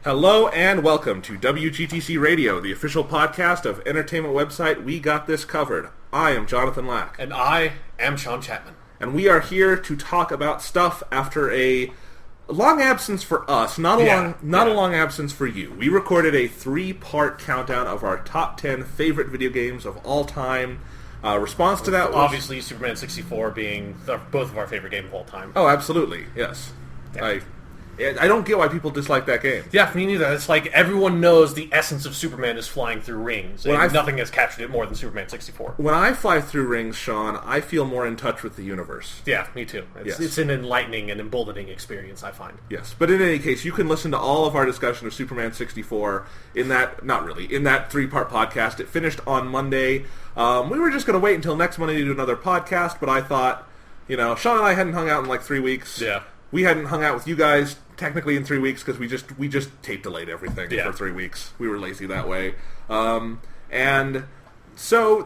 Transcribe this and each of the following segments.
Hello and welcome to WGTC Radio, the official podcast of entertainment website We Got This Covered. I am Jonathan Lack. And I am Sean Chapman. And we are here to talk about stuff after a long absence for us, not a long absence for you. We recorded a 3-part countdown of our top 10 favorite video games of all time. Response to that was... Obviously, Superman 64 being both of our favorite game of all time. Oh, absolutely, yes. Yeah. I don't get why people dislike that game. Yeah, me neither. It's like everyone knows the essence of Superman is flying through rings, and nothing has captured it more than Superman 64. When I fly through rings, Sean, I feel more in touch with the universe. Yeah, me too. It's an enlightening and emboldening experience, I find. Yes, but in any case, you can listen to all of our discussion of Superman 64 in that 3-part podcast. It finished on Monday. We were just going to wait until next Monday to do another podcast, but I thought, Sean and I hadn't hung out in like 3 weeks. Yeah. We hadn't hung out with you guys technically in 3 weeks because we just tape delayed everything for 3 weeks. We were lazy that way. And then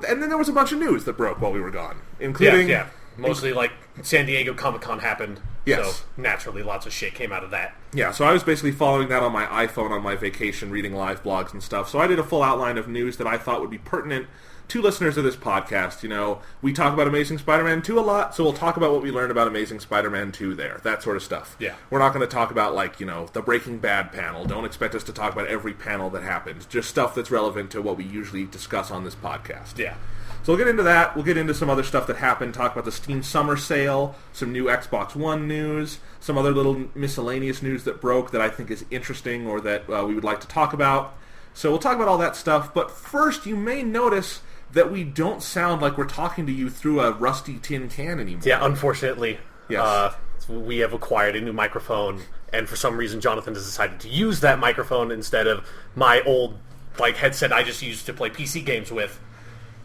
there was a bunch of news that broke while we were gone, including... Mostly like San Diego Comic-Con happened. Yes. So naturally lots of shit came out of that. Yeah, so I was basically following that on my iPhone on my vacation, reading live blogs and stuff. So I did a full outline of news that I thought would be pertinent to listeners of this podcast. We talk about Amazing Spider-Man 2 a lot, so we'll talk about what we learned about Amazing Spider-Man 2 there, that sort of stuff. Yeah. We're not going to talk about, the Breaking Bad panel. Don't expect us to talk about every panel that happened. Just stuff that's relevant to what we usually discuss on this podcast. Yeah. So we'll get into that. We'll get into some other stuff that happened, talk about the Steam Summer Sale, some new Xbox One news, some other little miscellaneous news that broke that I think is interesting or that we would like to talk about. So we'll talk about all that stuff, but first you may notice that we don't sound like we're talking to you through a rusty tin can anymore. Yeah, unfortunately. Yes. We have acquired a new microphone, and for some reason Jonathan has decided to use that microphone instead of my old headset I just used to play PC games with.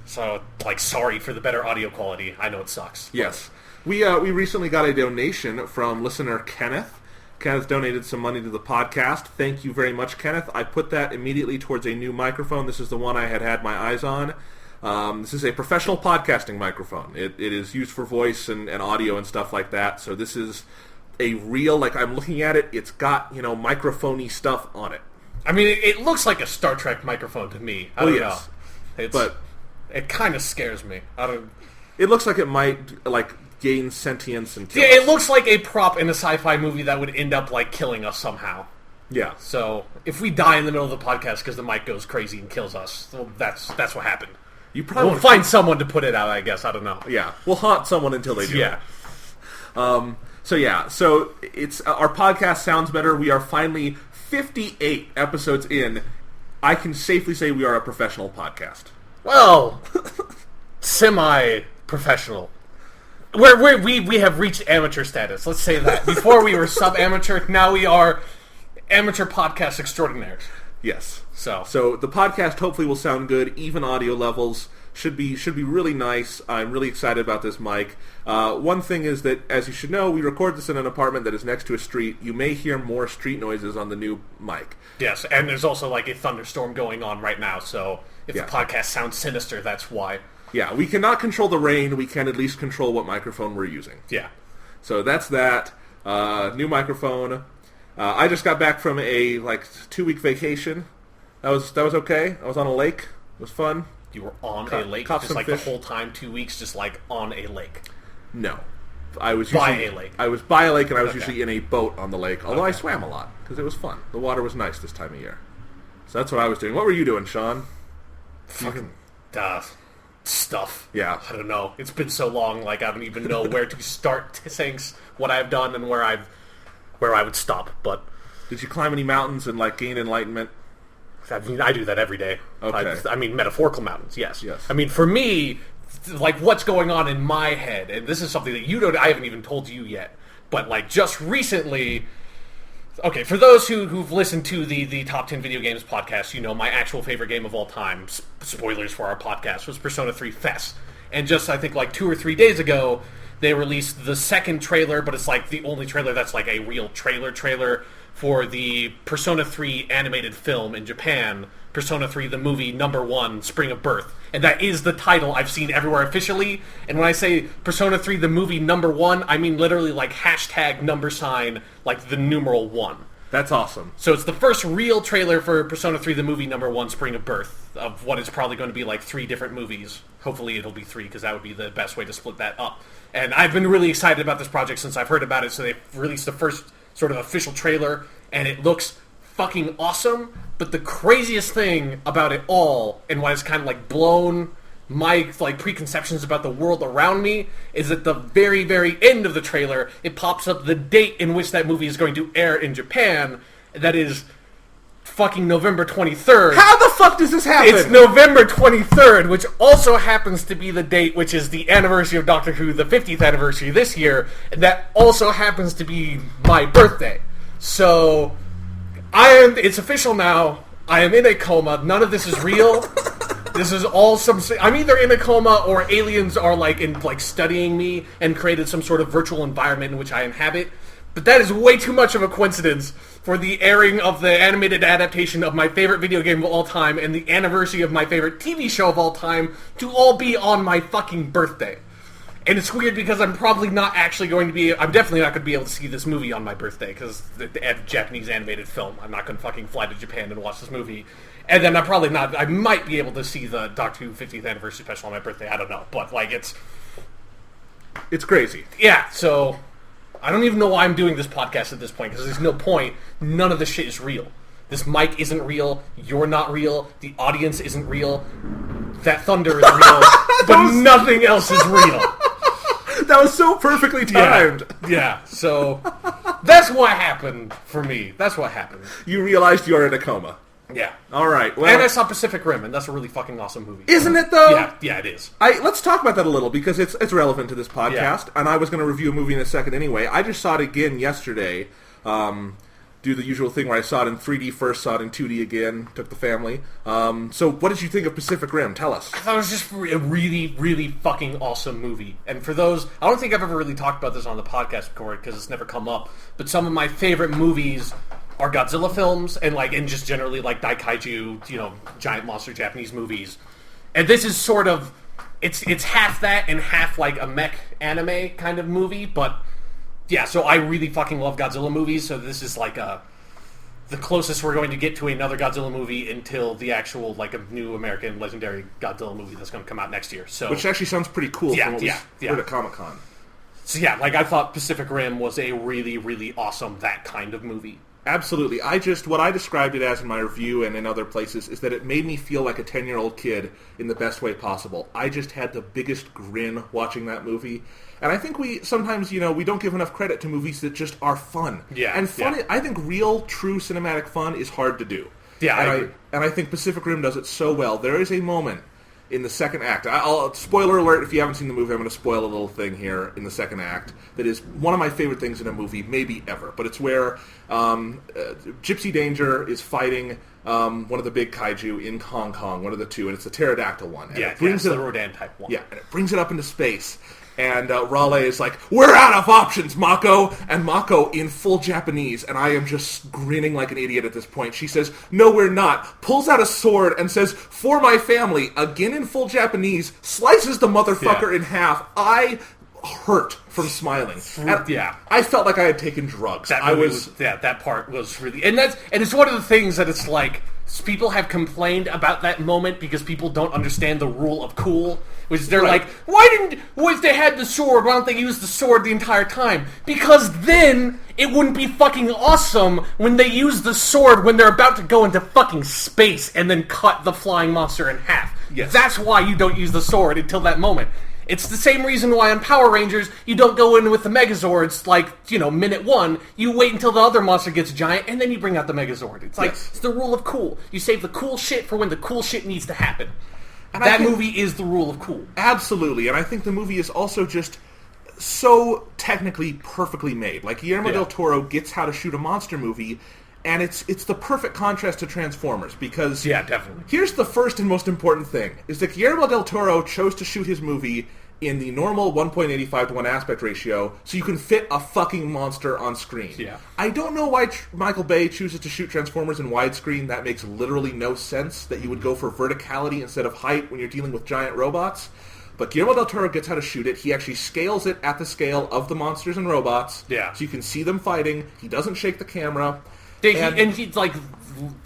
So, sorry for the better audio quality. I know it sucks. Yes. We recently got a donation from listener Kenneth. Kenneth donated some money to the podcast. Thank you very much, Kenneth. I put that immediately towards a new microphone. This is the one I had my eyes on. This is a professional podcasting microphone. It is used for voice and audio and stuff like that. So this is a real, I'm looking at it, it's got, microphone-y stuff on it. I mean, it looks like a Star Trek microphone to me. I don't know. But it kind of scares me. It looks like it might, gain sentience and kill us. It looks like a prop in a sci-fi movie that would end up, killing us somehow. Yeah. So, if we die in the middle of the podcast because the mic goes crazy and kills us, well, that's what happened. We'll find someone to put it out, I guess. I don't know. Yeah. We'll haunt someone until they do. Yeah. So it's our podcast sounds better. We are finally 58 episodes in. I can safely say we are a professional podcast. Well, semi-professional. We have reached amateur status. Let's say that. Before we were sub-amateur, now we are amateur podcast extraordinaires. Yes. So the podcast hopefully will sound good. Even audio levels should be really nice. I'm really excited about this mic. One thing is that, as you should know, we record this in an apartment that is next to a street. You may hear more street noises on the new mic. Yes, and there's also a thunderstorm going on right now, so if the podcast sounds sinister, that's why. Yeah, we cannot control the rain. We can at least control what microphone we're using. Yeah. So that's that. New microphone. I just got back from a 2-week vacation. That was okay. I was on a lake. It was fun. You were on a lake? Just fish. The whole time, 2 weeks, just on a lake? No. I was by a lake. I was by a lake, and I was usually in a boat on the lake, although I swam a lot, because it was fun. The water was nice this time of year. So that's what I was doing. What were you doing, Sean? Fucking stuff. Yeah. I don't know. It's been so long, I don't even know where to start saying what I've done and where I would stop, but... Did you climb any mountains and, gain enlightenment? I mean, I do that every day. Okay. I mean, metaphorical mountains, yes. Yes. I mean, for me, what's going on in my head, and this is something that I haven't even told you yet, but, just recently... Okay, for those who've listened to the Top 10 Video Games podcast, my actual favorite game of all time, spoilers for our podcast, was Persona 3 FES. And just, I think, 2 or 3 days ago, they released the second trailer, but it's, the only trailer that's, a real trailer for the Persona 3 animated film in Japan, Persona 3 the movie #1 Spring of Birth. And that is the title I've seen everywhere officially. And when I say Persona 3 the movie #1, I mean literally #, the numeral 1. That's awesome. So it's the first real trailer for Persona 3, the movie #1, Spring of Birth, of what is probably going to be like 3 different movies. Hopefully it'll be 3, because that would be the best way to split that up. And I've been really excited about this project since I've heard about it, so they've released the first sort of official trailer, and it looks fucking awesome. But the craziest thing about it all, and why it's kind of like blown my like preconceptions about the world around me, is at the very, very end of the trailer, it pops up the date in which that movie is going to air in Japan. That is fucking November 23rd. How the fuck does this happen? It's November 23rd, which also happens to be the date which is the anniversary of Doctor Who, the 50th anniversary this year, and that also happens to be my birthday. So, it's official now. I am in a coma. None of this is real. This is all I'm either in a coma or aliens are studying me and created some sort of virtual environment in which I inhabit. But that is way too much of a coincidence for the airing of the animated adaptation of my favorite video game of all time and the anniversary of my favorite TV show of all time to all be on my fucking birthday. And it's weird because I'm probably not actually going to be... I'm definitely not going to be able to see this movie on my birthday because the Japanese animated film. I'm not going to fucking fly to Japan and watch this movie. And then I'm probably not... I might be able to see the Doctor Who 50th anniversary special on my birthday. I don't know. But, It's crazy. Yeah, so... I don't even know why I'm doing this podcast at this point, because there's no point. None of this shit is real. This mic isn't real. You're not real. The audience isn't real. That thunder is real. But nothing else is real. That was so perfectly timed. Yeah, so... That's what happened for me. That's what happened. You realized you are in a coma. Yeah. All right. Well, and I saw Pacific Rim, and that's a really fucking awesome movie. Isn't it, though? Yeah, it is. Let's talk about that a little, because it's relevant to this podcast, Yeah. and I was going to review a movie in a second anyway. I just saw it again yesterday. Do the usual thing where I saw it in 3D first, saw it in 2D again, took the family. So what did you think of Pacific Rim? Tell us. I thought it was just a really, really fucking awesome movie. And for those... I don't think I've ever really talked about this on the podcast before, because it's never come up, but some of my favorite movies are Godzilla films, and just generally Daikaiju, giant monster Japanese movies. And this is sort of... It's half that and half a mech anime kind of movie, but... Yeah, so I really fucking love Godzilla movies, so this is the closest we're going to get to another Godzilla movie until the actual, a new American legendary Godzilla movie that's going to come out next year. So, which actually sounds pretty cool from what was heard at Comic-Con. So yeah, I thought Pacific Rim was a really, really awesome that kind of movie. Absolutely. What I described it as in my review and in other places is that it made me feel like a 10-year-old kid in the best way possible. I just had the biggest grin watching that movie. And I think we sometimes, we don't give enough credit to movies that just are fun. Yeah. And fun, I think real, true cinematic fun is hard to do. Yeah, I agree. And I think Pacific Rim does it so well. There is a moment in the second act. Spoiler alert, if you haven't seen the movie, I'm going to spoil a little thing here in the second act that is one of my favorite things in a movie, maybe ever. But it's where Gypsy Danger is fighting one of the big kaiju in Hong Kong, one of the two, and it's the pterodactyl one. And it brings the Rodan type one. Yeah, and it brings it up into space. And Raleigh is like, "We're out of options, Mako!" And Mako, in full Japanese, and I am just grinning like an idiot at this point, she says, "No, we're not," pulls out a sword and says, "For my family," again in full Japanese, slices the motherfucker in half. I hurt from smiling. I felt like I had taken drugs. That part was really... And it's one of the things that it's people have complained about that moment because people don't understand the rule of cool. Which they're if they had the sword, why don't they use the sword the entire time? Because then it wouldn't be fucking awesome when they use the sword when they're about to go into fucking space and then cut the flying monster in half. Yes. That's why you don't use the sword until that moment. It's the same reason why on Power Rangers you don't go in with the Megazords minute 1. You wait until the other monster gets giant and then you bring out the Megazord. It's it's the rule of cool. You save the cool shit for when the cool shit needs to happen. And that movie is the rule of cool. Absolutely, and I think the movie is also just so technically perfectly made. Guillermo del Toro gets how to shoot a monster movie, and it's the perfect contrast to Transformers, because... Yeah, definitely. Here's the first and most important thing, is that Guillermo del Toro chose to shoot his movie in the normal 1.85 to 1 aspect ratio, so you can fit a fucking monster on screen. Yeah. I don't know why Michael Bay chooses to shoot Transformers in widescreen. That makes literally no sense, that you would go for verticality instead of height when you're dealing with giant robots. But Guillermo del Toro gets how to shoot it. He actually scales it at the scale of the monsters and robots. Yeah. So you can see them fighting. He doesn't shake the camera. He's like,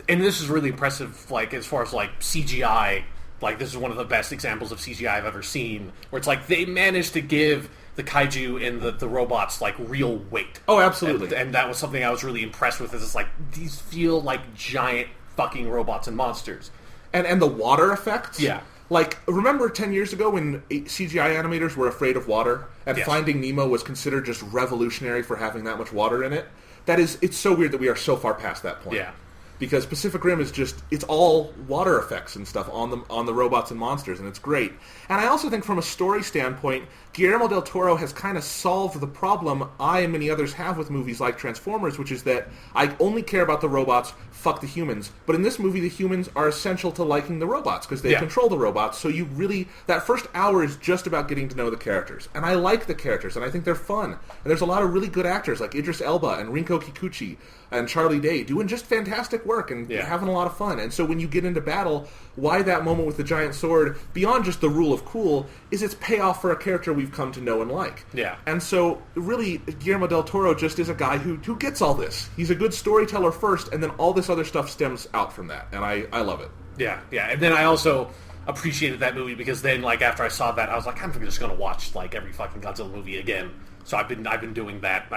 and this is really impressive. Like as far as like CGI, like this is one of the best examples of CGI I've ever seen. Where it's like they managed to give the kaiju and the robots like real weight. Oh, absolutely. And that was something I was really impressed with. Is it's like these feel like giant fucking robots and monsters. And the water effects. Yeah. Like, remember 10 years ago when CGI animators were afraid of water, and Yes. Finding Nemo was considered just revolutionary for having that much water in it? It's so weird that we are so far past that point. Yeah. Because Pacific Rim is just, it's all water effects and stuff on the robots and monsters, and it's great. And I also think from a story standpoint, Guillermo del Toro has kind of solved the problem I and many others have with movies like Transformers, which is that I only care about the robots, fuck the humans. But in this movie, the humans are essential to liking the robots, because they control the robots, so you really, that first hour is just about getting to know the characters. And I like the characters, and I think they're fun. And there's a lot of really good actors, like Idris Elba and Rinko Kikuchi and Charlie Day, doing just fantastic work and having a lot of fun. And so when you get into battle, why that moment with the giant sword, beyond just the rule of cool, is its payoff for a character we've come to know and like. Yeah. And so, really, Guillermo del Toro just is a guy who gets all this. He's a good storyteller first, and then all this other stuff stems out from that. And I love it. Yeah. And then I also appreciated that movie because then, like, after I saw that, I was like, I'm just going to watch, like, every fucking Godzilla movie again. So I've been doing that.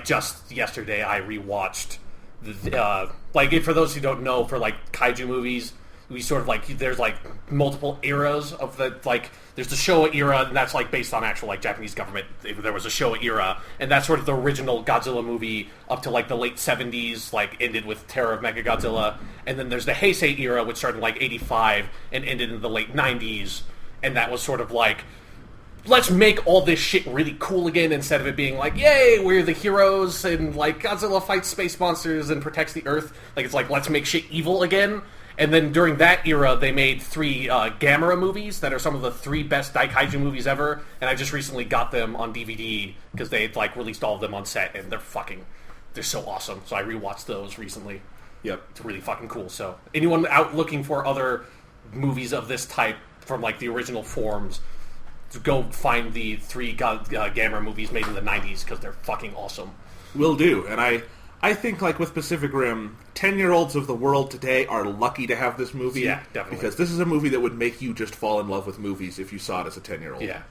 Just yesterday, I rewatched for those who don't know, for like kaiju movies, we sort of like there's like multiple eras of the like. There's the Showa era, and that's like based on actual like Japanese government. There was a Showa era, and that's sort of the original Godzilla movie up to like the late 70s, like ended with Terror of Mechagodzilla. And then there's the Heisei era, which started in like 85 and ended in the late 90s, and that was sort of like, let's make all this shit really cool again instead of it being like, yay, we're the heroes and like Godzilla fights space monsters and protects the Earth. Like it's like, let's make shit evil again. And then during that era, they made 3 Gamera movies that are some of the 3 best Daikaiju movies ever. And I just recently got them on DVD because they like released all of them on set, and they're so awesome. So I rewatched those recently. Yep. It's really fucking cool. So anyone out looking for other movies of this type from like the original forms, to go find the 3 Gamera movies made in the 90s because they're fucking awesome. Will do. And I think, like with Pacific Rim, 10-year-olds of the world today are lucky to have this movie. Yeah, definitely. Because this is a movie that would make you just fall in love with movies if you saw it as a 10-year-old. Yeah.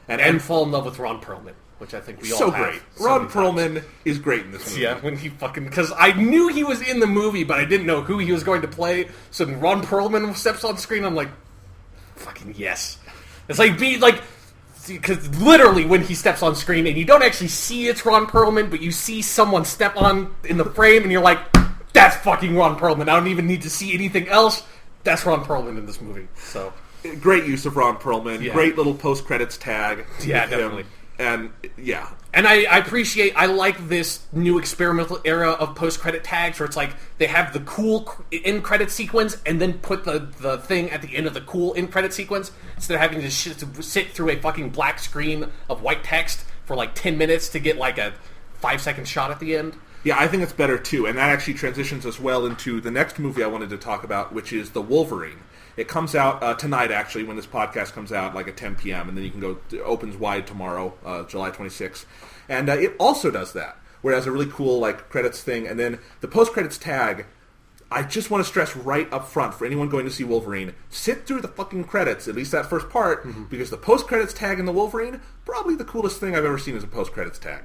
And fall in love with Ron Perlman, which I think we all have. So great. Ron Perlman is great in this movie. Yeah, when he fucking... Because I knew he was in the movie, but I didn't know who he was going to play. So when Ron Perlman steps on screen, I'm like, fucking yes. It's like because literally when he steps on screen and you don't actually see it's Ron Perlman, but you see someone step on in the frame and you're like, that's fucking Ron Perlman. I don't even need to see anything else. That's Ron Perlman in this movie. So great use of Ron Perlman. Yeah. Great little post-credits tag. Yeah, definitely. And yeah. And I like this new experimental era of post-credit tags where it's like they have the cool in-credit sequence and then put the thing at the end of the cool in-credit sequence instead of having to sit through a fucking black screen of white text for like 10 minutes to get like a 5-second shot at the end. Yeah, I think it's better too, and that actually transitions us well into the next movie I wanted to talk about, which is The Wolverine. It comes out tonight, actually, when this podcast comes out, like at 10 p.m., and then you can go, it opens wide tomorrow, July 26th. And it also does that, where it has a really cool, like, credits thing, and then the post-credits tag, I just want to stress right up front, for anyone going to see Wolverine, sit through the fucking credits, at least that first part, because the post-credits tag in The Wolverine, probably the coolest thing I've ever seen as a post-credits tag.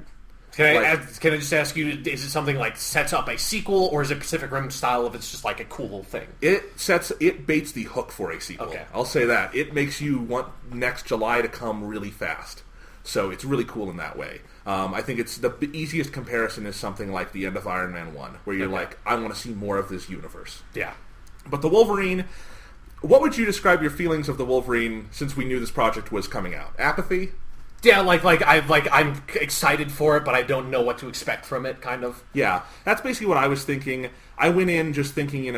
Can I just ask you, is it something like sets up a sequel, or is it Pacific Rim style if it's just like a cool thing? It baits the hook for a sequel. Okay. I'll say that. It makes you want next July to come really fast. So it's really cool in that way. I think it's the easiest comparison is something like the end of Iron Man 1, where you're like, I want to see more of this universe. Yeah. But the Wolverine, what would you describe your feelings of the Wolverine since we knew this project was coming out? Apathy? Yeah, I'm excited for it, but I don't know what to expect from it, kind of. Yeah, that's basically what I was thinking. I went in just thinking,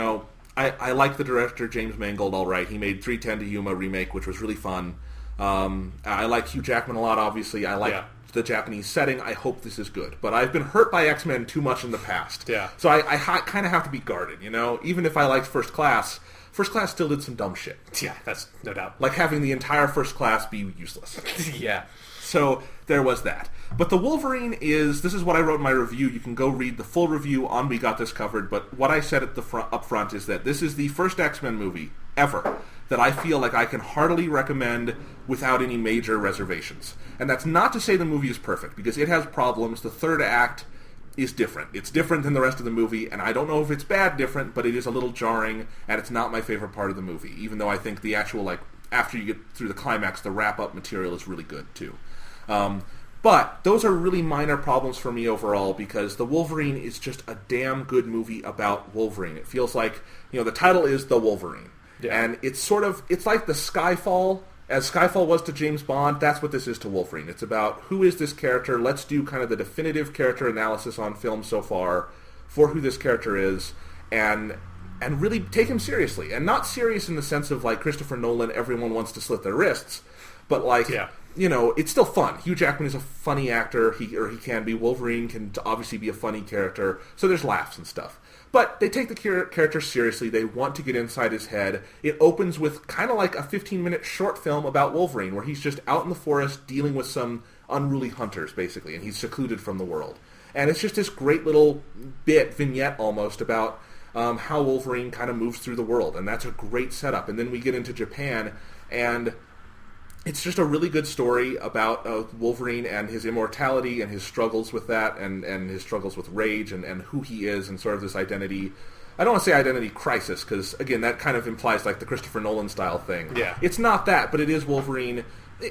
I like the director, James Mangold, all right. He made 3:10 to Yuma remake, which was really fun. I like Hugh Jackman a lot, obviously. I like the Japanese setting. I hope this is good. But I've been hurt by X-Men too much in the past. Yeah. So I kind of have to be guarded, Even if I liked First Class, First Class still did some dumb shit. Yeah, that's no doubt. Like having the entire First Class be useless. Yeah. So there was that. But the Wolverine this is what I wrote in my review. You can go read the full review on We Got This Covered. But what I said up front is that this is the first X-Men movie ever that I feel like I can heartily recommend without any major reservations. And that's not to say the movie is perfect, because it has problems. The third act is different. It's different than the rest of the movie, and I don't know if it's bad different, but it is a little jarring, and it's not my favorite part of the movie, even though I think the actual, like, after you get through the climax, the wrap-up material is really good, too. But those are really minor problems for me overall, because The Wolverine is just a damn good movie about Wolverine. It feels like, the title is The Wolverine. Yeah. And it's like the Skyfall, as Skyfall was to James Bond, that's what this is to Wolverine. It's about who is this character, let's do kind of the definitive character analysis on film so far for who this character is, and really take him seriously. And not serious in the sense of, like, Christopher Nolan, everyone wants to slit their wrists, but, like... Yeah. It's still fun. Hugh Jackman is a funny actor, he can be. Wolverine can obviously be a funny character, so there's laughs and stuff. But they take the character seriously, they want to get inside his head. It opens with kind of like a 15-minute short film about Wolverine, where he's just out in the forest dealing with some unruly hunters, basically, and he's secluded from the world. And it's just this great little vignette almost, about how Wolverine kind of moves through the world, and that's a great setup. And then we get into Japan, and... it's just a really good story about Wolverine and his immortality and his struggles with that, and his struggles with rage and who he is, and sort of this identity. I don't want to say identity crisis, because, again, that kind of implies like the Christopher Nolan style thing. Yeah. It's not that, but it is Wolverine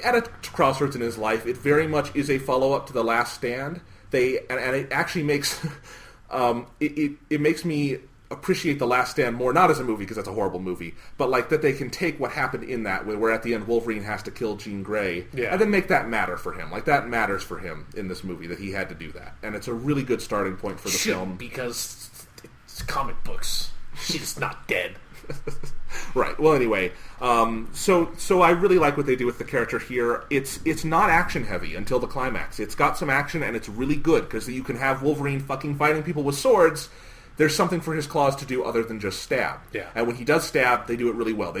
at a crossroads in his life. It very much is a follow-up to The Last Stand. And it actually makes... it makes me... appreciate The Last Stand more, not as a movie, because that's a horrible movie, but like that they can take what happened in that, where at the end Wolverine has to kill Jean Grey, and then make that matter for him. Like, that matters for him in this movie, that he had to do that. And it's a really good starting point for the film. Because it's comic books. She's not dead. Right. Well, anyway, so I really like what they do with the character here. It's not action heavy until the climax. It's got some action, and it's really good, because you can have Wolverine fucking fighting people with swords. There's something for his claws to do other than just stab. Yeah. And when he does stab, they do it really well.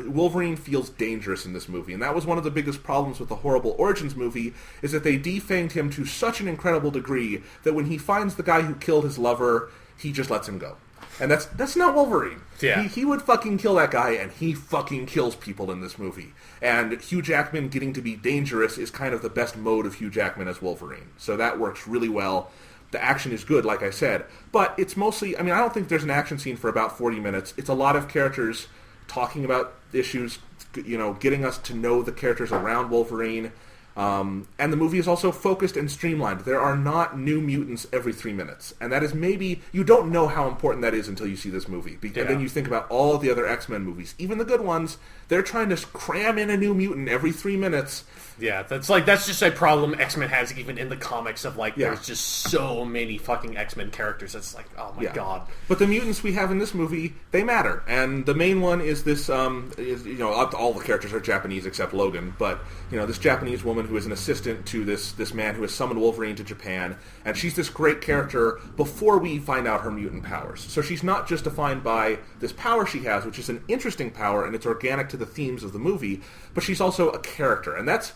Wolverine feels dangerous in this movie, and that was one of the biggest problems with the Horrible Origins movie, is that they defanged him to such an incredible degree that when he finds the guy who killed his lover, he just lets him go. And that's not Wolverine. Yeah. He would fucking kill that guy, and he fucking kills people in this movie. And Hugh Jackman getting to be dangerous is kind of the best mode of Hugh Jackman as Wolverine. So that works really well. The action is good, like I said, but it's mostly... I don't think there's an action scene for about 40 minutes. It's a lot of characters talking about issues, getting us to know the characters around Wolverine. And the movie is also focused and streamlined. There are not new mutants every 3 minutes. And that is maybe... You don't know how important that is until you see this movie. And then you think about all the other X-Men movies. Even the good ones, they're trying to cram in a new mutant every 3 minutes. Yeah, that's just a problem X-Men has even in the comics of, like, there's just so many fucking X-Men characters. It's like, oh my god. But the mutants we have in this movie, they matter. And the main one is this, all the characters are Japanese except Logan, but, this Japanese woman who is an assistant to this man who has summoned Wolverine to Japan, and she's this great character before we find out her mutant powers. So she's not just defined by this power she has, which is an interesting power, and it's organic to the themes of the movie, but she's also a character. And that's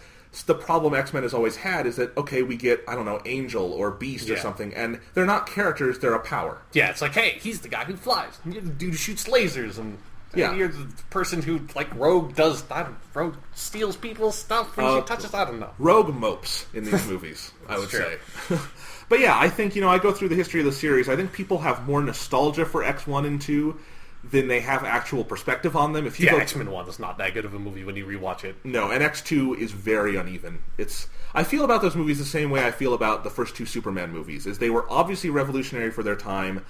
the problem X-Men has always had, is that, okay, we get, Angel or Beast or something, and they're not characters, they're a power. Yeah, it's like, hey, he's the guy who flies, and you're the dude who shoots lasers, and you're the person who, like, Rogue steals people's stuff when she touches, I don't know. Rogue mopes in these movies, I would say. But yeah, I think, I go through the history of the series, I think people have more nostalgia for X1 and 2 than they have actual perspective on them. X-Men 1 is not that good of a movie when you rewatch it. No, and X2 is very uneven. I feel about those movies the same way I feel about the first two Superman movies, is they were obviously revolutionary for their time,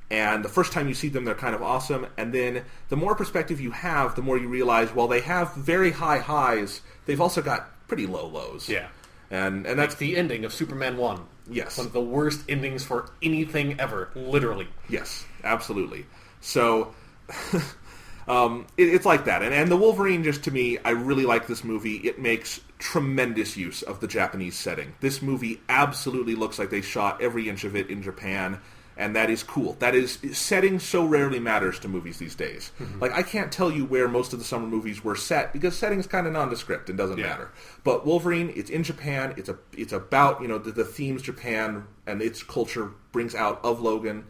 and the first time you see them, they're kind of awesome, and then the more perspective you have, the more you realize, while they have very high highs, they've also got pretty low lows. Yeah. And that's the ending of Superman 1. Yes. One of the worst endings for anything ever, literally. Yes, absolutely. So... it's like that, and the Wolverine, just to me, I really like this movie. It makes tremendous use of the Japanese setting. This movie absolutely looks like they shot every inch of it in Japan, And that is cool. That is, setting so rarely matters to movies these days. Like, I can't tell you where most of the summer movies were set, because setting's kind of nondescript and doesn't matter. But Wolverine, it's in Japan, it's about, the themes Japan and its culture brings out of Logan.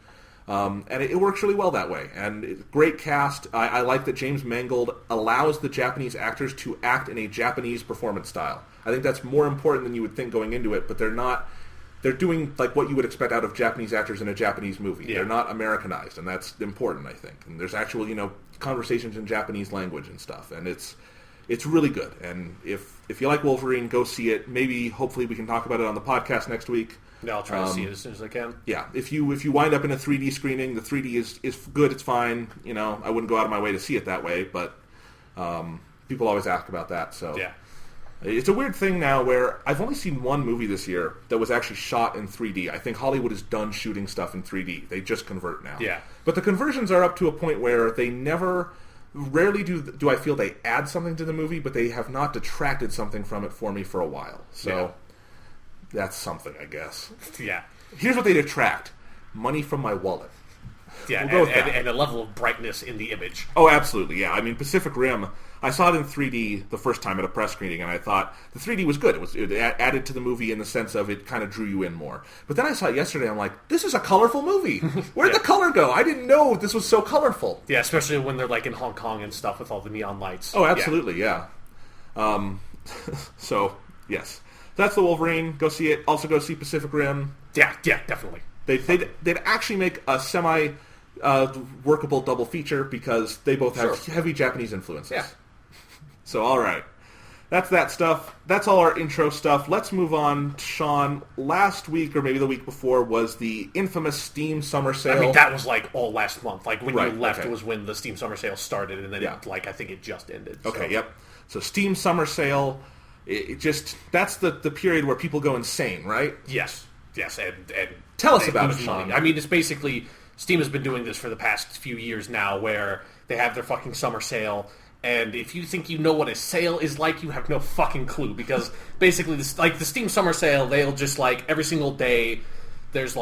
And it works really well that way. And great cast. I like that James Mangold allows the Japanese actors to act in a Japanese performance style. I think that's more important than you would think going into it, but they're doing like what you would expect out of Japanese actors in a Japanese movie. Yeah. They're not Americanized, and that's important, I think. And there's actual, conversations in Japanese language and stuff, and it's really good. And if you like Wolverine, go see it. Maybe, hopefully, we can talk about it on the podcast next week. Yeah, I'll try to see it as soon as I can. Yeah, if you wind up in a 3D screening, the 3D is good. It's fine. I wouldn't go out of my way to see it that way, but people always ask about that. So yeah. It's a weird thing now where I've only seen one movie this year that was actually shot in 3D. I think Hollywood is done shooting stuff in 3D. They just convert now. Yeah. But the conversions are up to a point where they rarely do I feel they add something to the movie, but they have not detracted something from it for me for a while. So that's something, I guess. Yeah. Here's what they detract. Money from my wallet. Yeah, we'll and a level of brightness in the image. Oh, absolutely, yeah. I mean, Pacific Rim, I saw it in 3D the first time at a press screening, and I thought the 3D was good. It added to the movie in the sense of it kind of drew you in more. But then I saw it yesterday, I'm like, this is a colorful movie. Where'd the color go? I didn't know this was so colorful. Yeah, especially when they're like in Hong Kong and stuff with all the neon lights. Oh, absolutely, yeah. So, yes. That's the Wolverine. Go see it. Also go see Pacific Rim. Yeah, definitely. They'd actually make a workable double feature because they both have heavy Japanese influences. Yeah. So, all right. That's that stuff. That's all our intro stuff. Let's move on. Sean, last week or maybe the week before was the infamous Steam Summer Sale. I mean, that was like all last month. Like when you left was when the Steam Summer Sale started, and then I think it just ended. Okay, yep. So Steam Summer Sale, that's the period where people go insane, right? Yes, and tell us about it, Sean. I mean, it's basically Steam has been doing this for the past few years now, where they have their fucking summer sale. And if you think you know what a sale is like, you have no fucking clue. Because basically, the Steam Summer Sale, they'll just every single day, there's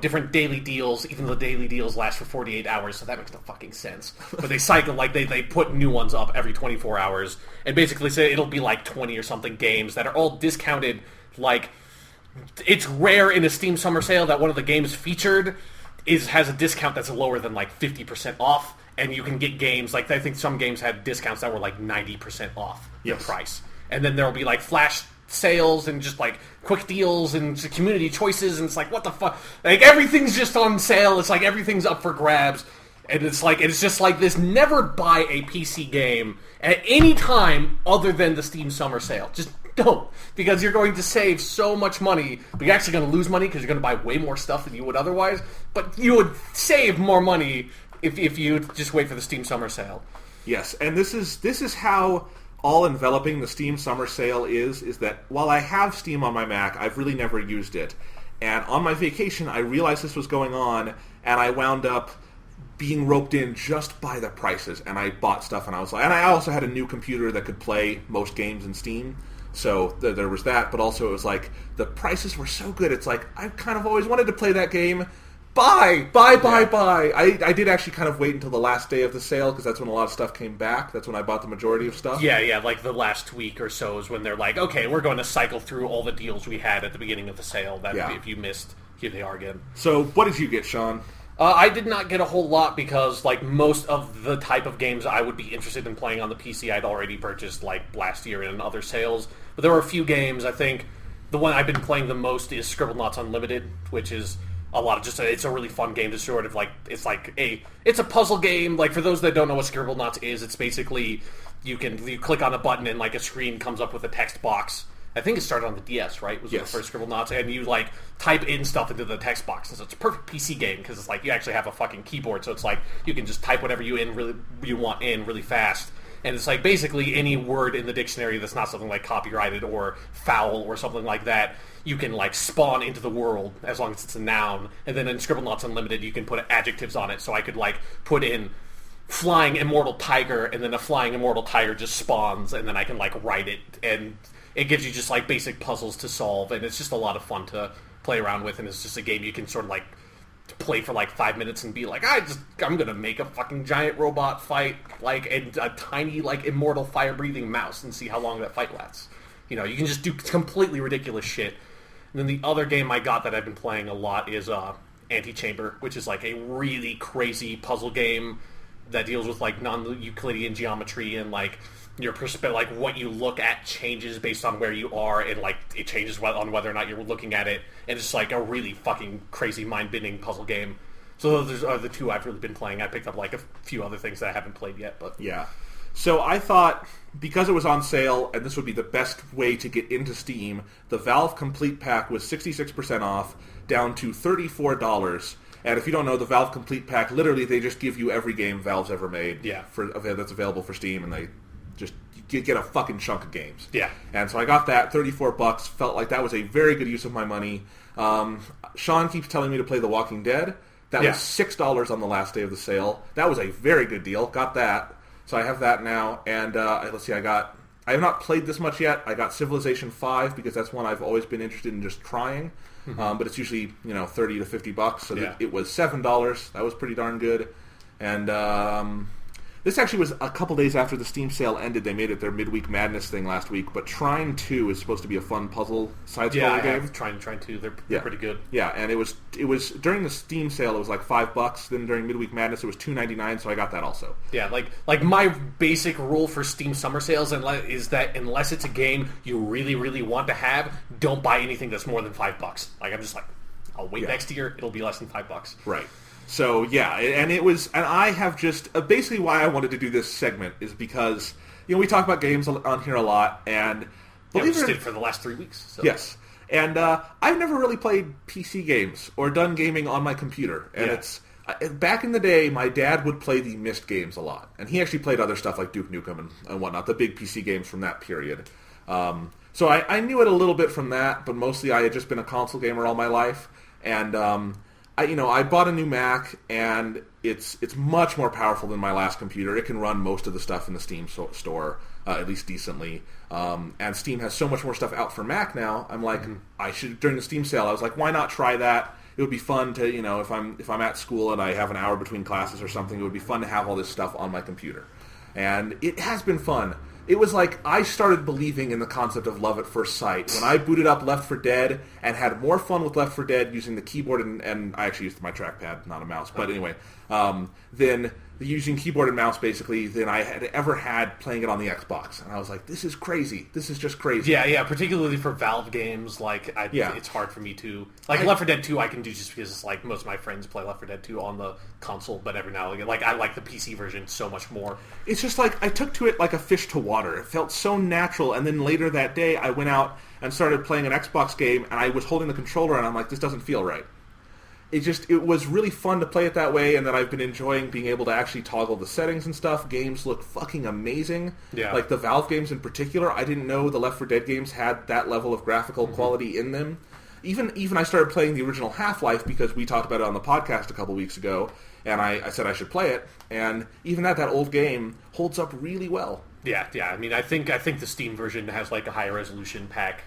different daily deals. Even the daily deals last for 48 hours, so that makes no fucking sense. But they cycle, they put new ones up every 24 hours. And basically say it'll be 20 or something games that are all discounted. It's rare in a Steam Summer Sale that one of the games featured has a discount that's lower than 50% off. And you can get games, I think some games had discounts that were 90% off the price. And then there'll be flash sales and just quick deals and community choices, and it's what the fuck? Everything's just on sale. It's everything's up for grabs. And it's just this: never buy a PC game at any time other than the Steam Summer Sale. Just don't, because you're going to save so much money, but you're actually going to lose money because you're going to buy way more stuff than you would otherwise. But you would save more money if you just wait for the Steam Summer Sale. Yes, and this is how all-enveloping the Steam Summer Sale is that while I have Steam on my Mac, I've really never used it. And on my vacation, I realized this was going on, and I wound up being roped in just by the prices. And I bought stuff, and I also had a new computer that could play most games in Steam. So there was that, but also it was the prices were so good. It's I've kind of always wanted to play that game. Buy. I did actually kind of wait until the last day of the sale, because that's when a lot of stuff came back. That's when I bought the majority of stuff. Yeah, the last week or so is when they're okay, we're going to cycle through all the deals we had at the beginning of the sale. That if you missed, here they are again. So what did you get, Sean? I did not get a whole lot because, most of the type of games I would be interested in playing on the PC I'd already purchased, last year in other sales. But there were a few games. I think the one I've been playing the most is Scribblenauts Unlimited, which is a lot of it's a really fun game to sort of it's a puzzle game. For those that don't know what Scribblenauts is, it's basically you click on a button and a screen comes up with a text box. I think it started on the DS, right? Was the first Scribblenauts, and you type in stuff into the text box. So it's a perfect PC game because it's you actually have a fucking keyboard, so it's you can just type whatever you want in really fast. And it's basically any word in the dictionary that's not something copyrighted or foul or something like that, you can spawn into the world as long as it's a noun. And then in Scribblenauts Unlimited, you can put adjectives on it. So I could put in flying immortal tiger, and then a flying immortal tiger just spawns, and then I can write it, and it gives you just basic puzzles to solve, and it's just a lot of fun to play around with. And it's just a game you can sort of play for like 5 minutes and be like, I'm gonna make a fucking giant robot fight like and a tiny like immortal fire breathing mouse and see how long that fight lasts. You know, you can just do completely ridiculous shit. And then the other game I got that I've been playing a lot is Antichamber, which is like a really crazy puzzle game that deals with like non-Euclidean geometry and like your perspective, like what you look at changes based on where you are, and like it changes on whether or not you're looking at it, and it's like a really fucking crazy mind-bending puzzle game. So those are the two I've really been playing. I picked up like a few other things that I haven't played yet, but yeah. So I thought, because it was on sale, and this would be the best way to get into Steam, the Valve Complete Pack was 66% off, down to $34. And if you don't know, the Valve Complete Pack, literally they just give you every game Valve's ever made that's available for Steam, and they just get a fucking chunk of games. Yeah. And so I got that, $34, felt like that was a very good use of my money. Sean keeps telling me to play The Walking Dead. That was $6 on the last day of the sale. That was a very good deal. Got that. So I have that now. And let's see, I have not played this much yet. I got Civilization 5 because that's one I've always been interested in just trying. But it's usually, $30 to $50. So it was $7. That was pretty darn good. And this actually was a couple days after the Steam sale ended. They made it their Midweek Madness thing last week. But Trine 2 is supposed to be a fun puzzle side-scroller game. Yeah, Trine 2. They're pretty good. Yeah, and it was during the Steam sale. It was like $5. Then during Midweek Madness, it was $2.99. So I got that also. Yeah, like my basic rule for Steam summer sales is that unless it's a game you really, really want to have, don't buy anything that's more than $5. Like I'm just like, I'll wait next year. It'll be less than $5. Right. So, yeah, and I have just, basically why I wanted to do this segment is because, we talk about games on here a lot, and we just did it for the last 3 weeks. So. Yes. And I've never really played PC games or done gaming on my computer. And it's, back in the day, my dad would play the Myst games a lot. And he actually played other stuff like Duke Nukem and whatnot, the big PC games from that period. So I knew it a little bit from that, but mostly I had just been a console gamer all my life. And, I bought a new Mac, and it's much more powerful than my last computer. It can run most of the stuff in the Steam store, at least decently. And Steam has so much more stuff out for Mac now. I'm like, I should, during the Steam sale, I was like, why not try that? It would be fun to, if I'm at school and I have an hour between classes or something, it would be fun to have all this stuff on my computer. And it has been fun. It was like I started believing in the concept of love at first sight when I booted up Left 4 Dead and had more fun with Left 4 Dead using the keyboard and I actually used my trackpad, not a mouse. But anyway, then using keyboard and mouse basically than I had ever had playing it on the Xbox. And I was like, this is crazy. This is just crazy. Yeah, particularly for Valve games, it's hard for me to... Left 4 Dead 2 I can do just because it's like most of my friends play Left 4 Dead 2 on the console, but every now and again, I like the PC version so much more. It's just like, I took to it like a fish to water. It felt so natural, and then later that day I went out and started playing an Xbox game, and I was holding the controller, and I'm like, this doesn't feel right. It was really fun to play it that way, and then I've been enjoying being able to actually toggle the settings and stuff. Games look fucking amazing. Yeah. Like the Valve games in particular, I didn't know the Left 4 Dead games had that level of graphical quality in them. Even I started playing the original Half-Life because we talked about it on the podcast a couple weeks ago, and I said I should play it, and even that old game holds up really well. Yeah. I mean, I think the Steam version has like a higher resolution pack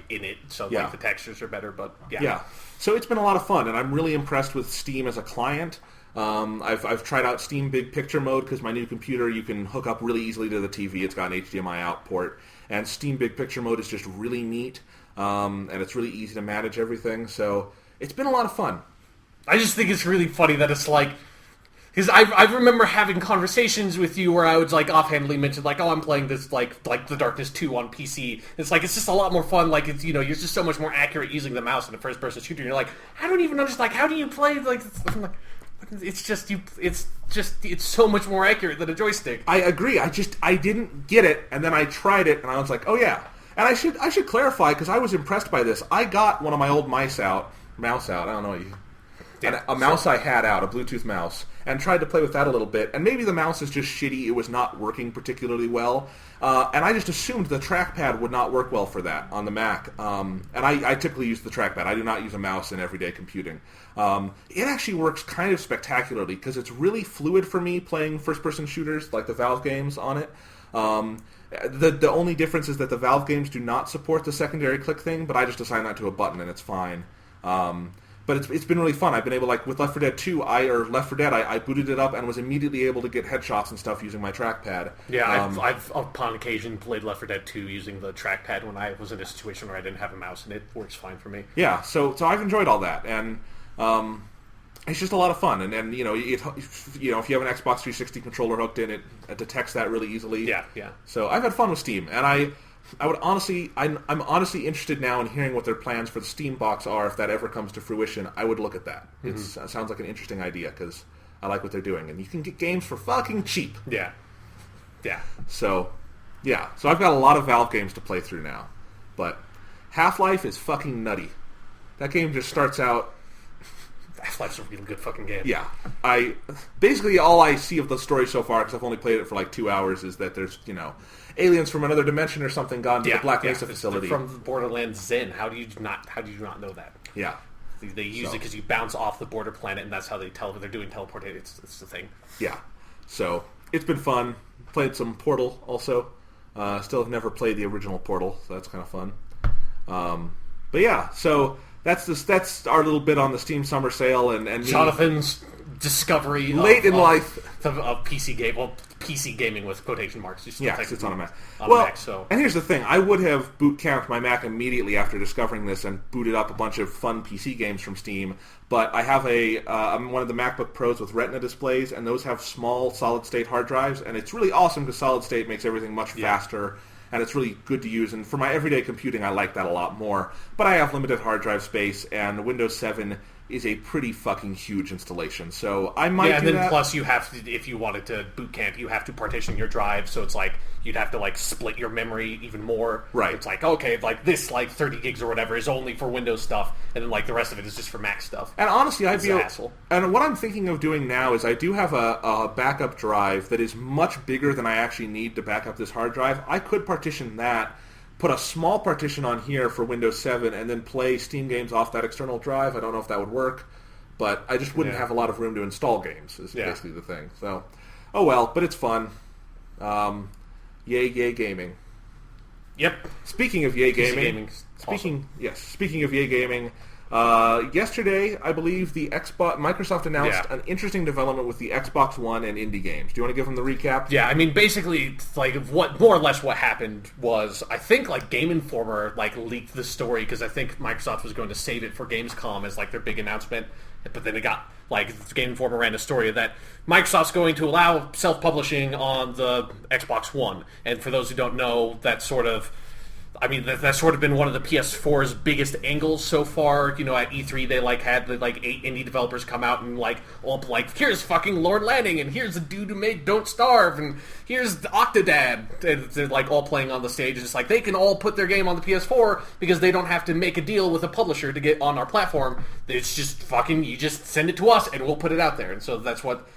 in it, so the textures are better. But yeah. So it's been a lot of fun, and I'm really impressed with Steam as a client. I've tried out Steam Big Picture mode because my new computer you can hook up really easily to the TV. It's got an HDMI out port, and Steam Big Picture mode is just really neat, and it's really easy to manage everything. So it's been a lot of fun. I just think it's really funny that it's like. Because I remember having conversations with you where I would offhandedly mention I'm playing this like The Darkness 2 on PC. It's just a lot more fun. It's you're just so much more accurate using the mouse in a first person shooter. And you're like, I don't even understand. How do you play it's so much more accurate than a joystick. I agree. I didn't get it, and then I tried it, and I was like, oh yeah. And I should clarify because I was impressed by this. I got one of my old mouse out. I don't know what you. Yeah, a mouse I had out, a Bluetooth mouse, and tried to play with that a little bit. And maybe the mouse is just shitty. It was not working particularly well. And I just assumed the trackpad would not work well for that on the Mac. And I typically use the trackpad. I do not use a mouse in everyday computing. It actually works kind of spectacularly because it's really fluid for me playing first-person shooters like the Valve games on it. The only difference is that the Valve games do not support the secondary click thing, but I just assign that to a button and it's fine. but it's been really fun. I've been able, like, with Left 4 Dead 2, Left 4 Dead, I booted it up and was immediately able to get headshots and stuff using my trackpad. Yeah, I've upon occasion played Left 4 Dead 2 using the trackpad when I was in a situation where I didn't have a mouse, and it works fine for me. Yeah, so I've enjoyed all that, and it's just a lot of fun. And you know, if you have an Xbox 360 controller hooked in, it detects that really easily. Yeah. So I've had fun with Steam, and I'm honestly interested now in hearing what their plans for the Steam box are. If that ever comes to fruition, I would look at that. It sounds like an interesting idea because I like what they're doing, and you can get games for fucking cheap. Yeah. So I've got a lot of Valve games to play through now, but Half-Life is fucking nutty. That game just starts out. Half-Life's a really good fucking game. Yeah, basically all I see of the story so far, because I've only played it for like 2 hours, is that there's aliens from another dimension or something gone to the Black Mesa facility from Borderlands Zen. How do you not know that? Yeah, they use it because you bounce off the border planet, and that's how they're doing teleportation. It's the thing. Yeah, so it's been fun. Played some Portal also. Still have never played the original Portal, so that's kind of fun. But yeah, so. That's our little bit on the Steam Summer Sale and Jonathan's discovery late in life of PC game. Well, PC gaming with quotation marks. It's on a Mac. Mac, so. And here's the thing: I would have boot camped my Mac immediately after discovering this and booted up a bunch of fun PC games from Steam. But I have I'm one of the MacBook Pros with Retina displays, and those have small solid-state hard drives, and it's really awesome because solid-state makes everything much faster. And it's really good to use, and for my everyday computing, I like that a lot more. But I have limited hard drive space, and Windows 7 is a pretty fucking huge installation. So I might do that. Yeah, and then plus you have to, if you wanted to boot camp, you have to partition your drive, so it's like you'd have to like split your memory even more. Right. It's like, okay, like this like 30 gigs or whatever is only for Windows stuff, and then like the rest of it is just for Mac stuff. And honestly, It's an asshole. And what I'm thinking of doing now is I do have a backup drive that is much bigger than I actually need to back up this hard drive. I could partition that, put a small partition on here for Windows 7, and then play Steam games off that external drive. I don't know if that would work, but I just wouldn't have a lot of room to install games, is basically the thing. So, oh well, but it's fun. Yay gaming. Yep. Speaking of yay gaming, awesome. Speaking of yay gaming, yesterday I believe Microsoft announced an interesting development with the Xbox One and indie games. Do you want to give them the recap? Yeah, I mean, basically, like, what more or less what happened was, I think, like, Game Informer, like, leaked the story, because I think Microsoft was going to save it for Gamescom as, like, their big announcement, but then it got, like, Game Informer ran a story that Microsoft's going to allow self-publishing on the Xbox One, and for those who don't know, that's sort of been one of the PS4's biggest angles so far. You know, at E3 they had 8 indie developers come out and here's fucking Lord Lanning, and here's the dude who made Don't Starve, and here's Octodad. And they're like all playing on the stage. It's just like they can all put their game on the PS4 because they don't have to make a deal with a publisher to get on our platform. It's just fucking, you just send it to us and we'll put it out there. And so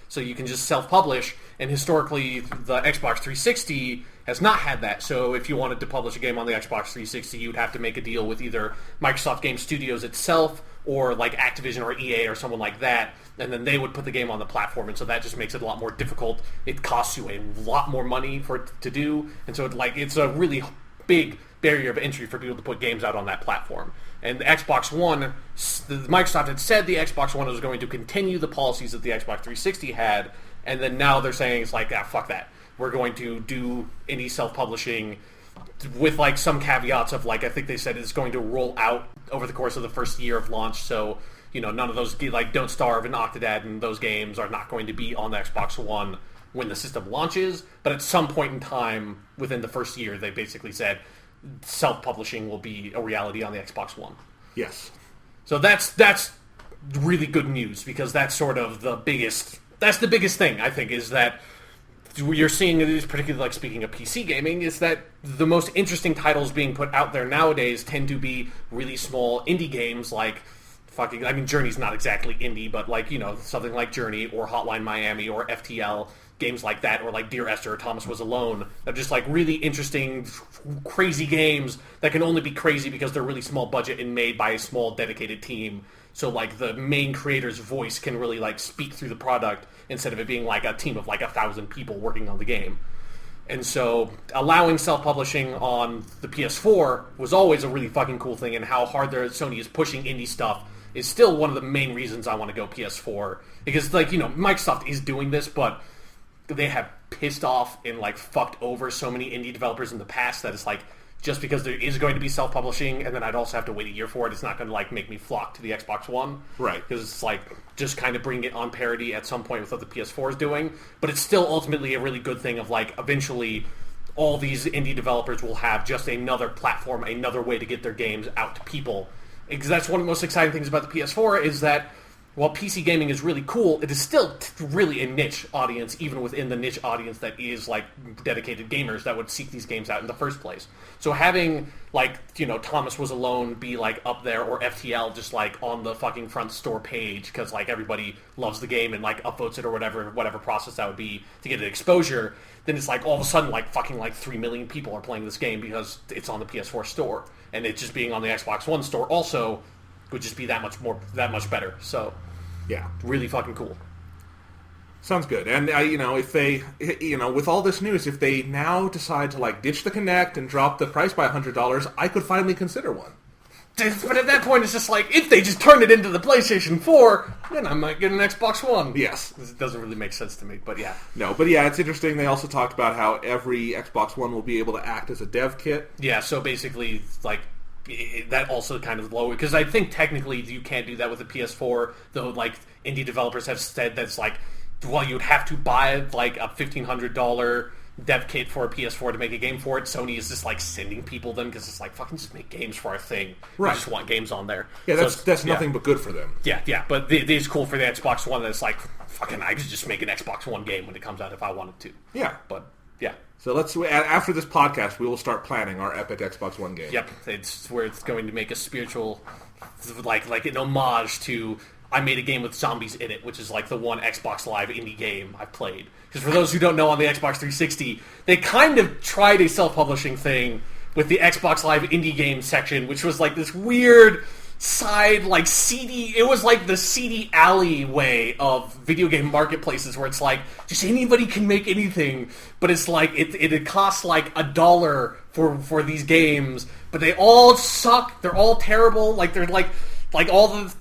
so you can just self-publish. And historically, the Xbox 360 has not had that. So if you wanted to publish a game on the Xbox 360, you'd have to make a deal with either Microsoft Game Studios itself or like Activision or EA or someone like that, and then they would put the game on the platform. And so that just makes it a lot more difficult. It costs you a lot more money for it to do, and so it's a really big barrier of entry for people to put games out on that platform. And the Xbox One, Microsoft had said the Xbox One was going to continue the policies that the Xbox 360 had, and then now they're saying it's like, fuck that. We're going to do indie self-publishing with like some caveats of like, I think they said it's going to roll out over the course of the first year of launch. So, you know, none of those like Don't Starve and Octodad and those games are not going to be on the Xbox One when the system launches. But at some point in time within the first year, they basically said self-publishing will be a reality on the Xbox One. Yes. So that's really good news, because that's sort of the biggest thing, I think, is that you're seeing, particularly like speaking of PC gaming, is that the most interesting titles being put out there nowadays tend to be really small indie games like Journey's not exactly indie, but like, you know, something like Journey or Hotline Miami or FTL, games like that, or like Dear Esther or Thomas Was Alone. They're just like really interesting, crazy games that can only be crazy because they're really small budget and made by a small dedicated team. So like the main creator's voice can really like speak through the product instead of it being like a team of like 1,000 people working on the game. And so allowing self-publishing on the PS4 was always a really fucking cool thing, and how hard Sony is pushing indie stuff is still one of the main reasons I want to go PS4. Because, like, you know, Microsoft is doing this, but they have pissed off and, like, fucked over so many indie developers in the past that it's like, just because there is going to be self-publishing, and then I'd also have to wait a year for it, it's not going to, like, make me flock to the Xbox One. Right. Because it's, like, just kind of bring it on parity at some point with what the PS4 is doing. But it's still ultimately a really good thing of, like, eventually all these indie developers will have just another platform, another way to get their games out to people. Because that's one of the most exciting things about the PS4 is that while PC gaming is really cool, it is still really a niche audience, even within the niche audience that is, like, dedicated gamers that would seek these games out in the first place. So having, like, you know, Thomas Was Alone be, like, up there, or FTL just, like, on the fucking front store page, because, like, everybody loves the game and, like, upvotes it or whatever process that would be to get it exposure, then it's, like, all of a sudden, like, fucking, like, 3 million people are playing this game because it's on the PS4 store. And it just being on the Xbox One store also would just be that much better. So, yeah, really fucking cool. Sounds good. And, you know, if they, you know, with all this news, if they now decide to, like, ditch the Kinect and drop the price by $100, I could finally consider one. But at that point, it's just like, if they just turn it into the PlayStation 4, then I might get an Xbox One. Yes. It doesn't really make sense to me, but yeah. No, but yeah, it's interesting. They also talked about how every Xbox One will be able to act as a dev kit. Yeah, so basically, like, that also kind of low, because I think technically you can't do that with the PS4, though, like, indie developers have said that's like, well, you'd have to buy, like, a $1,500 dev kit for a PS4 to make a game for it. Sony is just, like, sending people them, because it's like, fucking just make games for our thing. Right. We just want games on there. Yeah, So that's nothing but good for them. Yeah, but it is cool for the Xbox One that it's like, fucking, I could just make an Xbox One game when it comes out if I wanted to. Yeah. But, yeah. So after this podcast, we will start planning our epic Xbox One game. Yep, it's where it's going to make a spiritual, like an homage to, I made a game with zombies in it, which is like the one Xbox Live indie game I've played. Because for those who don't know, on the Xbox 360, they kind of tried a self-publishing thing with the Xbox Live indie game section, which was like this weird side, like, seedy, it was like the seedy alleyway of video game marketplaces where it's like, just anybody can make anything, but it's like, it costs like $1 for these games, but they all suck, they're all terrible, like, they're like all the,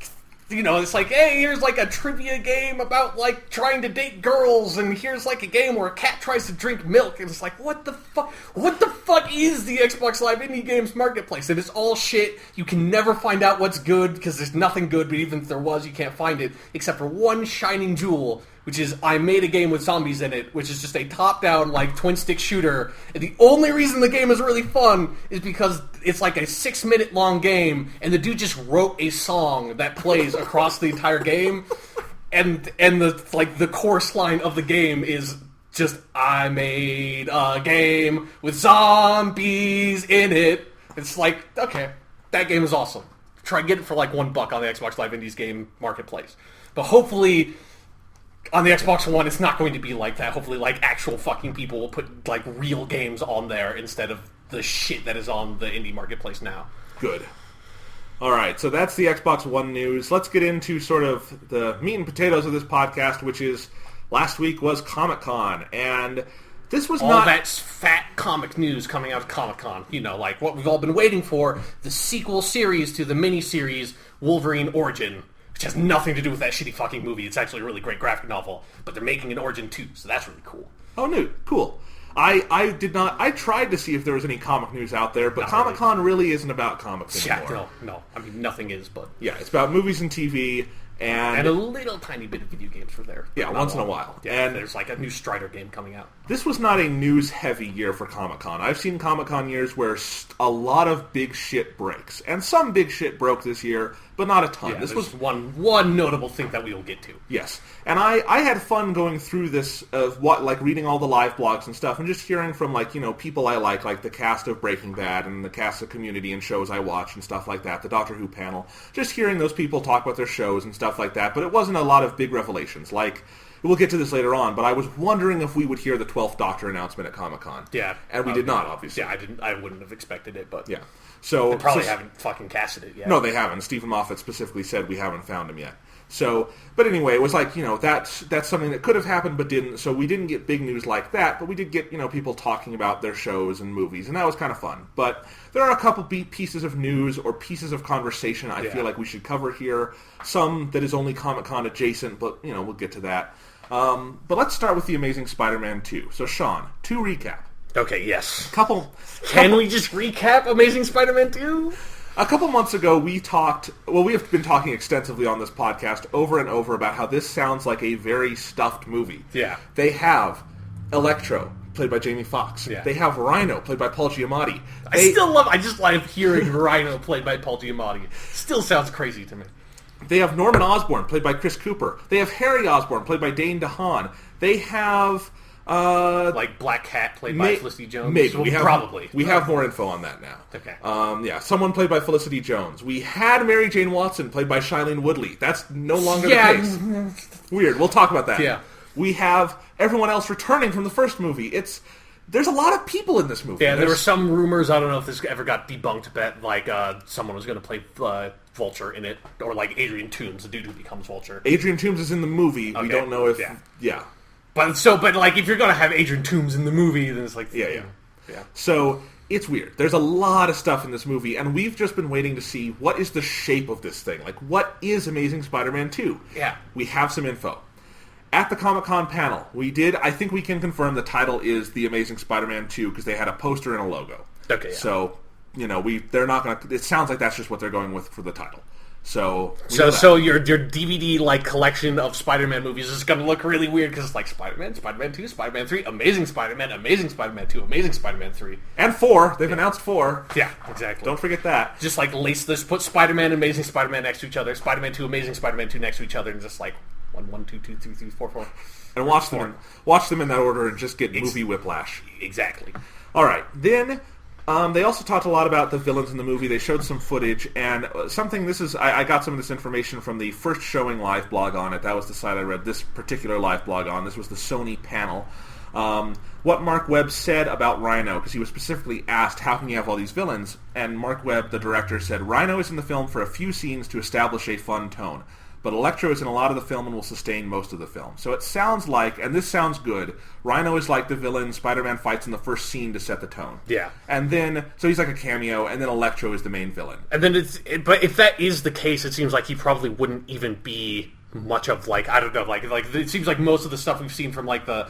you know, it's like, hey, here's like a trivia game about, like, trying to date girls, and here's like a game where a cat tries to drink milk, and it's like, what the fuck is the Xbox Live Indie Games Marketplace? And it's all shit. You can never find out what's good, because there's nothing good, but even if there was, you can't find it, except for one shining jewel, which is, I made a game with zombies in it, which is just a top-down, like, twin-stick shooter. And the only reason the game is really fun is because it's like a 6-minute long game, and the dude just wrote a song that plays across the entire game, and the chorus line of the game is just, I made a game with zombies in it. It's like, okay, that game is awesome. Try and get it for like $1 on the Xbox Live Indies Game Marketplace. But hopefully, on the Xbox One, it's not going to be like that. Hopefully, like, actual fucking people will put, like, real games on there instead of the shit that is on the indie marketplace now. Good. Alright, so that's the Xbox One news. Let's get into sort of the meat and potatoes of this podcast, which is, last week was Comic-Con, and this was all that fat comic news coming out of Comic-Con. You know, like, what we've all been waiting for, the sequel series to the mini-series Wolverine Origin, which has nothing to do with that shitty fucking movie. It's actually a really great graphic novel, but they're making an Origin 2, so that's really cool. Oh, neat. Cool. I tried to see if there was any comic news out there, but Comic-Con really isn't about comics anymore. Yeah, no. I mean, nothing is, but... Yeah, it's about movies and TV, and a little tiny bit of video games for there. Yeah, once in a while. Yeah, and there's like a new Strider game coming out. This was not a news-heavy year for Comic-Con. I've seen Comic-Con years where a lot of big shit breaks, and some big shit broke this year, but not a ton. Yeah, this was one notable thing that we will get to. Yes, and I had fun going through this, like reading all the live blogs and stuff, and just hearing from, like, you know, people I like the cast of Breaking Bad and the cast of Community and shows I watch and stuff like that, the Doctor Who panel, just hearing those people talk about their shows and stuff like that, but it wasn't a lot of big revelations, like, we'll get to this later on, but I was wondering if we would hear the 12th Doctor announcement at Comic-Con. Yeah. And we did not, obviously. Yeah, I wouldn't have expected it, but... Yeah. So they probably haven't fucking casted it yet. No, they haven't. Stephen Moffat specifically said we haven't found him yet. So, but anyway, it was like, that's something that could have happened but didn't. So we didn't get big news like that, but we did get, people talking about their shows and movies, and that was kind of fun. But there are a couple pieces of news or pieces of conversation I feel like we should cover here. Some that is only Comic-Con adjacent, but, we'll get to that. But let's start with The Amazing Spider-Man 2. So, Sean, to recap. Okay, yes. Can we just recap Amazing Spider-Man 2? A couple months ago, we have been talking extensively on this podcast over and over about how this sounds like a very stuffed movie. Yeah. They have Electro, played by Jamie Foxx. Yeah. They have Rhino, played by Paul Giamatti. I just love hearing Rhino, played by Paul Giamatti. Still sounds crazy to me. They have Norman Osborn, played by Chris Cooper. They have Harry Osborn, played by Dane DeHaan. They have... Black Cat, played by Felicity Jones? Maybe. Well, We have more info on that now. Okay. Someone played by Felicity Jones. We had Mary Jane Watson, played by Shailene Woodley. That's no longer the case. Weird. We'll talk about that. Yeah. We have everyone else returning from the first movie. There's a lot of people in this movie. Yeah, there were some rumors, I don't know if this ever got debunked, that someone was going to play Vulture in it, or Adrian Toomes, the dude who becomes Vulture. Adrian Toomes is in the movie. Okay. We don't know if... Yeah. But if you're going to have Adrian Toomes in the movie, then it's like... Yeah. So, it's weird. There's a lot of stuff in this movie, and we've just been waiting to see what is the shape of this thing. What is Amazing Spider-Man 2? Yeah. We have some info. At the Comic-Con panel, I think we can confirm the title is The Amazing Spider-Man 2, because they had a poster and a logo. Okay, yeah. So, they're not going to... It sounds like that's just what they're going with for the title. So your DVD collection of Spider-Man movies is going to look really weird because it's Spider-Man, Spider-Man 2, Spider-Man 3, Amazing Spider-Man, Amazing Spider-Man 2, Amazing Spider-Man 3, and 4. They've announced 4. Yeah, exactly. Don't forget that. Just let's put Spider-Man, Amazing Spider-Man next to each other, Spider-Man 2, Amazing Spider-Man 2 next to each other, and just 1, 2, 2, 3, 3, 4, 4. And watch them in that order and just get movie whiplash. Exactly. All right, then. They also talked a lot about the villains in the movie. They showed some footage, and I got some of this information from the First Showing live blog on it. That was the site I read this particular live blog on. This was the Sony panel. What Mark Webb said about Rhino, because he was specifically asked, how can you have all these villains? And Mark Webb, the director, said, Rhino is in the film for a few scenes to establish a fun tone. But Electro is in a lot of the film and will sustain most of the film. So it sounds like, and this sounds good, Rhino is like the villain Spider-Man fights in the first scene to set the tone. Yeah. And then, so he's like a cameo, and then Electro is the main villain. And then but if that is the case, it seems like he probably wouldn't even be much of, I don't know, it seems like most of the stuff we've seen from, the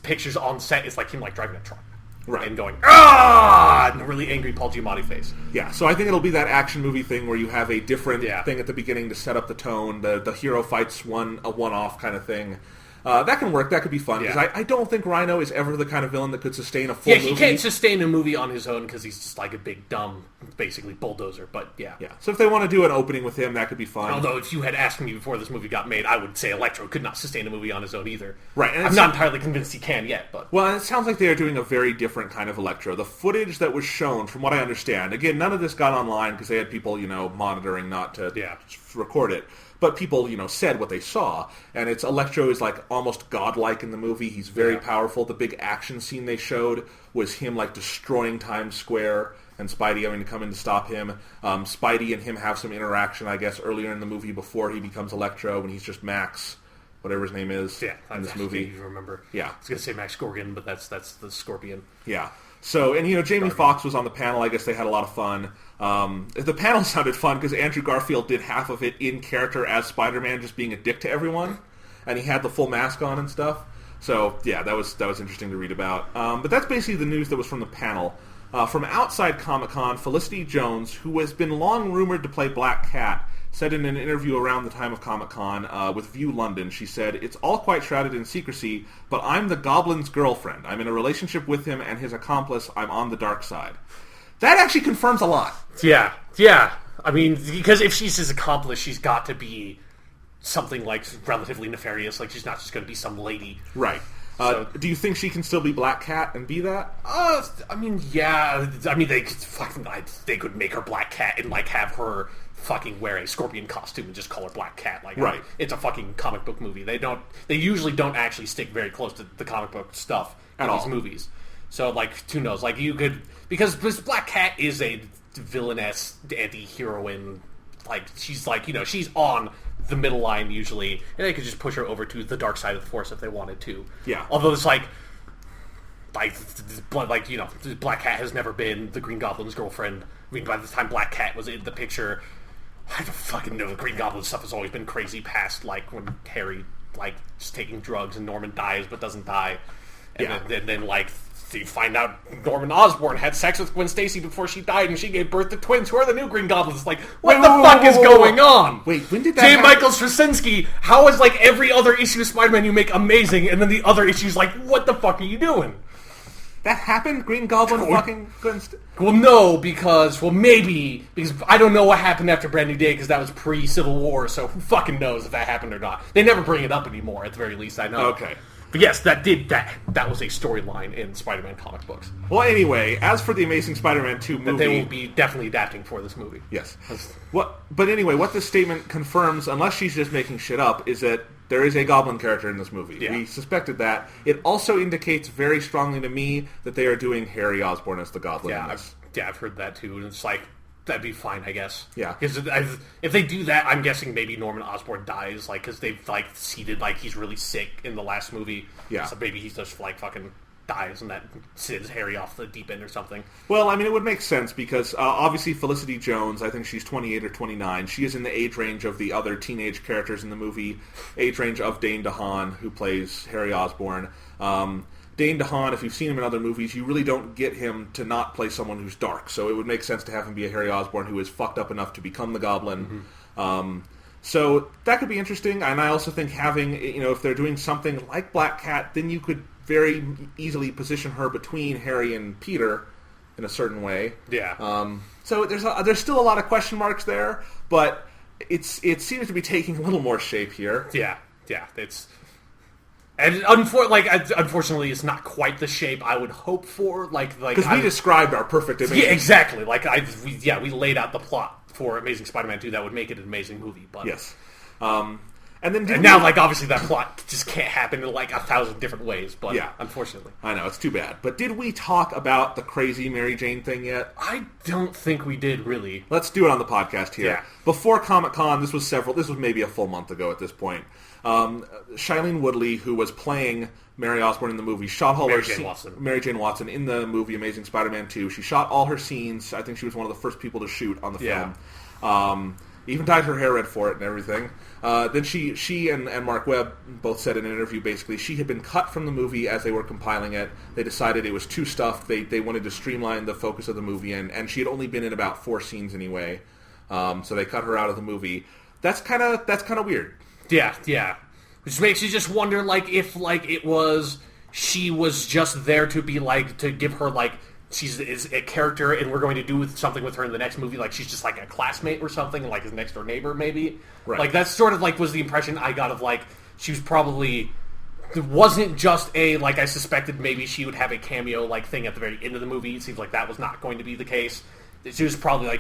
pictures on set is him, driving a truck. Right. And going, ah! And a really angry Paul Giamatti face. Yeah, so I think it'll be that action movie thing where you have a different thing at the beginning to set up the tone. The hero fights a one-off kind of thing. That can work. That could be fun. Because I don't think Rhino is ever the kind of villain that could sustain a full movie. Yeah, he can't sustain a movie on his own because he's just a big, dumb, basically bulldozer. But, yeah. Yeah, so if they want to do an opening with him, that could be fun. Although, if you had asked me before this movie got made, I would say Electro could not sustain a movie on his own either. Right. And I'm not entirely convinced he can yet, but... Well, it sounds like they are doing a very different kind of Electro. The footage that was shown, from what I understand, again, none of this got online because they had people, monitoring not to record it. But people, said what they saw, and Electro is almost godlike in the movie. He's very powerful. The big action scene they showed was him destroying Times Square and Spidey having to come in to stop him. Spidey and him have some interaction, I guess, earlier in the movie before he becomes Electro, when he's just Max, whatever his name is in this movie. You remember? Yeah, I was gonna say Max Gorgon, but that's the Scorpion. Yeah. So, and Jamie Foxx was on the panel. I guess they had a lot of fun. The panel sounded fun because Andrew Garfield did half of it in character as Spider-Man, just being a dick to everyone, and he had the full mask on and stuff. So, yeah, that was interesting to read about. But that's basically the news that was from the panel. From outside Comic-Con, Felicity Jones, who has been long rumored to play Black Cat, said in an interview around the time of Comic-Con with View London, she said, "It's all quite shrouded in secrecy, but I'm the Goblin's girlfriend. I'm in a relationship with him and his accomplice. I'm on the dark side." That actually confirms a lot. Yeah. I mean, because if she's his accomplice, she's got to be something relatively nefarious. She's not just going to be some lady. Right. Do you think she can still be Black Cat and be that? I mean, yeah. I mean, they could make her Black Cat and have her fucking wear a Scorpion costume and just call her Black Cat. Right. It's a fucking comic book movie. They usually don't actually stick very close to the comic book stuff in these movies. So who knows? You could, because Black Cat is a villainess anti-heroine. She's she's on the middle line usually, and they could just push her over to the dark side of the Force if they wanted to. Yeah. Although it's like you know, Black Cat has never been the Green Goblin's girlfriend. I mean, by the time Black Cat was in the picture, I don't fucking know. The Green Goblin stuff has always been crazy past, like, when Harry, like, is taking drugs and Norman dies but doesn't die. And then like, you find out Norman Osborn had sex with Gwen Stacy before she died, and she gave birth to twins who are the new Green Goblins. It's like, what the fuck is going on? Wait, when did that J. happen? Michael Straczynski, how is, like, every other issue of Spider-Man you make amazing, and then the other issue's like, what the fuck are you doing? That happened? Green Goblin fucking Gwen Well, no, because I don't know what happened after Brand New Day, because that was pre-Civil War, so who fucking knows if that happened or not. They never bring it up anymore, at the very least, I know. Okay. But yes, that was a storyline in Spider-Man comic books. Well, anyway, as for the Amazing Spider-Man 2 movie... That they will be definitely adapting for this movie. Yes. But anyway, what this statement confirms, unless she's just making shit up, is that there is a Goblin character in this movie. Yeah. We suspected that. It also indicates very strongly to me that they are doing Harry Osborn as the Goblin in this. I've heard that too, and it's like, that'd be fine, I guess. Yeah. Because if they do that, I'm guessing maybe Norman Osborn dies, like, because they've, like, seeded, like, he's really sick in the last movie. Yeah. So maybe he just, like, fucking dies, and that sends Harry off the deep end or something. Well, I mean, it would make sense because obviously Felicity Jones, I think she's 28 or 29. She is in the age range of the other teenage characters in the movie, age range of Dane DeHaan, who plays Harry Osborn. Dane DeHaan, if you've seen him in other movies, you really don't get him to not play someone who's dark. So it would make sense to have him be a Harry Osborn who is fucked up enough to become the Goblin. Mm-hmm. So that could be interesting. And I also think having, you know, if they're doing something like Black Cat, then you could very easily position her between Harry and Peter in a certain way. Yeah. So there's still a lot of question marks there, but it seems to be taking a little more shape here. Yeah. And unfortunately, it's not quite the shape I would hope for. Because we described our perfect Amazing. Yeah, exactly. We laid out the plot for Amazing Spider-Man 2 that would make it an amazing movie. But yes. And now, obviously that plot just can't happen in, 1,000 different ways, but yeah. Unfortunately. I know, it's too bad. But did we talk about the crazy Mary Jane thing yet? I don't think we did, really. Let's do it on the podcast here. Yeah. Before Comic-Con, this was maybe a full month ago at this point, Shailene Woodley, who was playing Mary Osborn in the movie, shot all Mary Jane Watson in the movie Amazing Spider-Man 2. She shot all her scenes. I think she was one of the first people to shoot on the film. Even dyed her hair red for it and everything. Then she and Mark Webb both said in an interview, basically, she had been cut from the movie as they were compiling it. They decided it was too stuffed. They wanted to streamline the focus of the movie, and she had only been in about 4 scenes anyway. So they cut her out of the movie. That's kind of weird. Yeah. Which makes you just wonder, if it was she was just there to be to give her she's a character, and we're going to do something with her in the next movie. She's just a classmate or something, his next door neighbor, maybe. Right. That's sort of was the impression I got of she was probably. It wasn't just I suspected maybe she would have a cameo thing at the very end of the movie. It seems like that was not going to be the case. She was probably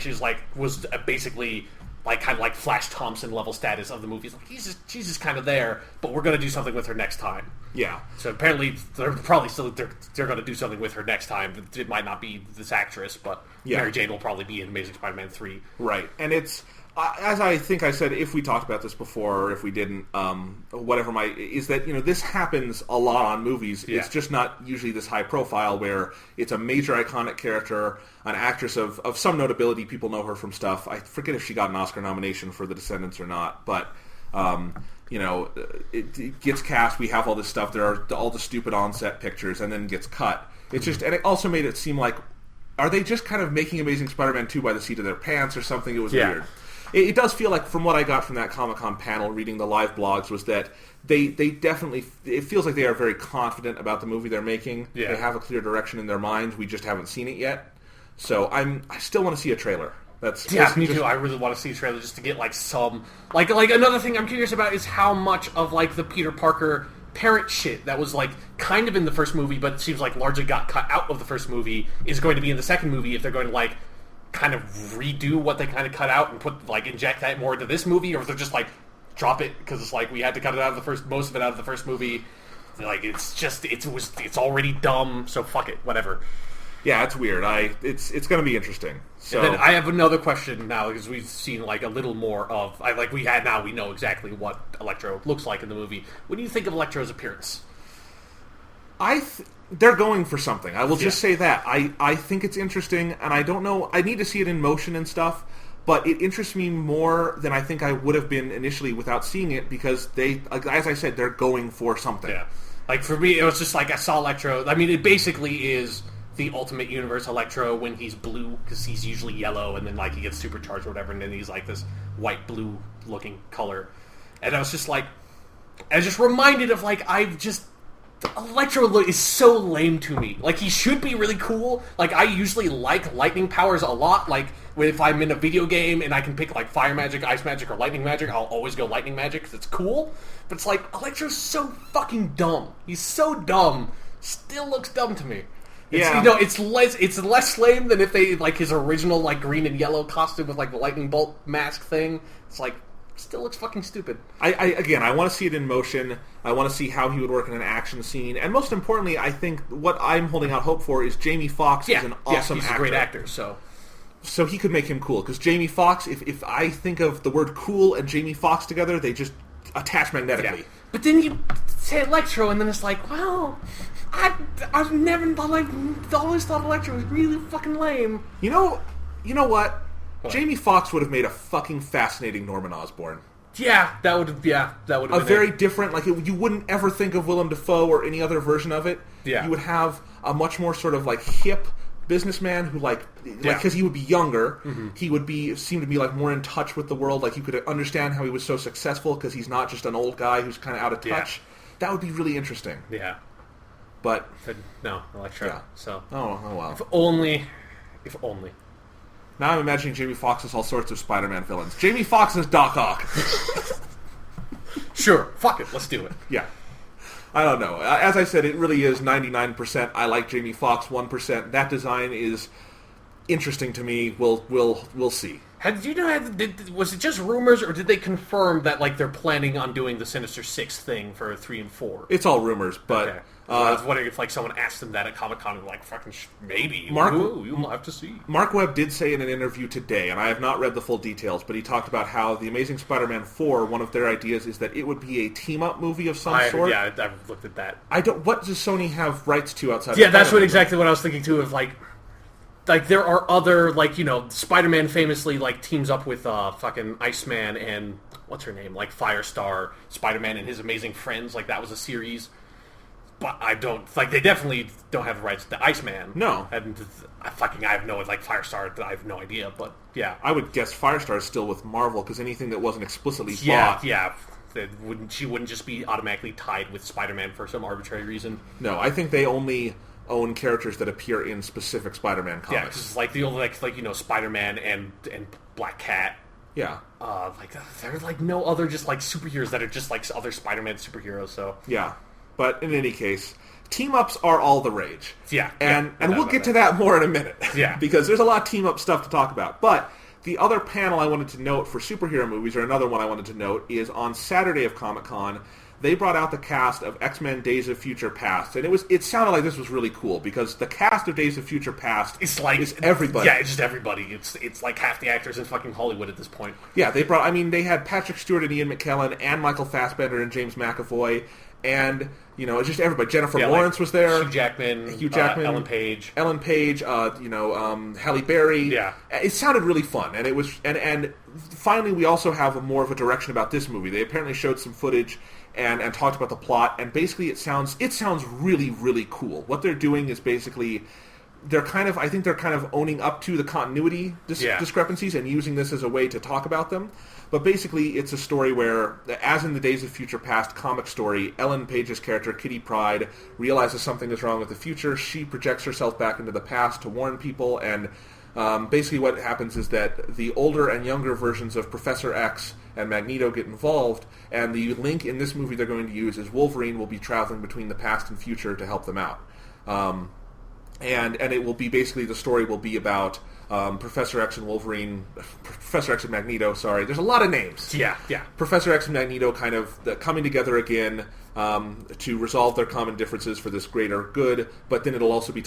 was basically kind of Flash Thompson level status of the movie. She's just kind of there, but we're going to do something with her next time. Yeah. So apparently they're probably still they're going to do something with her next time. It might not be this actress, but Mary Jane will probably be in Amazing Spider-Man 3. Right, and it's as I think I said, if we talked about this before or if we didn't, is that this happens a lot on movies. Yeah. It's just not usually this high profile where it's a major iconic character, an actress of some notability. People know her from stuff. I forget if she got an Oscar nomination for The Descendants or not, but it gets cast. We have all this stuff. There are all the stupid on-set pictures, and then gets cut. It's just, and it also made it seem like, are they just kind of making Amazing Spider-Man 2 by the seat of their pants or something? It was weird. It does feel like, from what I got from that Comic-Con panel, reading the live blogs, was that they definitely, it feels like they are very confident about the movie they're making. Yeah. They have a clear direction in their minds. We just haven't seen it yet. So I still want to see a trailer. Me too. I really want to see a trailer just to get some another thing I'm curious about is how much of the Peter Parker parent shit that was kind of in the first movie, but it seems largely got cut out of the first movie is going to be in the second movie, if they're going to kind of redo what they kind of cut out and put inject that more into this movie, or if they're just drop it because it's we had to cut it out of most of it out of the first movie. It's already dumb, so fuck it, whatever. Yeah, it's weird. It's going to be interesting. So And then I have another question now because we've seen like a little more of we know exactly what Electro looks like in the movie. What do you think of Electro's appearance? They're going for something. I will just Yeah. say that. I think it's interesting, and I don't know. I need to see it in motion and stuff, but it interests me more than I think I would have been initially without seeing it because they, as I said, they're going for something. Yeah. Like for me, it was just like I saw Electro. I mean, it basically is the Ultimate Universe Electro when he's blue because he's usually yellow, and then like he gets supercharged or whatever, and then he's like this white blue looking color. And I was just like, I was just reminded of like Electro is so lame to me. Like, he should be really cool. Like, I usually like lightning powers a lot. Like, if I'm in a video game and I can pick, like, fire magic, ice magic, or lightning magic, I'll always go lightning magic because it's cool. But it's like, Electro's so fucking dumb. He's so dumb. Still looks dumb to me. Yeah. It's less lame than if they, like, his original, like, green and yellow costume with, like, the lightning bolt mask thing. It's like, still looks fucking stupid. I want to see it in motion. I want to see how he would work in an action scene. And most importantly, I think what I'm holding out hope for is Jamie Foxx is an awesome he's actor. a great actor, So he could make him cool. Because Jamie Foxx, if I think of the word cool and Jamie Foxx together, they just attach magnetically. Yeah. But then you say Electro, and then it's like, well, I've never thought, like, always thought Electro was really fucking lame. You know what? Jamie Foxx would have made a fucking fascinating Norman Osborn. Yeah, that would have been a very different, like, you wouldn't ever think of Willem Dafoe or any other version of it. Yeah. You would have a much more sort of, like, hip businessman who, like, because he would be younger, he would seem to be, like, more in touch with the world. Like, you could understand how he was so successful because he's not just an old guy who's kind of out of touch. Yeah. That would be really interesting. Yeah. But no, Electro. Yeah. So. Oh well. If only. Now I'm imagining Jamie Foxx as all sorts of Spider-Man villains. Jamie Foxx as Doc Ock. Sure. Fuck it. Let's do it. Yeah. I don't know. As I said, it really is 99% I like Jamie Foxx, 1% that design is interesting to me. We'll see. Did you know? Was it just rumors, or did they confirm that like they're planning on doing the Sinister Six thing for 3 and 4? It's all rumors, but Okay. I was wondering if like someone asked them that at Comic-Con and like fucking maybe. Mark- Ooh, you'll have to see. Mark Webb did say in an interview today, and I have not read the full details, but he talked about how The Amazing Spider-Man 4, one of their ideas is that it would be a team-up movie of some sort. Yeah, I've looked at that. What does Sony have rights to outside Yeah, of that's Spider-Man? exactly what I was thinking too. Of like there are other like Spider-Man famously like teams up with fucking Iceman and what's her name, like Firestar, Spider-Man and his amazing friends. Like that was a series. But I don't like. They definitely don't have the rights to Iceman. No, and I have no like Firestar. I have no idea. But yeah, I would guess Firestar is still with Marvel because anything that wasn't explicitly bought. Yeah. She wouldn't just be automatically tied with Spider-Man for some arbitrary reason. No, I think they only own characters that appear in specific Spider-Man comics. Yeah, because like the only Spider-Man and Black Cat. Yeah. There are like no other just like superheroes that are just like other Spider-Man superheroes. So yeah. But in any case, team-ups are all the rage. Yeah. And we'll get to that more in a minute. Yeah. Because there's a lot of team-up stuff to talk about. But the other panel I wanted to note for superhero movies, or another one I wanted to note, is on Saturday of Comic-Con, they brought out the cast of X-Men Days of Future Past. And it sounded like this was really cool, because the cast of Days of Future Past is everybody. Yeah, it's just everybody. It's like half the actors in fucking Hollywood at this point. Yeah, they had Patrick Stewart and Ian McKellen, and Michael Fassbender and James McAvoy, and it's just everybody. Jennifer Lawrence was there. Hugh Jackman, Ellen Page, Halle Berry. Yeah, it sounded really fun, and it was. And finally, we also have more of a direction about this movie. They apparently showed some footage and talked about the plot, and basically, it sounds really, really cool. What they're doing is basically. I think they're kind of owning up to the continuity discrepancies and using this as a way to talk about them. But basically, it's a story where, as in the Days of Future Past comic story, Ellen Page's character, Kitty Pryde, realizes something is wrong with the future. She projects herself back into the past to warn people, and basically what happens is that the older and younger versions of Professor X and Magneto get involved, and the link in this movie they're going to use is Wolverine will be traveling between the past and future to help them out. And it will be basically, the story will be about Professor X and Magneto, sorry. There's a lot of names. Yeah. Professor X and Magneto kind of coming together again, to resolve their common differences for this greater good, but then it'll also be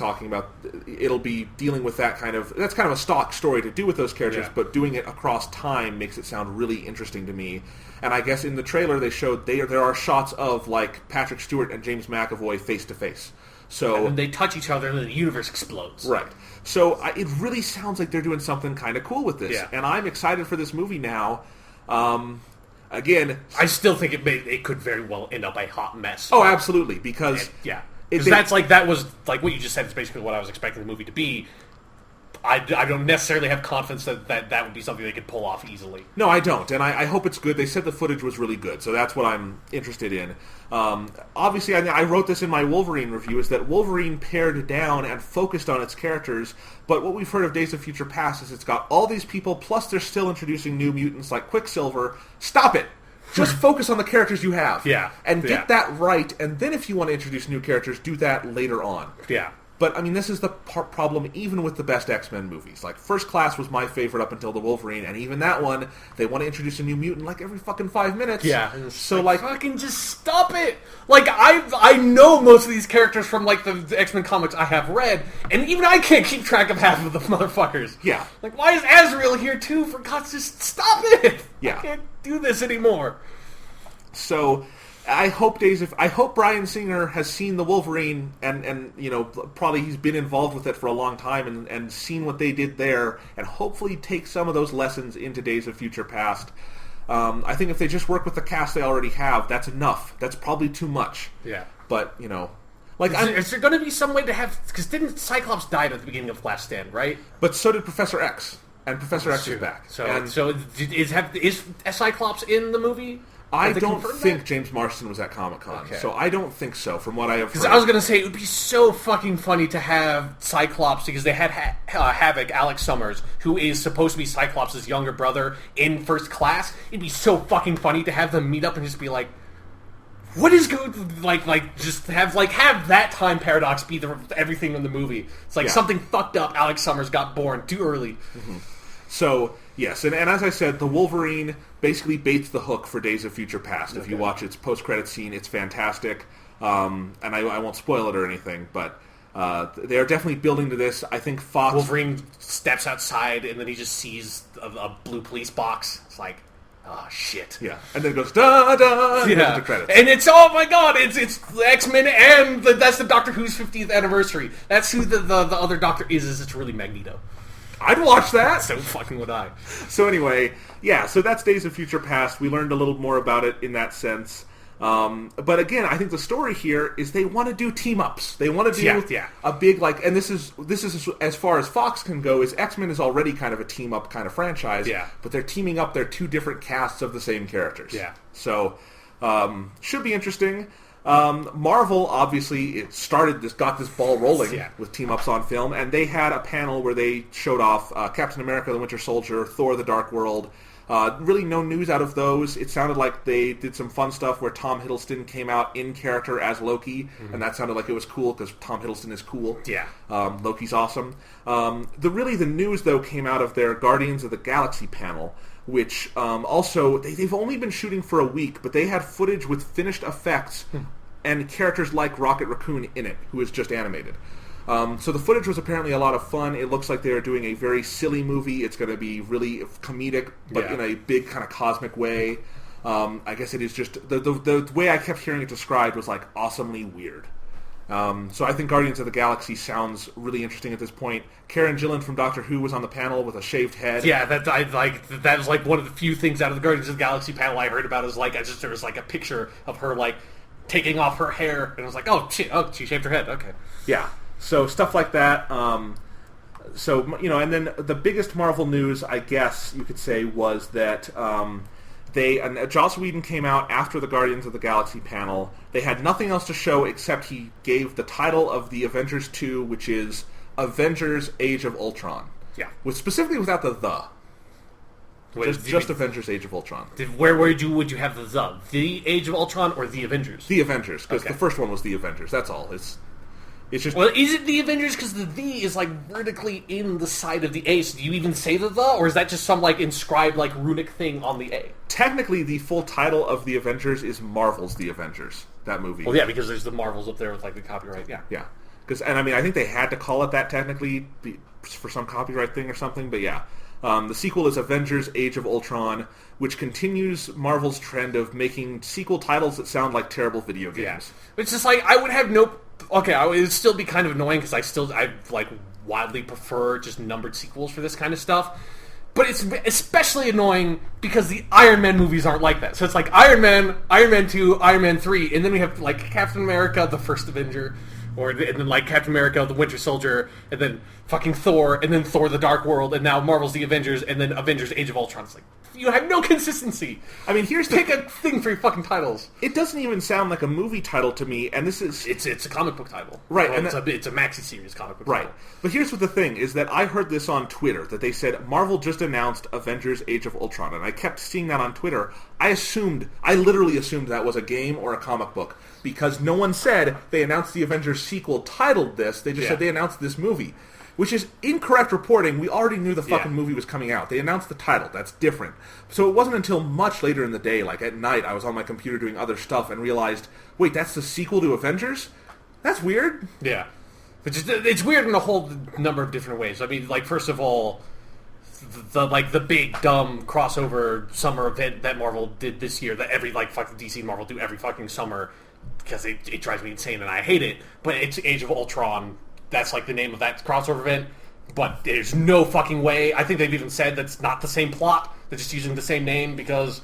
it'll be dealing with that's kind of a stock story to do with those characters, but doing it across time makes it sound really interesting to me. And I guess in the trailer they showed there are shots of like Patrick Stewart and James McAvoy face to face. So and when they touch each other, and the universe explodes. Right. So it really sounds like they're doing something kind of cool with this, and I'm excited for this movie now. Again, I still think it could very well end up a hot mess. Oh, absolutely, because because that was like what you just said is basically what I was expecting the movie to be. I don't necessarily have confidence that would be something they could pull off easily. No, I don't, and I hope it's good. They said the footage was really good, so that's what I'm interested in. Obviously, I wrote this in my Wolverine review, is that Wolverine pared down and focused on its characters, but what we've heard of Days of Future Past is it's got all these people, plus they're still introducing new mutants like Quicksilver. Stop it! Just focus on the characters you have. And get that right, and then if you want to introduce new characters, do that later on. But, I mean, this is the problem even with the best X-Men movies. Like, First Class was my favorite up until the Wolverine, and even that one, they want to introduce a new mutant like every fucking 5 minutes. So, like... Fucking just stop it! Like, I know most of these characters from, like, the X-Men comics I have read, and even I can't keep track of half of the motherfuckers. Like, why is Azrael here, too? For God's sake, just stop it! I can't do this anymore. So... I hope Bryan Singer has seen the Wolverine and you know, probably he's been involved with it for a long time and seen what they did there, and hopefully take some of those lessons into Days of Future Past. I think if they just work with the cast they already have, that's enough. That's probably too much. But, you know... Like, is there going to be some way to have... Because didn't Cyclops die at the beginning of Last Stand, right? But so did Professor X. And Professor X is back. So is Cyclops in the movie? I don't think James Marsden was at Comic-Con, so I don't think so, from what I have heard. Because I was going to say, it would be so fucking funny to have Cyclops, because they had Havoc, Alex Summers, who is supposed to be Cyclops' younger brother, in First Class. It'd be so fucking funny to have them meet up and just be like, what is going... Like, just have that time paradox be everything in the movie. It's like something fucked up, Alex Summers got born too early. So, yes, and as I said, the Wolverine basically baits the hook for Days of Future Past. If you watch its post-credit scene, it's fantastic. And I won't spoil it or anything, but they are definitely building to this. I think Fox... Wolverine steps outside, and then he just sees a blue police box. It's like, oh, shit. And then it goes, da-da, and goes to credits. And it's, oh my god, it's X-Men, and that's the Doctor Who's 50th anniversary. That's who the other Doctor is it's really Magneto. I'd watch that. So fucking would I. So anyway, so that's Days of Future Past. We learned a little more about it in that sense. But again, I think the story here is they want to do team-ups. They want to do a big, like, and this is as far as Fox can go, is X-Men is already kind of a team-up kind of franchise, but they're teaming up their two different casts of the same characters. So, should be interesting. Marvel obviously got this ball rolling with team-ups on film, and they had a panel where they showed off Captain America: The Winter Soldier, Thor: The Dark World. Really no news out of those. It sounded like they did some fun stuff where Tom Hiddleston came out in character as Loki, and that sounded like it was cool because Tom Hiddleston is cool. Loki's awesome. The news though came out of their Guardians of the Galaxy panel, which also they've only been shooting for a week, but they had footage with finished effects and characters like Rocket Raccoon in it, who is just animated. So the footage was apparently a lot of fun. It looks like they're doing a very silly movie. It's going to be really comedic, but in a big kind of cosmic way. I guess it is just... The way I kept hearing it described was like awesomely weird. So I think Guardians of the Galaxy sounds really interesting at this point. Karen Gillan from Doctor Who was on the panel with a shaved head. That was like one of the few things out of the Guardians of the Galaxy panel I heard about. Is like there was like a picture of her like taking off her hair, and I was like, oh shit, she shaved her head. Okay. So stuff like that. So, you know, and then the biggest Marvel news, I guess you could say, was that Joss Whedon came out after the Guardians of the Galaxy panel. They had nothing else to show except he gave the title of the Avengers 2, which is Avengers: Age of Ultron. Specifically without the. Just Avengers: Age of Ultron. Where would you have the Age of Ultron or the Avengers? The Avengers, because the first one was the Avengers. That's all. It's just... Well, is it the Avengers? Because the is, like, vertically in the side of the A, so do you even say the? Or is that just some, like, inscribed, like, runic thing on the A? Technically, the full title of the Avengers is Marvel's The Avengers. that movie. Well, yeah, because there's the Marvels up there with like the copyright. Yeah. Yeah. And I mean, I think they had to call it that technically for some copyright thing or something, but yeah. The sequel is Avengers Age of Ultron, which continues Marvel's trend of making sequel titles that sound like terrible video games. Yeah. It's just like, I would have no... Okay, it would still be kind of annoying because I like wildly prefer just numbered sequels for this kind of stuff. But it's especially annoying because the Iron Man movies aren't like that. So it's like Iron Man 2, Iron Man 3, and then we have like Captain America, the First Avenger, and then like Captain America, the Winter Soldier, and then fucking Thor, and then Thor: The Dark World, and now Marvel's The Avengers, and then Avengers: Age of Ultron. It's like, you have no consistency. I mean, here's Pick a thing for your fucking titles. It doesn't even sound like a movie title to me, and this is... It's a comic book title. Right. Well, and it's a maxi-series comic book right. title. But here's what the thing is that I heard this on Twitter, that they said Marvel just announced Avengers Age of Ultron, and I kept seeing that on Twitter. I literally assumed that was a game or a comic book, because no one said they announced the Avengers sequel titled this, they just said they announced this movie. Which is incorrect reporting. We already knew the fucking movie was coming out. They announced the title. That's different. So it wasn't until much later in the day, like at night, I was on my computer doing other stuff and realized, wait, that's the sequel to Avengers? That's weird. Yeah. But it's weird in a whole number of different ways. I mean, like, first of all, the big dumb crossover summer event that Marvel did this year, that every like fucking DC and Marvel do every fucking summer, because it drives me insane and I hate it. But it's Age of Ultron. That's like the name of that crossover event, but there's no fucking way. I think they've even said that's not the same plot. They're just using the same name because...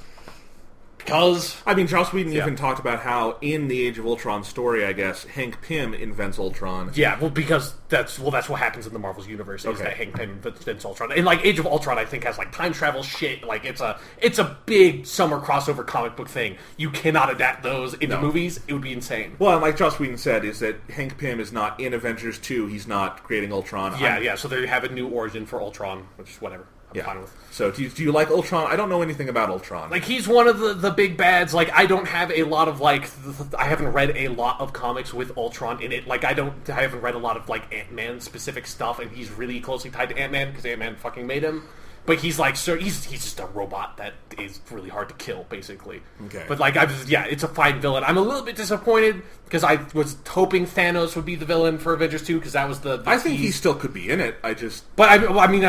I mean, Joss Whedon even talked about how in the Age of Ultron story, I guess, Hank Pym invents Ultron. Yeah, well, because that's what happens in the Marvel's universe, is that Hank Pym invents Ultron. And like Age of Ultron, I think, has like time travel shit. Like it's a big summer crossover comic book thing. You cannot adapt those into movies. It would be insane. Well, and like Joss Whedon said, is that Hank Pym is not in Avengers 2. He's not creating Ultron. Yeah. So they have a new origin for Ultron, which is whatever. I'm fine with. So do you like Ultron? I don't know anything about Ultron. Like, he's one of the big bads. Like, I don't have a lot of, like... I haven't read a lot of comics with Ultron in it. Like, I haven't read a lot of, like, Ant-Man specific stuff, and he's really closely tied to Ant-Man, because Ant-Man fucking made him. But he's like, he's just a robot that is really hard to kill, basically. Okay. But like, it's a fine villain. I'm a little bit disappointed because I was hoping Thanos would be the villain for Avengers 2 because that was the I think he still could be in it. But I mean,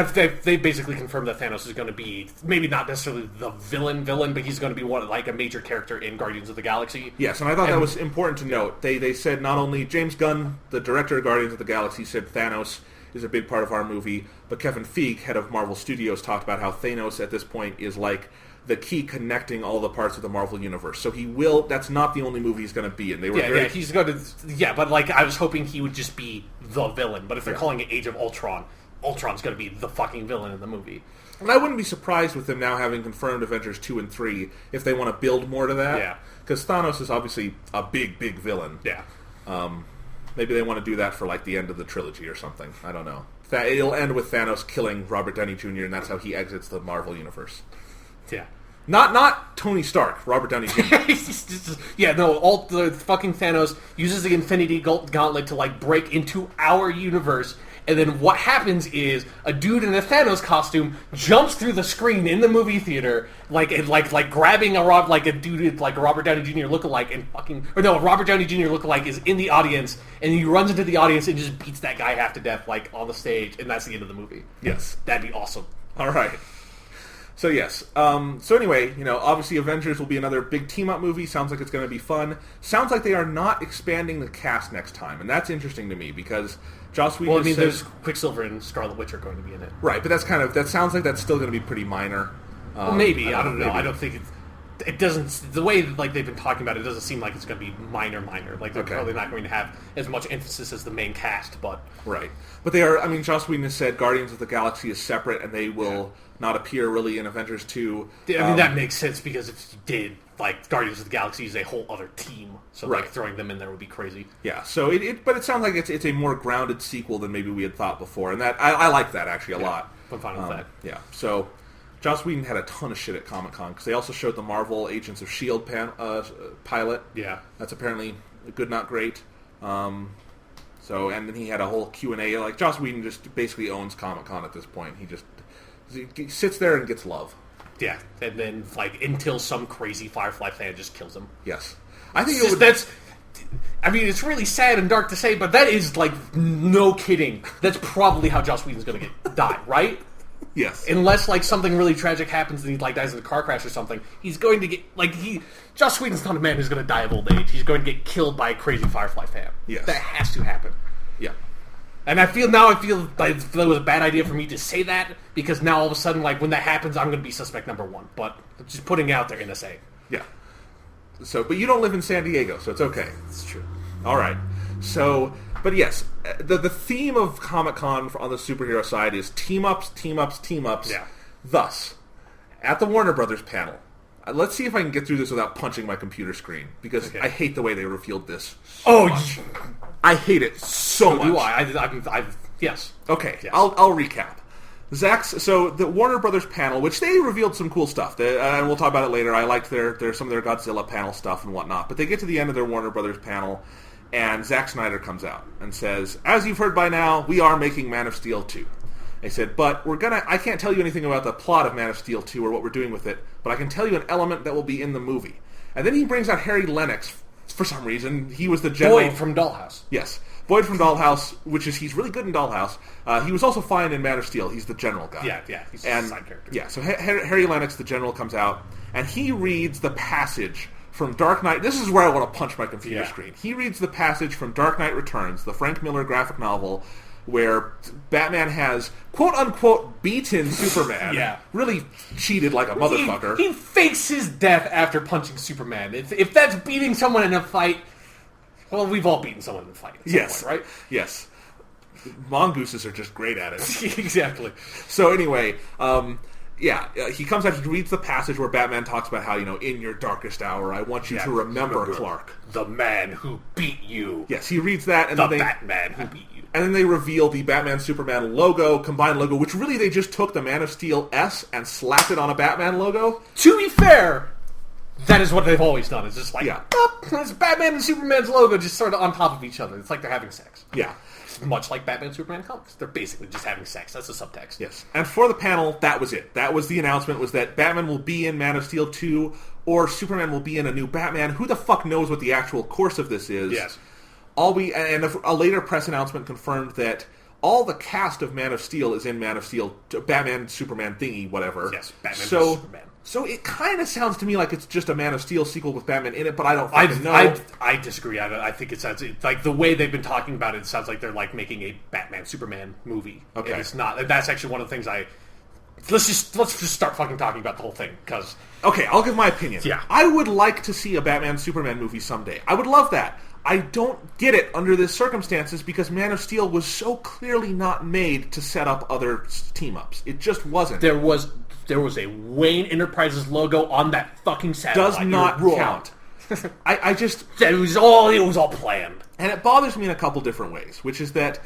they basically confirmed that Thanos is going to be maybe not necessarily the villain, but he's going to be like a major character in Guardians of the Galaxy. Yes, and I thought that was important to note. They said not only James Gunn, the director of Guardians of the Galaxy, said Thanos is a big part of our movie, but Kevin Feige, head of Marvel Studios, talked about how Thanos at this point is like the key connecting all the parts of the Marvel universe. So that's not the only movie he's going to be in. He's going to, but like I was hoping he would just be the villain, but if they're calling it Age of Ultron, Ultron's going to be the fucking villain in the movie. And I wouldn't be surprised with them now having confirmed Avengers 2 and 3 if they want to build more to that. Yeah. Because Thanos is obviously a big, big villain. Yeah. Maybe they want to do that for like the end of the trilogy or something. I don't know. It'll end with Thanos killing Robert Downey Jr. and that's how he exits the Marvel universe. Yeah. Not Tony Stark, Robert Downey Jr. All the fucking Thanos uses the Infinity Gauntlet to like break into our universe. And then what happens is a dude in a Thanos costume jumps through the screen in the movie theater, like grabbing a dude like a Robert Downey Jr. lookalike and a Robert Downey Jr. lookalike is in the audience, and he runs into the audience and just beats that guy half to death like on the stage, and that's the end of the movie. Yes, that'd be awesome. All right. So yes. So anyway, obviously Avengers will be another big team-up movie. Sounds like it's going to be fun. Sounds like they are not expanding the cast next time, and that's interesting to me because Joss Whedon. Well, I mean, there's Quicksilver and Scarlet Witch are going to be in it, right? But that sounds like that's still going to be pretty minor. Well, maybe I don't know. I don't think it doesn't. The way like they've been talking about it doesn't seem like it's going to be minor. Like they're probably not going to have as much emphasis as the main cast, but right. But they are. I mean, Joss Whedon has said Guardians of the Galaxy is separate, and they will not appear really in Avengers 2. I mean, that makes sense because if you did, like, Guardians of the Galaxy is a whole other team, so like throwing them in there would be crazy. Yeah, so but it sounds like it's a more grounded sequel than maybe we had thought before, and that I like that actually a lot. I'm fine with that. Yeah, so Joss Whedon had a ton of shit at Comic-Con because they also showed the Marvel Agents of S.H.I.E.L.D. pilot. Yeah. That's apparently good, not great. And then he had a whole Q&A. Like, Joss Whedon just basically owns Comic-Con at this point. He sits there and gets love. Yeah, and then, like, until some crazy Firefly fan just kills him. Yes. I think I mean, it's really sad and dark to say, but that is, like, no kidding. That's probably how Joss Whedon's going to die, right? Yes. Unless, like, something really tragic happens and he, like, dies in a car crash or something, he's going to get, like, Joss Whedon's not a man who's going to die of old age. He's going to get killed by a crazy Firefly fan. Yes. That has to happen. Yeah. And I feel like it was a bad idea for me to say that, because now all of a sudden, like, when that happens, I'm going to be suspect number one. But I'm just putting it out there, NSA. Yeah. So, but you don't live in San Diego, so it's okay. It's true. All right. So, but yes, the theme of Comic-Con on the superhero side is team-ups, team-ups, team-ups. Yeah. Thus, at the Warner Brothers panel, let's see if I can get through this without punching my computer screen, because I hate the way they revealed this. I hate it so much. Do I? Yes. Okay, Yes. I'll recap. So the Warner Brothers panel, which they revealed some cool stuff, and we'll talk about it later. I liked some of their Godzilla panel stuff and whatnot. But they get to the end of their Warner Brothers panel, and Zack Snyder comes out and says, "As you've heard by now, we are making Man of Steel 2." They said, "But I can't tell you anything about the plot of Man of Steel 2 or what we're doing with it, but I can tell you an element that will be in the movie." And then he brings out Harry Lennox for some reason. He was the general... Boyd from Dollhouse. Yes. Boyd from Dollhouse, he's really good in Dollhouse. He was also fine in Man of Steel. He's the general guy. Yeah, he's a side character. Yeah, so Harry Lennox, the general, comes out, and he reads the passage from Dark Knight. This is where I want to punch my computer screen. He reads the passage from Dark Knight Returns, the Frank Miller graphic novel, where Batman has, quote-unquote, beaten Superman. Yeah. Really cheated like a motherfucker. He fakes his death after punching Superman. If that's beating someone in a fight... Well, we've all beaten someone in a fight at some point, right? Yes. Mongooses are just great at it. Exactly. So anyway, he comes out, he reads the passage where Batman talks about how, in your darkest hour, I want you to remember Clark. The man who beat you. Yes, he reads that. And Batman who beat you. And then they reveal the Batman-Superman logo, combined logo, which really they just took the Man of Steel S and slapped it on a Batman logo. To be fair... That is what they've always done. It's just like, it's Batman and Superman's logo just sort of on top of each other. It's like they're having sex. Yeah. Much like Batman and Superman comics. They're basically just having sex. That's the subtext. Yes. And for the panel, that was it. That was the announcement, was that Batman will be in Man of Steel 2, or Superman will be in a new Batman. Who the fuck knows what the actual course of this is? Yes. And a later press announcement confirmed that all the cast of Man of Steel is in Man of Steel, Batman, Superman thingy, whatever. Yes, Batman and Superman. So it kind of sounds to me like it's just a Man of Steel sequel with Batman in it, but I don't fucking know. I disagree. I think it sounds like the way they've been talking about it sounds like they're like making a Batman Superman movie. Okay, and it's not. That's actually one of the things let's just start fucking talking about the whole thing, because okay, I'll give my opinion. Yeah, I would like to see a Batman Superman movie someday. I would love that. I don't get it under the circumstances because Man of Steel was so clearly not made to set up other team-ups. It just wasn't. There was a Wayne Enterprises logo on that fucking satellite. Does not count. I just... It was all planned. And it bothers me in a couple different ways, which is that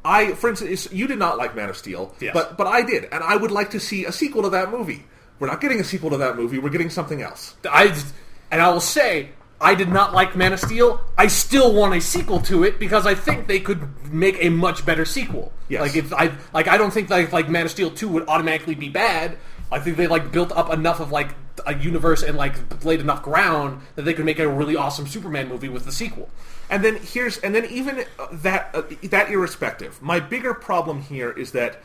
for instance, you did not like Man of Steel, yes. but I did, and I would like to see a sequel to that movie. We're not getting a sequel to that movie, we're getting something else. I will say... I did not like Man of Steel. I still want a sequel to it because I think they could make a much better sequel. Yes. I don't think like Man of Steel 2 would automatically be bad. I think they built up enough of a universe and laid enough ground that they could make a really awesome Superman movie with the sequel. And then even that irrespective, my bigger problem here is that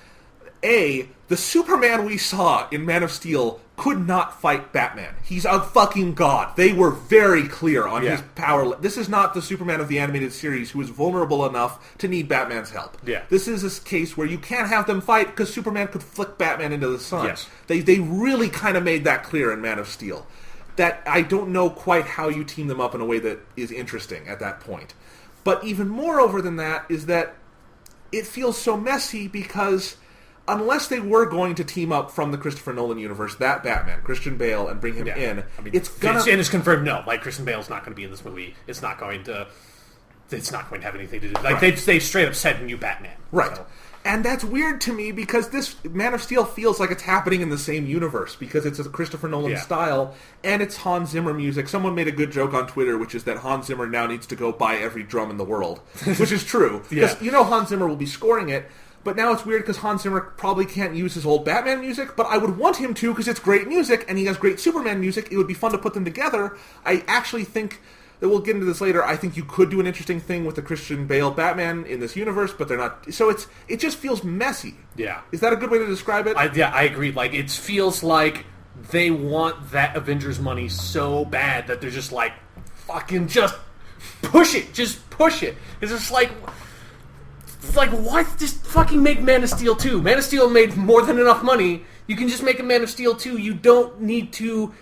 the Superman we saw in Man of Steel could not fight Batman. He's a fucking god. They were very clear on his power. This is not the Superman of the animated series who is vulnerable enough to need Batman's help. Yeah. This is a case where you can't have them fight because Superman could flick Batman into the sun. Yes. They really kind of made that clear in Man of Steel. That I don't know quite how you team them up in a way that is interesting at that point. But even more over than that is that it feels so messy because... unless they were going to team up from the Christopher Nolan universe, that Batman, Christian Bale, and bring him in, it's confirmed. No, Christian Bale's not going to be in this movie. It's not going to have anything to do. They straight up said new Batman, right? So. And that's weird to me because this Man of Steel feels like it's happening in the same universe because it's a Christopher Nolan style and it's Hans Zimmer music. Someone made a good joke on Twitter, which is that Hans Zimmer now needs to go buy every drum in the world, which is true. Because Hans Zimmer will be scoring it. But now it's weird because Hans Zimmer probably can't use his old Batman music, but I would want him to because it's great music, and he has great Superman music. It would be fun to put them together. I actually think that we'll get into this later. I think you could do an interesting thing with the Christian Bale Batman in this universe, but they're not. So it just feels messy. Yeah. Is that a good way to describe it? I agree. Like, it feels like they want that Avengers money so bad that they're just like, fucking just push it. Just push it. It's just like... It's like, why just fucking make Man of Steel 2? Man of Steel made more than enough money. You can just make a Man of Steel 2. You don't need to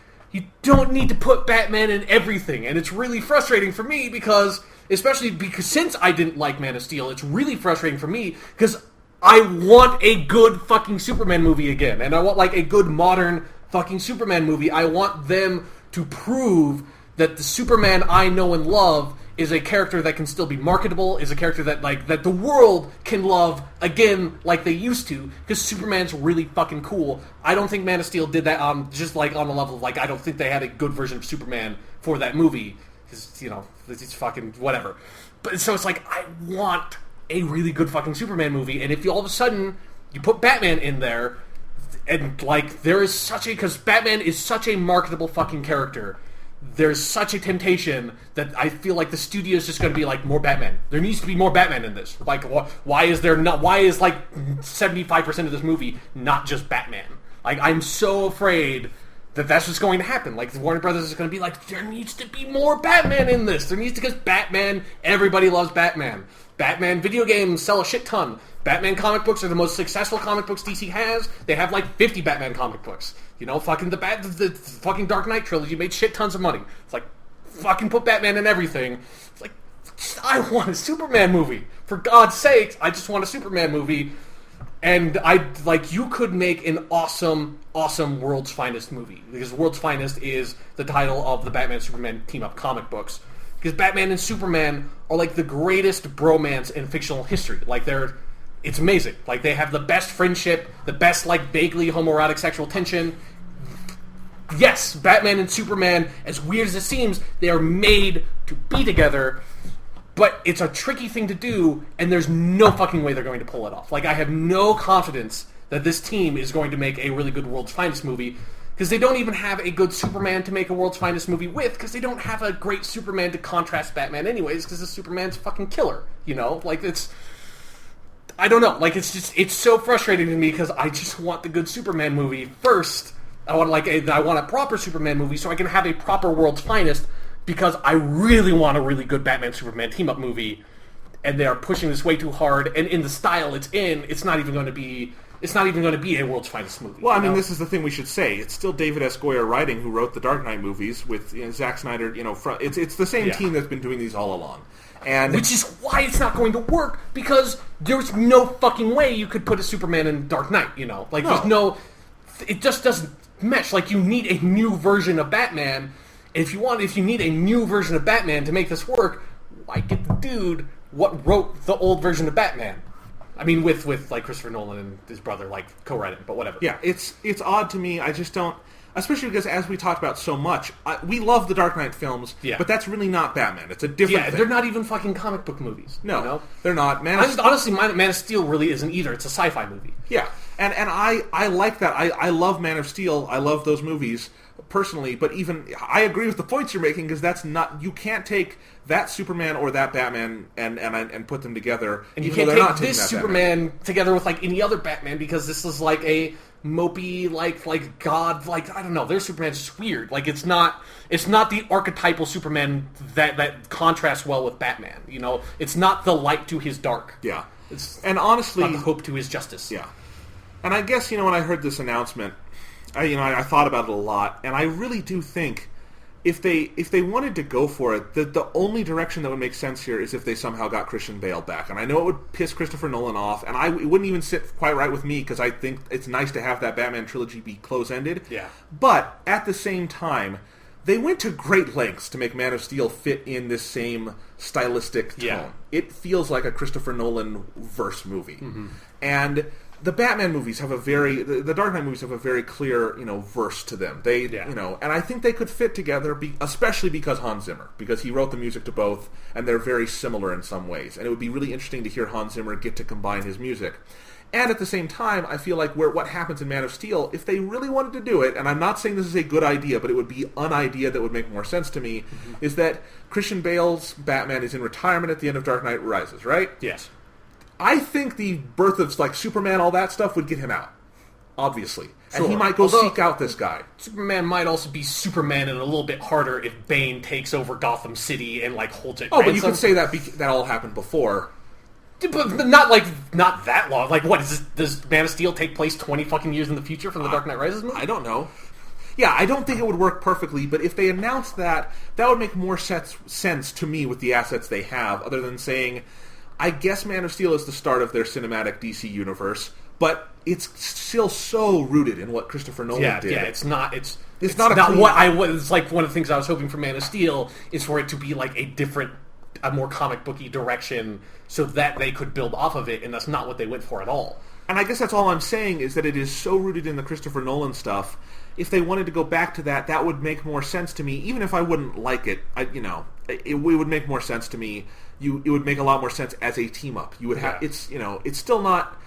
put Batman in everything. And it's really frustrating for me because, especially because since I didn't like Man of Steel, it's really frustrating for me because I want a good fucking Superman movie again. And I want, like, a good modern fucking Superman movie. I want them to prove that the Superman I know and love is a character that can still be marketable, is a character that that the world can love again like they used to, because Superman's really fucking cool. I don't think Man of Steel did that on the level of, like, I don't think they had a good version of Superman for that movie, because, you know, it's fucking whatever. But so it's like, I want a really good fucking Superman movie, and if you all of a sudden you put Batman in there, and, like, there is such a... because Batman is such a marketable fucking character, there's such a temptation that I feel like the studio is just going to be like, more Batman. There needs to be more Batman in this. Like, why is there not? Why is, like, 75% of this movie not just Batman? Like, I'm so afraid that that's what's going to happen. Like, the Warner Brothers is going to be like, there needs to be more Batman in this. There needs to, because Batman, everybody loves Batman. Batman video games sell a shit ton. Batman comic books are the most successful comic books DC has. They have like 50 Batman comic books. You know, fucking the fucking Dark Knight trilogy made shit tons of money. It's like, fucking put Batman in everything. It's like, I want a Superman movie. For God's sakes, I just want a Superman movie. And you could make an awesome, awesome World's Finest movie. Because World's Finest is the title of the Batman-Superman team-up comic books. Because Batman and Superman are like the greatest bromance in fictional history. Like, it's amazing. Like, they have the best friendship, the best, like, vaguely homoerotic sexual tension. Yes, Batman and Superman, as weird as it seems, they are made to be together, but it's a tricky thing to do, and there's no fucking way they're going to pull it off. Like, I have no confidence that this team is going to make a really good World's Finest movie, because they don't even have a good Superman to make a World's Finest movie with, because they don't have a great Superman to contrast Batman anyways, because the Superman's fucking killer, you know? Like, it's... I don't know. Like, it's so frustrating to me because I just want the good Superman movie first. I want a proper Superman movie so I can have a proper World's Finest, because I really want a really good Batman Superman team up movie, and they are pushing this way too hard. And in the style it's in, it's not even going to be a World's Finest movie. Well, I mean, this is the thing we should say. It's still David S. Goyer writing, who wrote the Dark Knight movies with Zack Snyder. It's the same team that's been doing these all along. And which is why it's not going to work, because there's no fucking way you could put a Superman in Dark Knight, you know? Like, there's no... It just doesn't mesh. Like, you need a new version of Batman. If you need a new version of Batman to make this work, why get the dude what wrote the old version of Batman? I mean, with like, Christopher Nolan and his brother, like, co-writing, but whatever. Yeah, it's odd to me. I just don't... Especially because, as we talked about so much, we love the Dark Knight films, but that's really not Batman. It's a different thing. They're not even fucking comic book movies. No, you know? They're not. Honestly, Man of Steel really isn't either. It's a sci-fi movie. Yeah, and I like that. I love Man of Steel. I love those movies, personally, but even... I agree with the points you're making, because that's not... You can't take that Superman or that Batman and put them together. And you can't take this Superman together with, like, any other Batman, because this is like a... mopey, like God, like, I don't know, their Superman's just weird. Like, it's not the archetypal Superman that contrasts well with Batman, you know? It's not the light to his dark. Yeah. And honestly... not the hope to his justice. Yeah. And I guess, when I heard this announcement, I thought about it a lot, and I really do think if they wanted to go for it, the only direction that would make sense here is if they somehow got Christian Bale back. And I know it would piss Christopher Nolan off, and it wouldn't even sit quite right with me, because I think it's nice to have that Batman trilogy be close-ended. Yeah. But at the same time, they went to great lengths to make Man of Steel fit in this same stylistic tone. Yeah. It feels like a Christopher Nolan verse movie. Mm-hmm. And the Batman movies have the Dark Knight movies have a very clear, verse to them. And I think they could fit together, especially because Hans Zimmer, because he wrote the music to both, and they're very similar in some ways. And it would be really interesting to hear Hans Zimmer get to combine his music. And at the same time, I feel like what happens in Man of Steel, if they really wanted to do it, and I'm not saying this is a good idea, but it would be an idea that would make more sense to me, is that Christian Bale's Batman is in retirement at the end of Dark Knight Rises, right? Yes. I think the birth of Superman, all that stuff, would get him out, obviously. Sure. And he might go seek out this guy. Superman might also be Superman and a little bit harder if Bane takes over Gotham City and holds it. Oh, but you could say that all happened before. But not that long. What does Man of Steel take place 20 fucking years in the future from the Dark Knight Rises movie? I don't know. Yeah, I don't think it would work perfectly, but if they announced that would make more sense to me with the assets they have, other than saying, I guess Man of Steel is the start of their cinematic DC universe, but it's still so rooted in what Christopher Nolan did. Yeah, it's not what it's like one of the things I was hoping for Man of Steel is for it to be a more comic booky direction so that they could build off of it, and that's not what they went for at all. And I guess that's all I'm saying, is that it is so rooted in the Christopher Nolan stuff. If they wanted to go back to that would make more sense to me, even if I wouldn't like it. It would make more sense to me. It would make a lot more sense as a team up. You would have it's still not.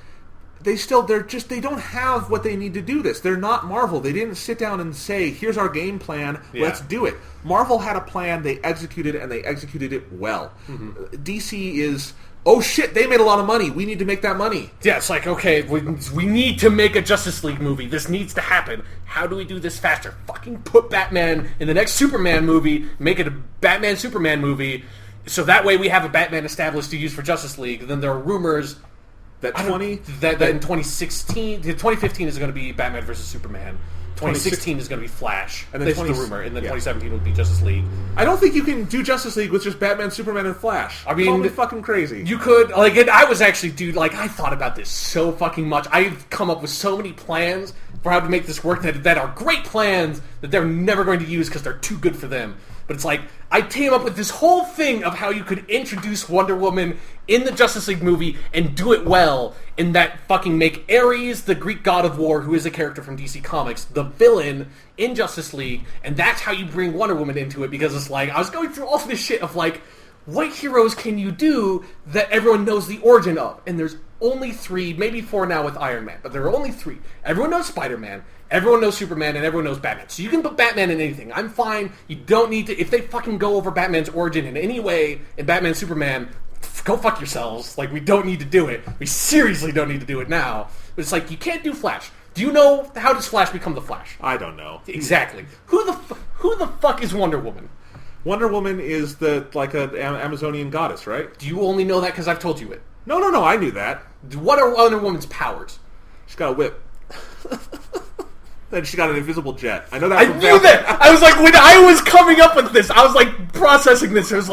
They don't have what they need to do this. They're not Marvel. They didn't sit down and say, "Here's our game plan. Let's do it." Marvel had a plan. They executed it, and they executed it well. Mm-hmm. DC is, oh shit, they made a lot of money. We need to make that money. Yeah, it's okay, we need to make a Justice League movie. This needs to happen. How do we do this faster? Fucking put Batman in the next Superman movie. Make it a Batman-Superman movie. So that way we have a Batman established to use for Justice League. Then there are rumors that in 2015 is going to be Batman versus Superman. 2016 is going to be Flash. And then the rumor. And then 2017 would be Justice League. I don't think you can do Justice League with just Batman, Superman, and Flash. I mean, call me fucking crazy. You could, I was actually, dude, I thought about this so fucking much. I've come up with so many plans for how to make this work that are great plans that they're never going to use because they're too good for them. But it's I came up with this whole thing of how you could introduce Wonder Woman in the Justice League movie and do it well, in that fucking make Ares, the Greek god of war, who is a character from DC Comics, the villain in Justice League, and that's how you bring Wonder Woman into it, because it's I was going through all this shit of what heroes can you do that everyone knows the origin of? And there's only 3, maybe 4 now with Iron Man, but there are only 3. Everyone knows Spider-Man, everyone knows Superman, and everyone knows Batman. So you can put Batman in anything. I'm fine. You don't need to... If they fucking go over Batman's origin in any way in Batman Superman, go fuck yourselves. We don't need to do it. We seriously don't need to do it now. But it's you can't do Flash. Do you know... How does Flash become the Flash? I don't know. Exactly. Who the fuck is Wonder Woman? Wonder Woman is an Amazonian goddess, right? Do you only know that because I've told you it? No, I knew that. What are Wonder Woman's powers? She's got a whip. Then she got an invisible jet. I know that. I knew that. I was when I was coming up with this, I was processing this. I was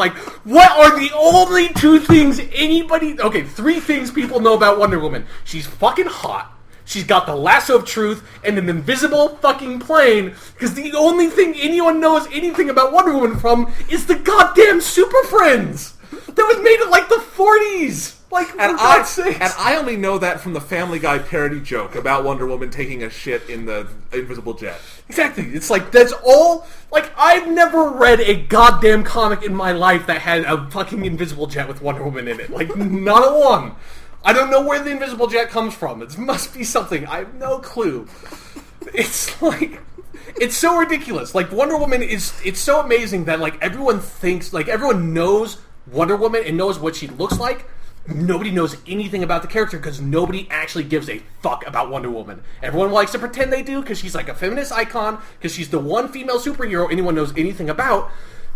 what are the only 2 things anybody... Okay, 3 things people know about Wonder Woman. She's fucking hot. She's got the lasso of truth and an invisible fucking plane, because the only thing anyone knows anything about Wonder Woman from is the goddamn Super Friends that was made in the 40s. And I only know that from the Family Guy parody joke about Wonder Woman taking a shit in the invisible jet. Exactly. It's that's all... I've never read a goddamn comic in my life that had a fucking invisible jet with Wonder Woman in it. Not a one. I don't know where the invisible jet comes from. It must be something. I have no clue. It's it's so ridiculous. Wonder Woman it's so amazing that everyone thinks, everyone knows Wonder Woman and knows what she looks like. Nobody knows anything about the character because nobody actually gives a fuck about Wonder Woman. Everyone likes to pretend they do because she's a feminist icon, because she's the one female superhero anyone knows anything about.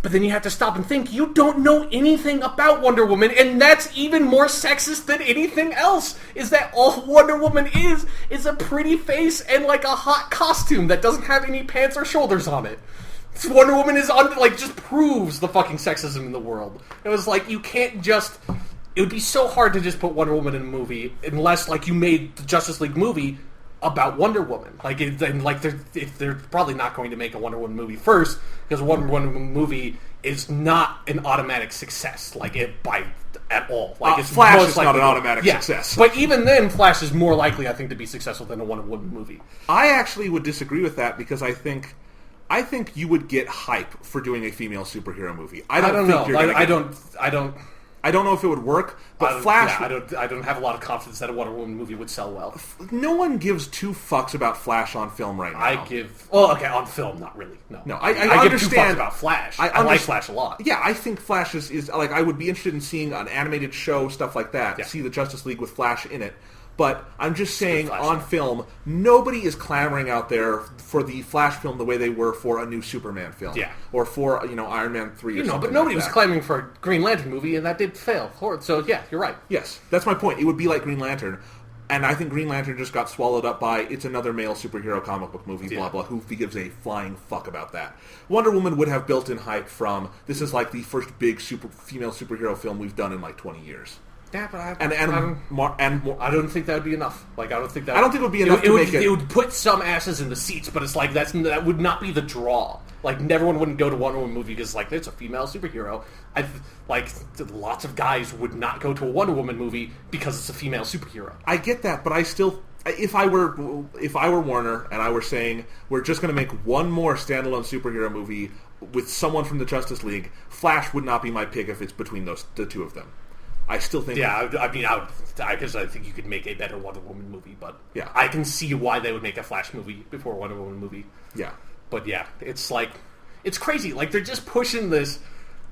But then you have to stop and think, you don't know anything about Wonder Woman, and that's even more sexist than anything else, is that all Wonder Woman is a pretty face and a hot costume that doesn't have any pants or shoulders on it. Wonder Woman is just proves the fucking sexism in the world. It was you can't just... It would be so hard to just put Wonder Woman in a movie unless you made the Justice League movie about Wonder Woman. They're probably not going to make a Wonder Woman movie first, because a Wonder Woman movie is not an automatic success. at all. Like it's Flash most is not likely an automatic success. But even then, Flash is more likely, I think, to be successful than a Wonder Woman movie. I actually would disagree with that because I think you would get hype for doing a female superhero movie. I don't know. You're gonna get, I don't know if it would work, but Flash... Yeah, I don't have a lot of confidence that a Wonder Woman movie would sell well. No one gives two fucks about Flash on film right now. on film, not really. No, I give understand. two fucks about Flash. I like Flash a lot. Yeah, I think Flash is like, I would be interested in seeing an animated show, stuff like that, see the Justice League with Flash in it. But I'm just saying, on film, nobody is clamoring out there for the Flash film the way they were for a new Superman film. Yeah. Or for, Iron Man 3 or something but nobody like was clamoring for a Green Lantern movie, and that did fail. So, yeah, you're right. Yes, that's my point. It would be like Green Lantern. And I think Green Lantern just got swallowed up by, it's another male superhero comic book movie, blah, blah. Who gives a flying fuck about that? Wonder Woman would have built-in hype from, this is like the first big female superhero film we've done in like 20 years. Yeah, but I don't think that would be enough. Like, I don't think it would be enough It would put some asses in the seats, but it's like, that would not be the draw. Like, everyone wouldn't go to Wonder Woman movie because, like, it's a female superhero. Lots of guys would not go to a Wonder Woman movie because it's a female superhero. I get that, but I still... If I were Warner and I were saying, we're just going to make one more standalone superhero movie with someone from the Justice League, Flash would not be my pick if it's between the two of them. I still think... Yeah, because I think you could make a better Wonder Woman movie, but yeah. I can see why they would make a Flash movie before a Wonder Woman movie. Yeah. But yeah, it's like... It's crazy. Like, they're just pushing this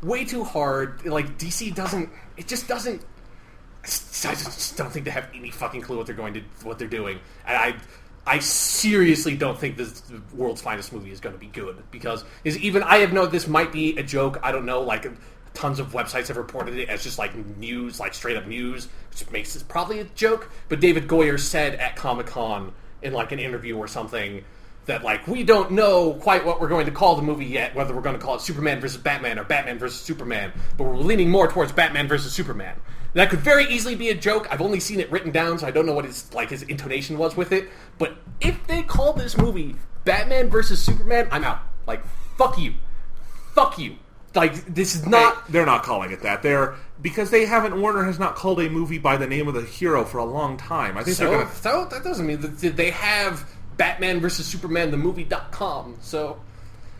way too hard. Like, DC doesn't... It just doesn't... I just don't think they have any fucking clue what they're doing. And I seriously don't think this world's finest movie is going to be good, because this might be a joke. I don't know, like... Tons of websites have reported it as just like news, like straight up news, which makes this probably a joke. But David Goyer said at Comic-Con in like an interview or something that like, we don't know quite what we're going to call the movie yet, whether we're going to call it Superman versus Batman or Batman versus Superman, but we're leaning more towards Batman versus Superman. That could very easily be a joke. I've only seen it written down, so I don't know what his intonation was with it. But if they call this movie Batman versus Superman, I'm out. Like, fuck you. Fuck you. Like, this is not... They're not calling it that. Because Warner has not called a movie by the name of the hero for a long time. I think they're going to... So, that doesn't mean that they have Batman vs. Superman, the movie.com, so...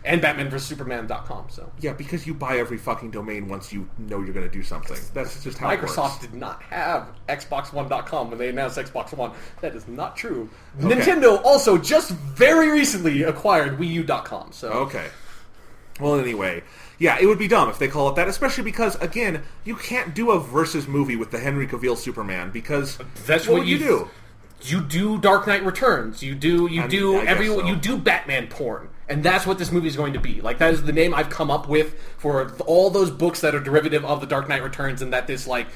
And Batman vs. Superman.com, so... Yeah, because you buy every fucking domain once you know you're going to do something. That's just how it works. Microsoft did not have Xbox1.com when they announced Xbox One. That is not true. Okay. Nintendo also just very recently acquired Wii U.com, so... Okay. Well, anyway... Yeah, it would be dumb if they call it that, especially because, again, you can't do a versus movie with the Henry Cavill Superman, because that's what you do. You do Dark Knight Returns. You do Batman porn. And that's what this movie is going to be. Like, that is the name I've come up with for all those books that are derivative of the Dark Knight Returns, and that this, like...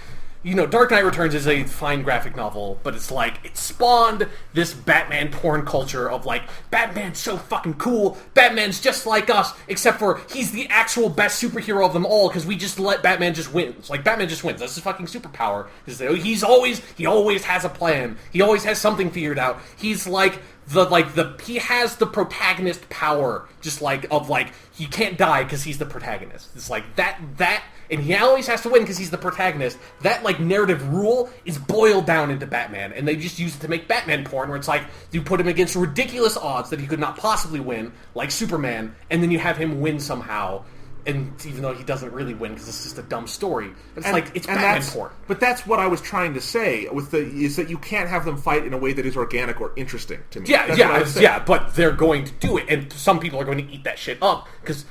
Dark Knight Returns is a fine graphic novel, but it's like, it spawned this Batman porn culture of like, Batman's so fucking cool, Batman's just like us, except for he's the actual best superhero of them all, because we just let Batman just win. It's like, Batman just wins. That's his fucking superpower. He always has a plan. He always has something figured out. He's like, he has the protagonist power, just like, of like, he can't die because he's the protagonist. It's like, that, and he always has to win because he's the protagonist. That, like, narrative rule is boiled down into Batman, and they just use it to make Batman porn, where it's like, you put him against ridiculous odds that he could not possibly win, like Superman, and then you have him win somehow, and even though he doesn't really win because it's just a dumb story. It's Batman porn. But that's what I was trying to say, is that you can't have them fight in a way that is organic or interesting to me. Yeah, but they're going to do it, and some people are going to eat that shit up, because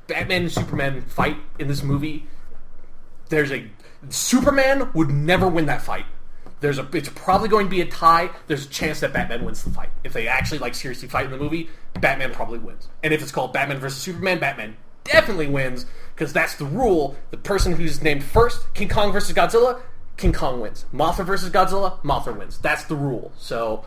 Batman and Superman fight in this movie, Superman would never win that fight. It's probably going to be a tie. There's a chance that Batman wins the fight. If they actually seriously fight in the movie, Batman probably wins. And if it's called Batman vs. Superman, Batman definitely wins, because that's the rule. The person who's named first, King Kong vs. Godzilla, King Kong wins. Mothra vs. Godzilla, Mothra wins. That's the rule. So,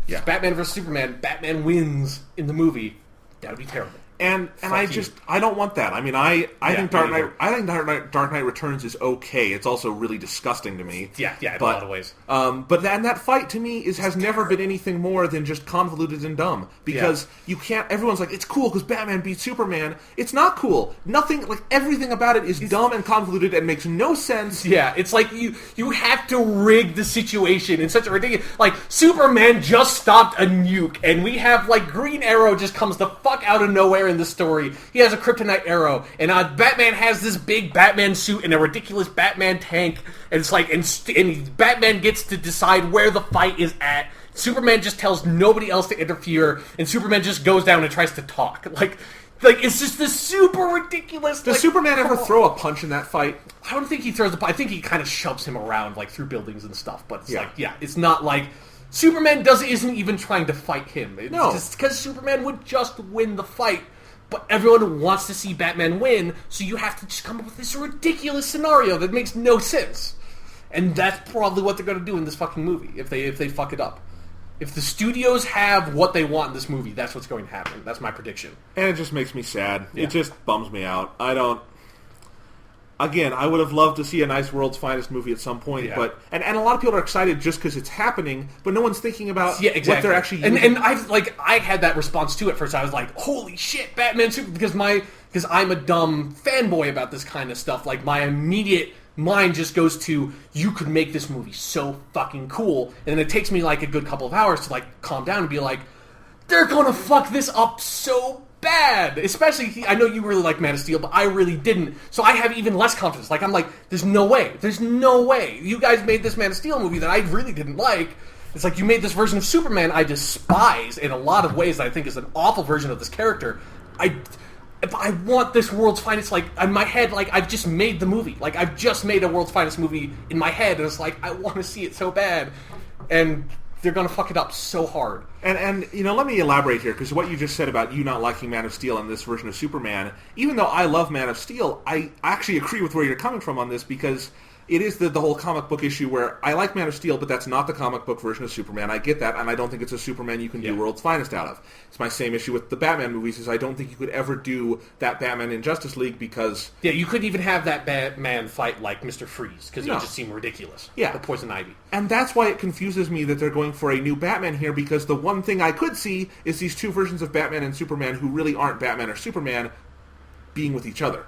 if it's Batman vs. Superman, Batman wins in the movie. That would be terrible. And I don't want that. I mean, I think Dark Knight Returns is okay. It's also really disgusting to me. Yeah, in a lot of ways. But that fight to me has never been anything more than just convoluted and dumb. Because you can't. Everyone's like, it's cool because Batman beats Superman. It's not cool. Nothing, like everything about it is dumb and convoluted and makes no sense. Yeah, it's like you have to rig the situation in such a ridiculous. Like Superman just stopped a nuke, and we have like Green Arrow just comes the fuck out of nowhere in the story. He has a kryptonite arrow, and Batman has this big Batman suit and a ridiculous Batman tank, and it's like, and Batman gets to decide where the fight is at. Superman just tells nobody else to interfere, and Superman just goes down and tries to talk. Like it's just this super ridiculous. Does Superman ever throw a punch in that fight? I don't think he throws I think he kind of shoves him around like through buildings and stuff. But it's it's not like Superman isn't even trying to fight him. It's just because Superman would just win the fight. But everyone wants to see Batman win, so you have to just come up with this ridiculous scenario that makes no sense. And that's probably what they're going to do in this fucking movie if they fuck it up. If the studios have what they want in this movie, that's what's going to happen. That's my prediction. And it just makes me sad. Yeah. It just bums me out. Again, I would have loved to see a nice World's Finest movie at some point, but and a lot of people are excited just because it's happening, but no one's thinking about what they're actually using. And I had that response too at first. I was like, holy shit, Batman Super, because I'm a dumb fanboy about this kind of stuff. Like my immediate mind just goes to, you could make this movie so fucking cool, and it takes me like a good couple of hours to like calm down and be like, they're gonna fuck this up so bad. Especially, I know you really like Man of Steel, but I really didn't. So I have even less confidence. Like I'm like, there's no way. You guys made this Man of Steel movie that I really didn't like. It's like you made this version of Superman I despise in a lot of ways that I think is an awful version of this character. If I want this World's Finest, like, in my head, like, I've just made the movie. Like, I've just made a World's Finest movie in my head, and it's like, I want to see it so bad. And they're going to fuck it up so hard. And let me elaborate here, because what you just said about you not liking Man of Steel and this version of Superman, even though I love Man of Steel, I actually agree with where you're coming from on this, because it is the whole comic book issue where I like Man of Steel, but that's not the comic book version of Superman. I get that, and I don't think it's a Superman you can do World's Finest out of. It's my same issue with the Batman movies, is I don't think you could ever do that Batman in Justice League because... Yeah, you couldn't even have that Batman fight like Mr. Freeze, because it would just seem ridiculous. Yeah. Or Poison Ivy. And that's why it confuses me that they're going for a new Batman here, because the one thing I could see is these two versions of Batman and Superman who really aren't Batman or Superman being with each other.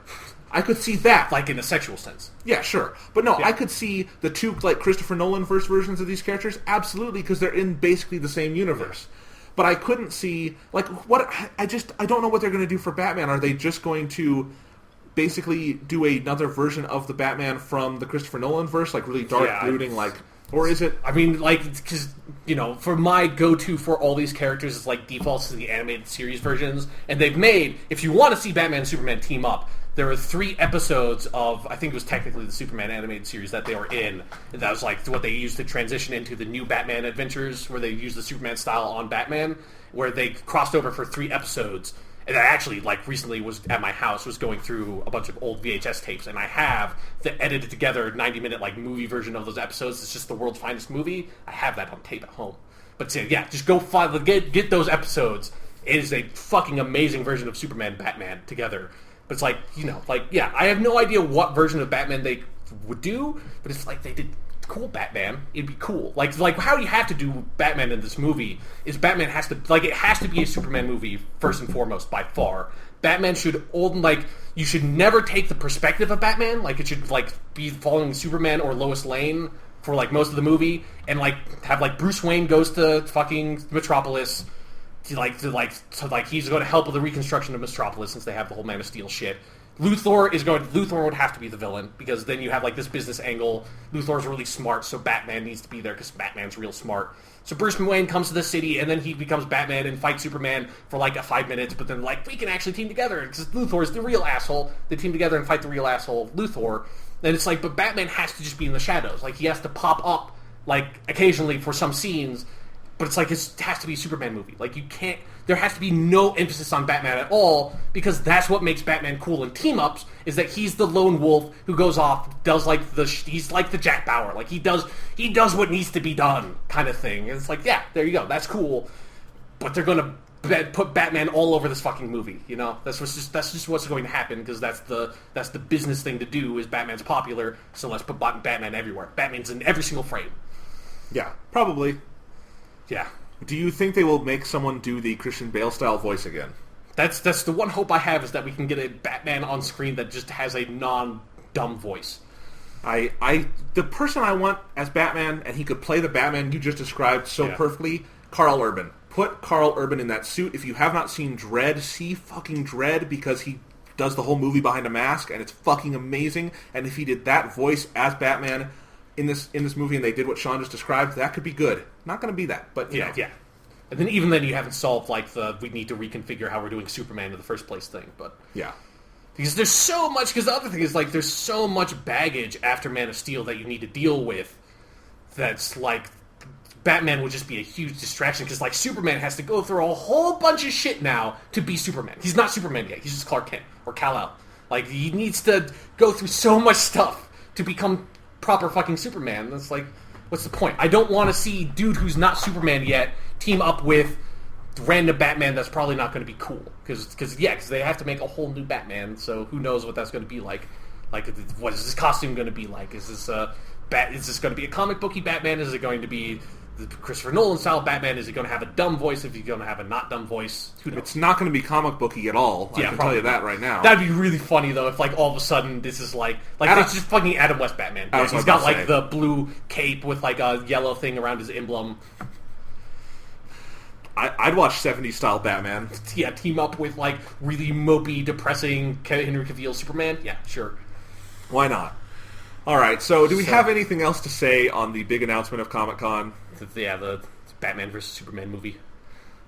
I could see that. Like in a sexual sense. Yeah, sure. But no, I could see the two, like, Christopher Nolan-verse versions of these characters, absolutely, because they're in basically the same universe. But I couldn't see, like, I don't know what they're going to do for Batman. Are they just going to basically do another version of the Batman from the Christopher Nolan-verse, like, really dark, brooding, like... Or is it... I mean, like, because, for my go-to for all these characters is, like, defaults to the animated series versions. And they've made, if you want to see Batman and Superman team up, there were 3 episodes of, I think it was technically the Superman animated series that they were in. And that was, like, what they used to transition into the new Batman adventures, where they used the Superman style on Batman, where they crossed over for 3 episodes. And I actually, like, recently was at my house, was going through a bunch of old VHS tapes, and I have the edited together 90-minute, like, movie version of those episodes. It's just the world's finest movie. I have that on tape at home. But yeah, just go find, get those episodes. It is a fucking amazing version of Superman Batman together. But it's like, I have no idea what version of Batman they would do, but it's like they did cool Batman. It'd be cool. Like how you have to do Batman in this movie is Batman has to, like, it has to be a Superman movie first and foremost by far. Batman should you should never take the perspective of Batman. Like, it should, like, be following Superman or Lois Lane for, like, most of the movie, and, like, have, like, Bruce Wayne goes to fucking Metropolis he's going to help with the reconstruction of Metropolis, since they have the whole Man of Steel shit. Luthor would have to be the villain, because then you have, like, this business angle. Luthor's really smart, so Batman needs to be there because Batman's real smart. So Bruce Wayne comes to the city, and then he becomes Batman and fights Superman for, like, 5 minutes, but then, like, we can actually team together, because Luthor's the real asshole. They team together and fight the real asshole, Luthor. And it's like, but Batman has to just be in the shadows. Like, he has to pop up, like, occasionally for some scenes. But it's like, it has to be a Superman movie. Like, you can't... There has to be no emphasis on Batman at all, because that's what makes Batman cool in team-ups, is that he's the lone wolf who goes off, does, like, he's like the Jack Bauer. Like, he does what needs to be done, kind of thing. And it's like, yeah, there you go. That's cool. But they're gonna put Batman all over this fucking movie. You know, that's just what's going to happen because that's the business thing to do. Is Batman's popular, so let's put Batman everywhere. Batman's in every single frame. Yeah, probably. Yeah. Do you think they will make someone do the Christian Bale style voice again? That's the one hope I have is that we can get a Batman on screen that just has a non-dumb voice. The person I want as Batman, and he could play the Batman you just described so perfectly, Karl Urban. Put Karl Urban in that suit. If you have not seen Dredd, see fucking Dredd because he does the whole movie behind a mask, and it's fucking amazing. And if he did that voice as Batman in this movie, and they did what Sean just described, that could be good. Not going to be that, but yeah. And then even then, you haven't solved like we need to reconfigure how we're doing Superman in the first place thing, but yeah. Because there's so much. Because the other thing is like there's so much baggage after Man of Steel that you need to deal with. That's like Batman would just be a huge distraction because like Superman has to go through a whole bunch of shit now to be Superman. He's not Superman yet. He's just Clark Kent or Kal-El. Like he needs to go through so much stuff to become proper fucking Superman. That's like, what's the point? I don't want to see dude who's not Superman yet team up with random Batman that's probably not going to be cool. Because they have to make a whole new Batman, so who knows what that's going to be like. Like, what is this costume going to be like? Is this going to be a comic booky Batman? Is it going to be the Christopher Nolan style Batman? Is it going to have a dumb voice? If he's going to have a not dumb voice, who knows? It's not going to be comic booky at all. I can tell you that right now. That'd be really funny though if like all of a sudden this is like it's just fucking Adam West Batman. Yeah, he's got like the blue cape with like a yellow thing around his emblem. I'd watch 70s style Batman. Yeah, team up with like really mopey, depressing Henry Cavill Superman. Yeah, sure. Why not? All right. So, do we have anything else to say on the big announcement of Comic-Con? Yeah, the Batman vs Superman movie.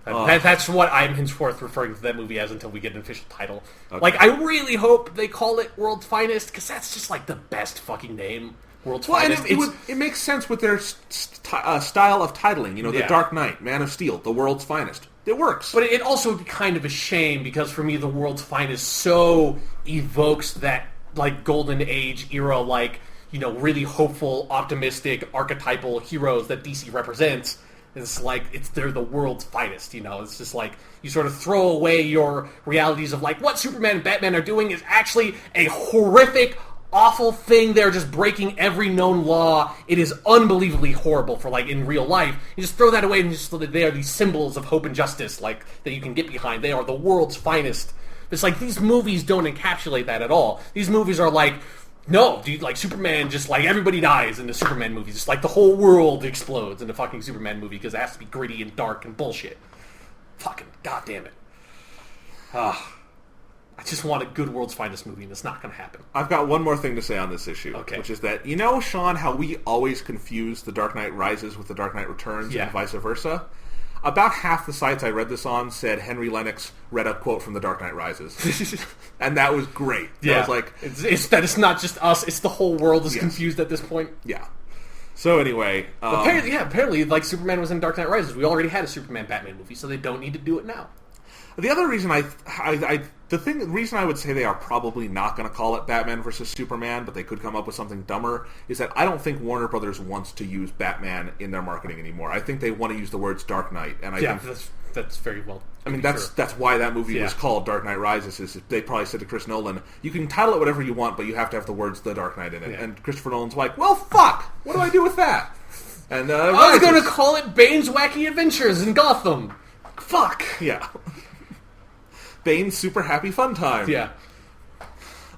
That's what I'm henceforth referring to that movie as until we get an official title. Okay. Like, I really hope they call it World's Finest because that's just like the best fucking name. World's Finest. And it makes sense with their style of titling. You know, The Dark Knight, Man of Steel, The World's Finest. It works. But it also would be kind of a shame because for me, The World's Finest so evokes that like golden age era, like, you know, really hopeful, optimistic, archetypal heroes that DC represents. It's like they're the world's finest. You know, it's just like you sort of throw away your realities of like what Superman and Batman are doing is actually a horrific, awful thing. They're just breaking every known law. It is unbelievably horrible for like in real life. You just throw that away and just they are these symbols of hope and justice, like that you can get behind. They are the world's finest. It's like these movies don't encapsulate that at all. These movies are like, no, dude, like Superman, just like everybody dies in the Superman movie. Just like the whole world explodes in the fucking Superman movie because it has to be gritty and dark and bullshit. Fucking goddamn it. I just want a good World's Finest movie, and it's not going to happen. I've got one more thing to say on this issue, which is that, you know, Sean, how we always confuse The Dark Knight Rises with The Dark Knight Returns and vice versa? About half the sites I read this on said Henry Lennox read a quote from The Dark Knight Rises. And that was great. Yeah. I was like... It's not just us, it's the whole world is confused at this point. Yeah. So anyway... apparently, like, Superman was in Dark Knight Rises. We already had a Superman-Batman movie, so they don't need to do it now. The other reason the reason I would say they are probably not going to call it Batman versus Superman, but they could come up with something dumber, is that I don't think Warner Brothers wants to use Batman in their marketing anymore. I think they want to use the words Dark Knight, and I think that's very well. I mean, that's why that movie was called Dark Knight Rises. Is they probably said to Chris Nolan, "You can title it whatever you want, but you have to have the words The Dark Knight in it." Yeah. And Christopher Nolan's like, "Well, fuck! What do I do with that?" And I was going to call it Bane's Wacky Adventures in Gotham. Fuck. Yeah. Bane's Super Happy Fun Time. Yeah.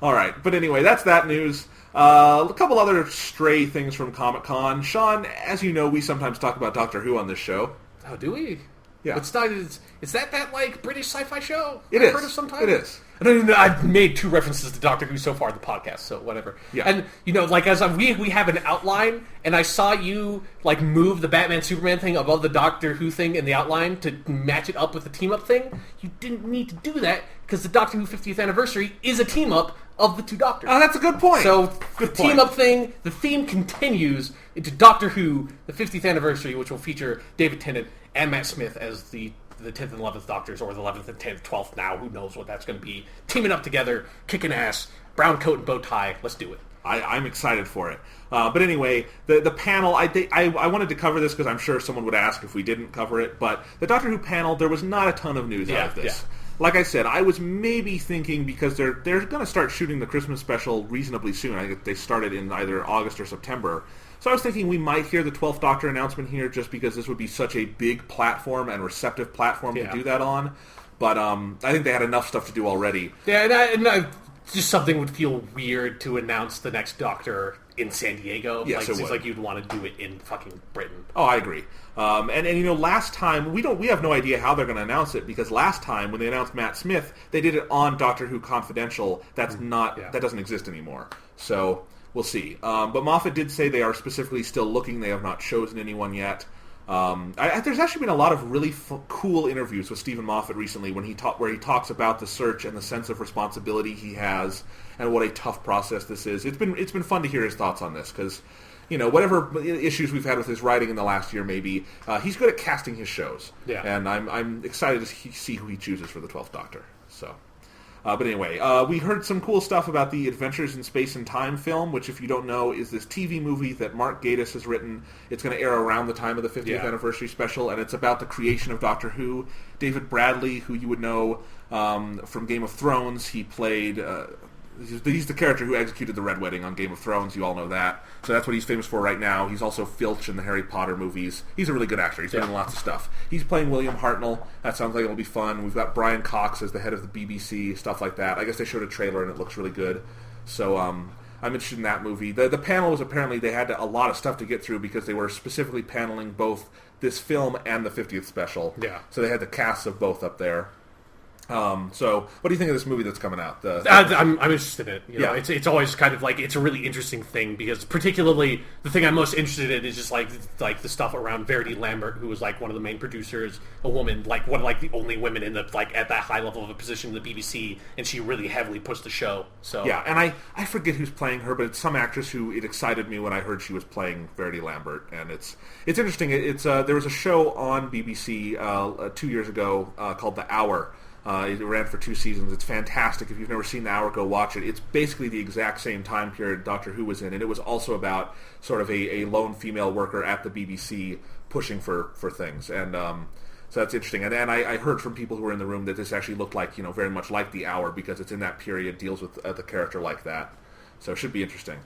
All right, but anyway, that's that news. A couple other stray things from Comic-Con. Sean, as you know, we sometimes talk about Doctor Who on this show. Oh, do we? Yeah. Is that like British sci-fi show? It is. Heard of sometimes? It is. I've made 2 references to Doctor Who so far in the podcast, so whatever. Yeah. And, you know, like, as we have an outline, and I saw you, like, move the Batman-Superman thing above the Doctor Who thing in the outline to match it up with the team-up thing. You didn't need to do that, because the Doctor Who 50th anniversary is a team-up of the 2 Doctors. Oh, that's a good point. So, the team-up thing, the theme continues into Doctor Who, the 50th anniversary, which will feature David Tennant and Matt Smith as the 10th and 11th Doctors, or the 11th and 10th, 12th now, who knows what that's going to be. Teaming up together, kicking ass, brown coat and bow tie, let's do it. I'm excited for it. But anyway, the panel, I wanted to cover this because I'm sure someone would ask if we didn't cover it, but the Doctor Who panel, there was not a ton of news out of this. Yeah. Like I said, I was maybe thinking because they're going to start shooting the Christmas special reasonably soon. I think they started in either August or September. So I was thinking we might hear the 12th Doctor announcement here just because this would be such a big platform and receptive platform to do that on. But I think they had enough stuff to do already. Yeah, just something would feel weird to announce the next Doctor in San Diego. Yes, like, it seems would. like you'd want to do it in fucking Britain. Oh, I agree. And last time we have no idea how they're going to announce it because last time when they announced Matt Smith, they did it on Doctor Who Confidential. That doesn't exist anymore. So we'll see. But Moffat did say they are specifically still looking. They have not chosen anyone yet. There's actually been a lot of really cool interviews with Stephen Moffat recently where he talks about the search and the sense of responsibility he has and what a tough process this is. It's been fun to hear his thoughts on this because whatever issues we've had with his writing in the last year, maybe he's good at casting his shows. Yeah, and I'm excited to see who he chooses for the 12th Doctor. So. But anyway, we heard some cool stuff about the Adventures in Space and Time film, which, if you don't know, is this TV movie that Mark Gatiss has written. It's going to air around the time of the 50th anniversary special, and it's about the creation of Doctor Who. David Bradley, who you would know from Game of Thrones, he played... He's the character who executed the Red Wedding on Game of Thrones. You all know that. So that's what he's famous for right now. He's also Filch in the Harry Potter movies. He's a really good actor. He's been in lots of stuff. He's playing William Hartnell. That sounds like it'll be fun. We've got Brian Cox as the head of the BBC, stuff like that. I guess they showed a trailer and it looks really good. So I'm interested in that movie. The panel was apparently they had a lot of stuff to get through because they were specifically paneling both this film and the 50th special. Yeah. So they had the casts of both up there. So, what do you think of this movie that's coming out? I'm interested in it. You know, it's always kind of like it's a really interesting thing because particularly the thing I'm most interested in is just like the stuff around Verity Lambert, who was like one of the main producers, a woman, like one of like the only women in the like at that high level of a position in the BBC, and she really heavily pushed the show. So yeah, and I forget who's playing her, but it's some actress who it excited me when I heard she was playing Verity Lambert, and it's interesting. There was a show on BBC 2 years ago called The Hour. It ran for 2 seasons. It's fantastic. If you've never seen The Hour, go watch it. It's basically the exact same time period Doctor Who was in, and it was also about sort of a lone female worker at the BBC pushing for things. And so that's interesting. And I heard from people who were in the room that this actually looked like, very much like The Hour because it's in that period, deals with the character like that. So it should be interesting.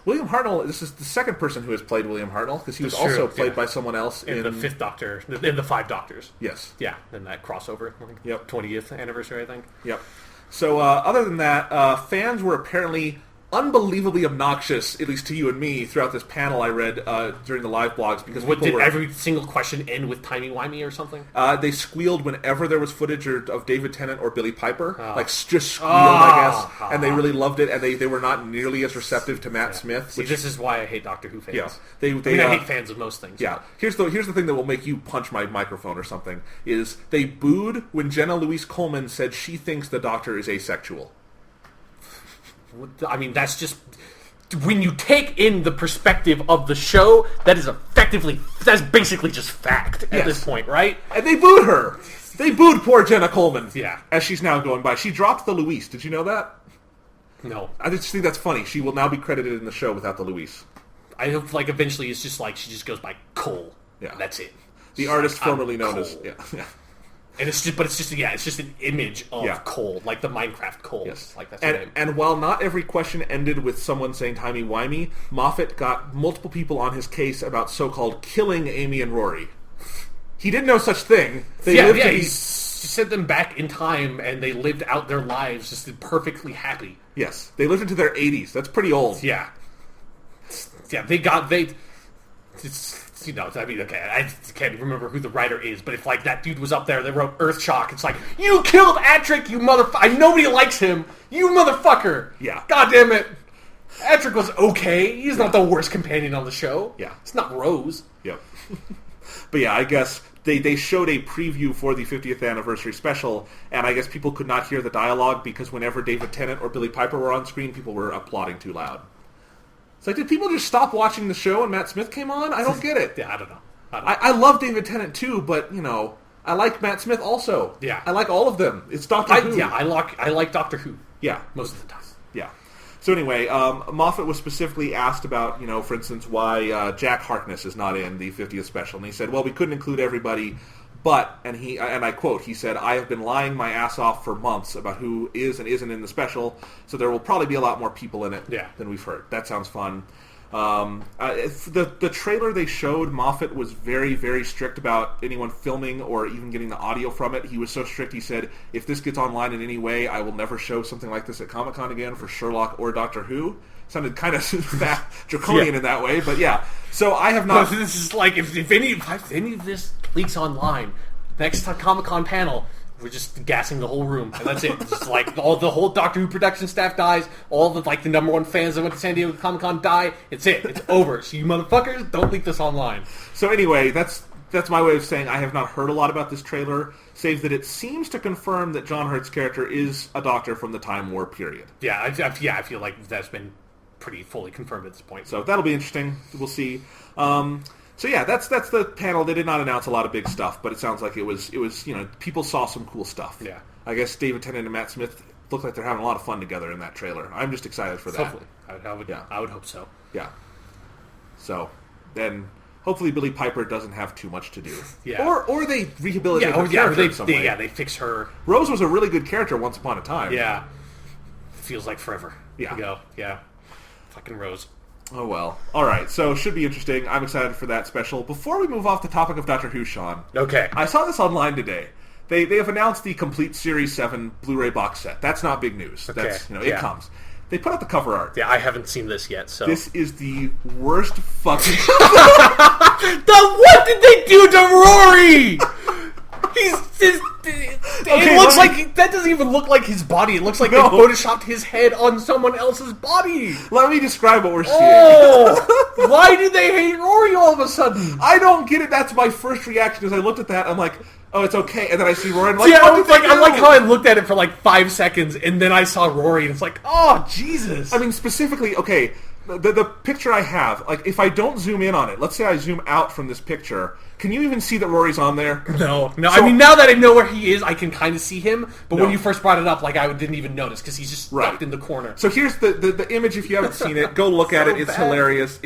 William Hartnell, this is the second person who has played William Hartnell, because he was also played by someone else in the 5th Doctor, in the 5 Doctors. Yes. Yeah, in that crossover. Yep. 20th anniversary, I think. Yep. So, other than that, fans were apparently unbelievably obnoxious, at least to you and me, throughout this panel I read during the live blogs. Because did every single question end with timey-wimey or something? They squealed whenever there was footage of David Tennant or Billy Piper. Just squealed, I guess. And they really loved it, and they were not nearly as receptive to Matt Smith. See, this is why I hate Doctor Who fans. Yeah. I hate fans of most things. Yeah. Here's the thing that will make you punch my microphone or something, is they booed when Jenna Louise Coleman said she thinks the Doctor is asexual. I mean, that's just... When you take in the perspective of the show, that's basically just fact at this point, right? And they booed her! They booed poor Jenna Coleman. Yeah. As she's now going by. She dropped the Louise. Did you know that? No. I just think that's funny. She will now be credited in the show without the Louise. I hope, eventually it's just she just goes by Cole. Yeah. That's it. The artist formerly known as... Yeah. And it's just an image of Cole, like the Minecraft Cole. Yes. That's her name. And while not every question ended with someone saying timey-wimey, Moffat got multiple people on his case about so-called killing Amy and Rory. He did no such thing. He sent them back in time, and they lived out their lives just perfectly happy. Yes. They lived into their 80s. That's pretty old. Yeah. Yeah, I mean, okay, I can't remember who the writer is, but if, that dude was up there, they wrote Earthshock, it's like, you killed Attrick, you motherfucker! Nobody likes him! You motherfucker! Yeah. God damn it! Attrick was okay. He's not the worst companion on the show. Yeah. It's not Rose. Yep. But yeah, I guess they showed a preview for the 50th anniversary special, and I guess people could not hear the dialogue because whenever David Tennant or Billy Piper were on screen, people were applauding too loud. It's like, did people just stop watching the show and Matt Smith came on? I don't get it. Yeah, I don't know. I love David Tennant too, but, I like Matt Smith also. Yeah. I like all of them. It's Doctor Who. Yeah, I like Doctor Who. Yeah. Most of the time. Yeah. So anyway, Moffat was specifically asked about, for instance, why Jack Harkness is not in the 50th special, and he said, well, we couldn't include everybody, but, and I quote, he said, I have been lying my ass off for months about who is and isn't in the special, so there will probably be a lot more people in it than we've heard. That sounds fun. The trailer they showed, Moffat was very, very strict about anyone filming or even getting the audio from it. He was so strict, he said, if this gets online in any way, I will never show something like this at Comic-Con again for Sherlock or Doctor Who. Sounded kind of draconian in that way, but yeah. So I have not... This is like, if any of this leaks online, next Comic-Con panel... We're just gassing the whole room, and that's it. Just like the whole Doctor Who production staff dies. All the the number one fans that went to San Diego Comic Con die. It's it. It's over. So you motherfuckers, don't leak this online. So anyway, that's my way of saying I have not heard a lot about this trailer, save that it seems to confirm that John Hurt's character is a Doctor from the Time War period. Yeah, I feel like that's been pretty fully confirmed at this point. So that'll be interesting. We'll see. So yeah, that's the panel. They did not announce a lot of big stuff, but it sounds like it was people saw some cool stuff. Yeah, I guess David Tennant and Matt Smith look like they're having a lot of fun together in that trailer. I'm just excited for that. Hopefully, I would hope so. Yeah. So then hopefully Billie Piper doesn't have too much to do. Yeah. Or they rehabilitate her character in some way. They fix her. Rose was a really good character once upon a time. Yeah. Feels like forever. Yeah. Ago. Yeah. Fucking Rose. Oh, well. All right, so should be interesting. I'm excited for that special. Before we move off the topic of Doctor Who, Sean. Okay. I saw this online today. They have announced the complete Series 7 Blu-ray box set. That's not big news. Okay. That's, it comes. They put out the cover art. Yeah, I haven't seen this yet, so... This is the worst fucking... What did they do to Rory? It looks like... That doesn't even look like his body. It looks like they photoshopped his head on someone else's body. Let me describe what we're seeing. Oh! Why do they hate Rory all of a sudden? I don't get it. That's my first reaction as I looked at that. I'm like... Oh, it's okay. And then I see Rory and I'm like, I like how I looked at it for like 5 seconds and then I saw Rory and it's like, oh, Jesus. I mean, specifically, okay, the picture I have, like, if I don't zoom in on it, let's say I zoom out from this picture, can you even see that Rory's on there? No. So, I mean, now that I know where he is, I can kind of see him, but when you first brought it up, like, I didn't even notice because he's just stuck in the corner. So here's the image, if you haven't seen it, go look at it, it's hilarious.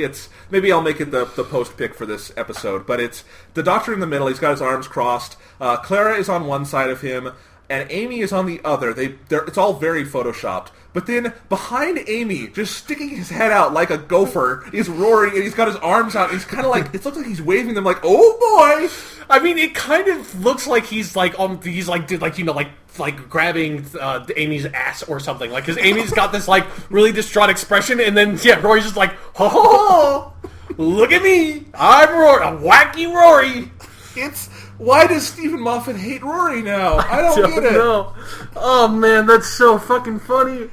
Maybe I'll make it the post pic for this episode, but it's the Doctor in the middle, he's got his arms crossed, Clara is on one side of him, and Amy is on the other. It's all very photoshopped. But then behind Amy, just sticking his head out like a gopher, is Rory, and he's got his arms out. And he's kind of like, it looks like he's waving them like, oh boy. I mean, it kind of looks like he's like grabbing Amy's ass or something. Like, because Amy's got this like really distraught expression, and then Rory's just like, oh, look at me, I'm Rory, a wacky Rory. Why does Stephen Moffat hate Rory now? I don't get it. Know. Oh man, that's so fucking funny.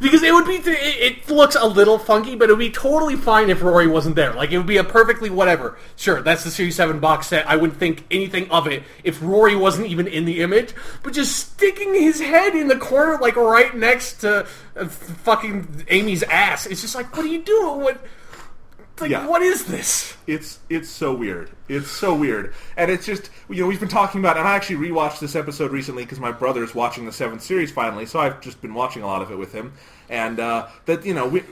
Because it would be it looks a little funky, but it would be totally fine if Rory wasn't there. Like, it would be a perfectly whatever. Sure, that's the Series 7 box set. I wouldn't think anything of it if Rory wasn't even in the image. But just sticking his head in the corner, like right next to fucking Amy's ass, it's just like, what are you doing? What is this? It's so weird. It's so weird. And it's just, we've been talking about, and I actually rewatched this episode recently because my brother's watching the 7th series finally, so I've just been watching a lot of it with him. And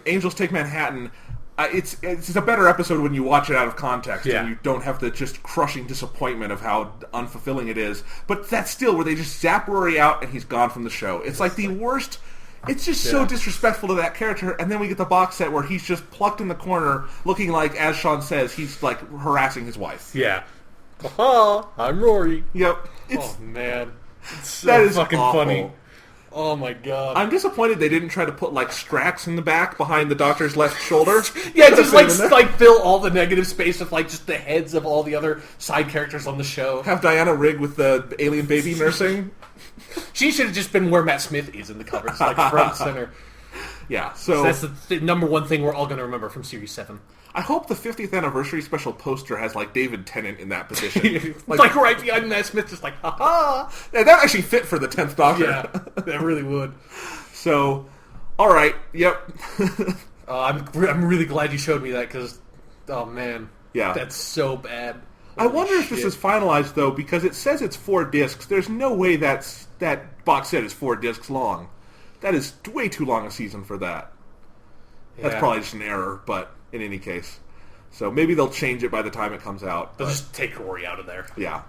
Angels Take Manhattan, it's a better episode when you watch it out of context and you don't have the just crushing disappointment of how unfulfilling it is. But that's still where they just zap Rory out and he's gone from the show. It's like the worst... It's just so disrespectful to that character, and then we get the box set where he's just plucked in the corner, looking like, as Sean says, he's like harassing his wife. Yeah. Oh, I'm Rory. Yep. Oh man, it's so fucking awful. Funny. Oh my god. I'm disappointed they didn't try to put like Strax in the back behind the Doctor's left shoulder. Just like fill all the negative space with like just the heads of all the other side characters on the show. Have Diana Rigg with the alien baby nursing. She should have just been where Matt Smith is in the cover. It's like front and center. Yeah, so that's the number one thing we're all going to remember from Series 7. I hope the 50th anniversary special poster has like David Tennant in that position. like right behind Matt Smith, just like, ha-ha. Yeah, that actually fit for the 10th Doctor. Yeah, that really would. So, alright, yep. I'm really glad you showed me that because, oh man. Yeah. That's so bad. I wonder if this is finalized, though, because it says it's 4 discs. There's no way that box set is 4 discs long. That is way too long a season for that. That's Yeah. probably just an error, but in any case. So maybe they'll change it by the time it comes out. They'll just take Rory out of there. Yeah.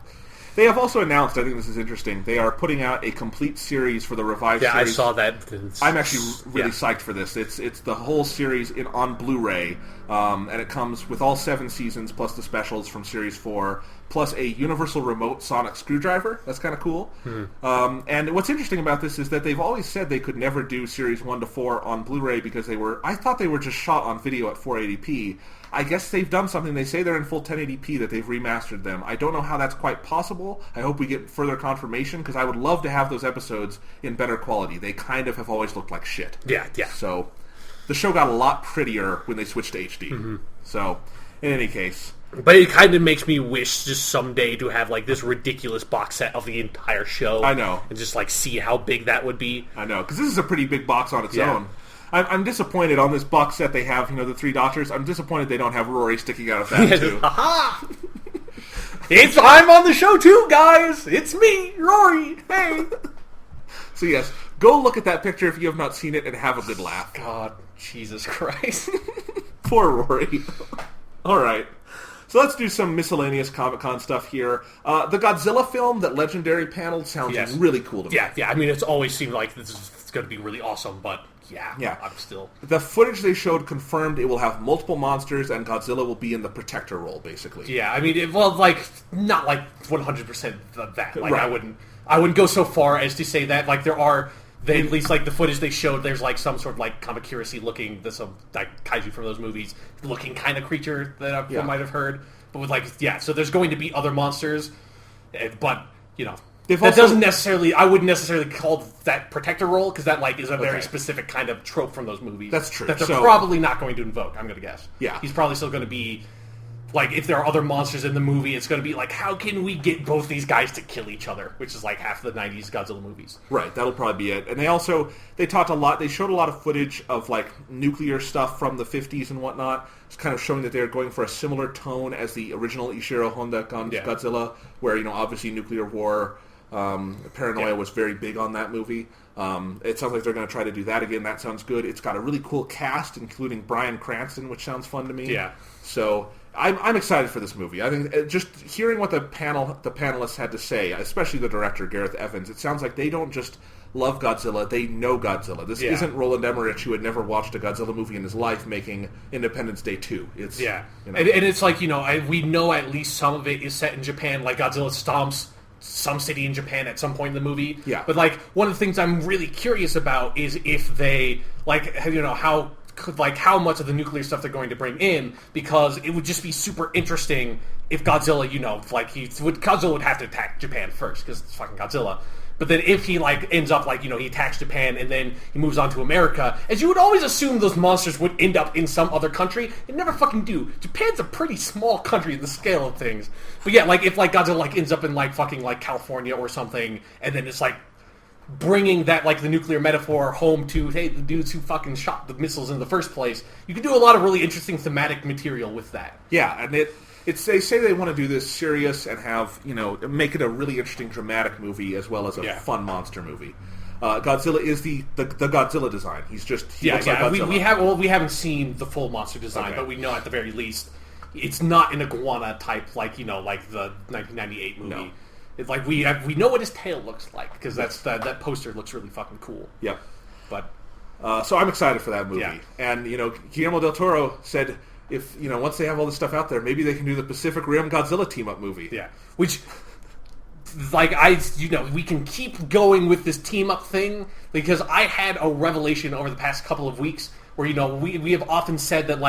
They have also announced, I think this is interesting, they are putting out a complete series for the Revive Yeah, I series. saw that. I'm actually really psyched for this. It's the whole series on Blu-ray, and it comes with all 7 seasons plus the specials from Series 4, plus a Universal Remote Sonic Screwdriver. That's kind of cool. And what's interesting about this is that they've always said they could never do Series 1 to 4 on Blu-ray because I thought they were just shot on video at 480p. I guess they've done something. They say they're in full 1080p, that they've remastered them. I don't know how that's quite possible. I hope we get further confirmation, because I would love to have those episodes in better quality. They kind of have always looked like shit. Yeah. So the show got a lot prettier when they switched to HD. So, in any case... But it kind of makes me wish just someday to have like this ridiculous box set of the entire show. I know. And just like see how big that would be. I know, because this is a pretty big box on its Yeah. own. I'm disappointed on this box set they have, the 3 Doctors. I'm disappointed they don't have Rory sticking out of that, too. Haha! I'm on the show too, guys! It's me, Rory! Hey! So yes, go look at that picture if you have not seen it and have a good laugh. God, Jesus Christ. Poor Rory. Alright. So let's do some miscellaneous Comic-Con stuff here. The Godzilla film that Legendary paneled sounds Yes. really cool to me. Yeah, I mean, it's always seemed like this is going to be really awesome, but yeah, I'm still... The footage they showed confirmed it will have multiple monsters and Godzilla will be in the protector role, basically. Yeah, I mean, not like 100% of that. Like, Right. I wouldn't go so far as to say that. Like, at least like the footage they showed, there's like some sort of like Kamakirasi looking, some like kaiju from those movies looking kind of creature that I might have heard. But with so there's going to be other monsters, but doesn't necessarily. I wouldn't necessarily call that protector role, because that is a very specific kind of trope from those movies. That's true. That they're probably not going to invoke. I'm going to guess. Yeah, he's probably still going to be. Like, if there are other monsters in the movie, it's going to be like, how can we get both these guys to kill each other? Which is like half the 90s Godzilla movies. Right, that'll probably be it. And they talked a lot, they showed a lot of footage of, nuclear stuff from the 50s and whatnot. It's kind of showing that they're going for a similar tone as the original Ishiro Honda Godzilla, where, obviously nuclear war, paranoia was very big on that movie. It sounds like they're going to try to do that again. That sounds good. It's got a really cool cast, including Bryan Cranston, which sounds fun to me. Yeah. So I'm excited for this movie. I think just hearing what the panelists had to say, especially the director Gareth Evans, it sounds like they don't just love Godzilla; they know Godzilla. This isn't Roland Emmerich, who had never watched a Godzilla movie in his life, making Independence Day 2. It's and it's like we know at least some of it is set in Japan. Like Godzilla stomps some city in Japan at some point in the movie. Yeah. But one of the things I'm really curious about is if they how much of the nuclear stuff they're going to bring in, because it would just be super interesting if Godzilla, Godzilla would have to attack Japan first, because it's fucking Godzilla. But then if he ends up he attacks Japan and then he moves on to America, as you would always assume those monsters would end up in some other country, they never fucking do. Japan's a pretty small country in the scale of things. But yeah, if Godzilla ends up in fucking California or something, and then it's bringing that the nuclear metaphor home to, hey, the dudes who fucking shot the missiles in the first place, you can do a lot of really interesting thematic material with that. Yeah, and they say they want to do this serious and have make it a really interesting dramatic movie as well as a fun monster movie. Godzilla is the Godzilla design. He looks like Godzilla. We haven't seen the full monster design, but we know at the very least it's not an iguana type like the 1998 movie. No. It's we know what his tail looks like, because that poster looks really fucking cool. Yep. But so I'm excited for that movie. Yeah. And Guillermo del Toro said, if once they have all this stuff out there, maybe they can do the Pacific Rim Godzilla team up movie. Yeah, which we can keep going with this team up thing, because I had a revelation over the past couple of weeks where we have often said that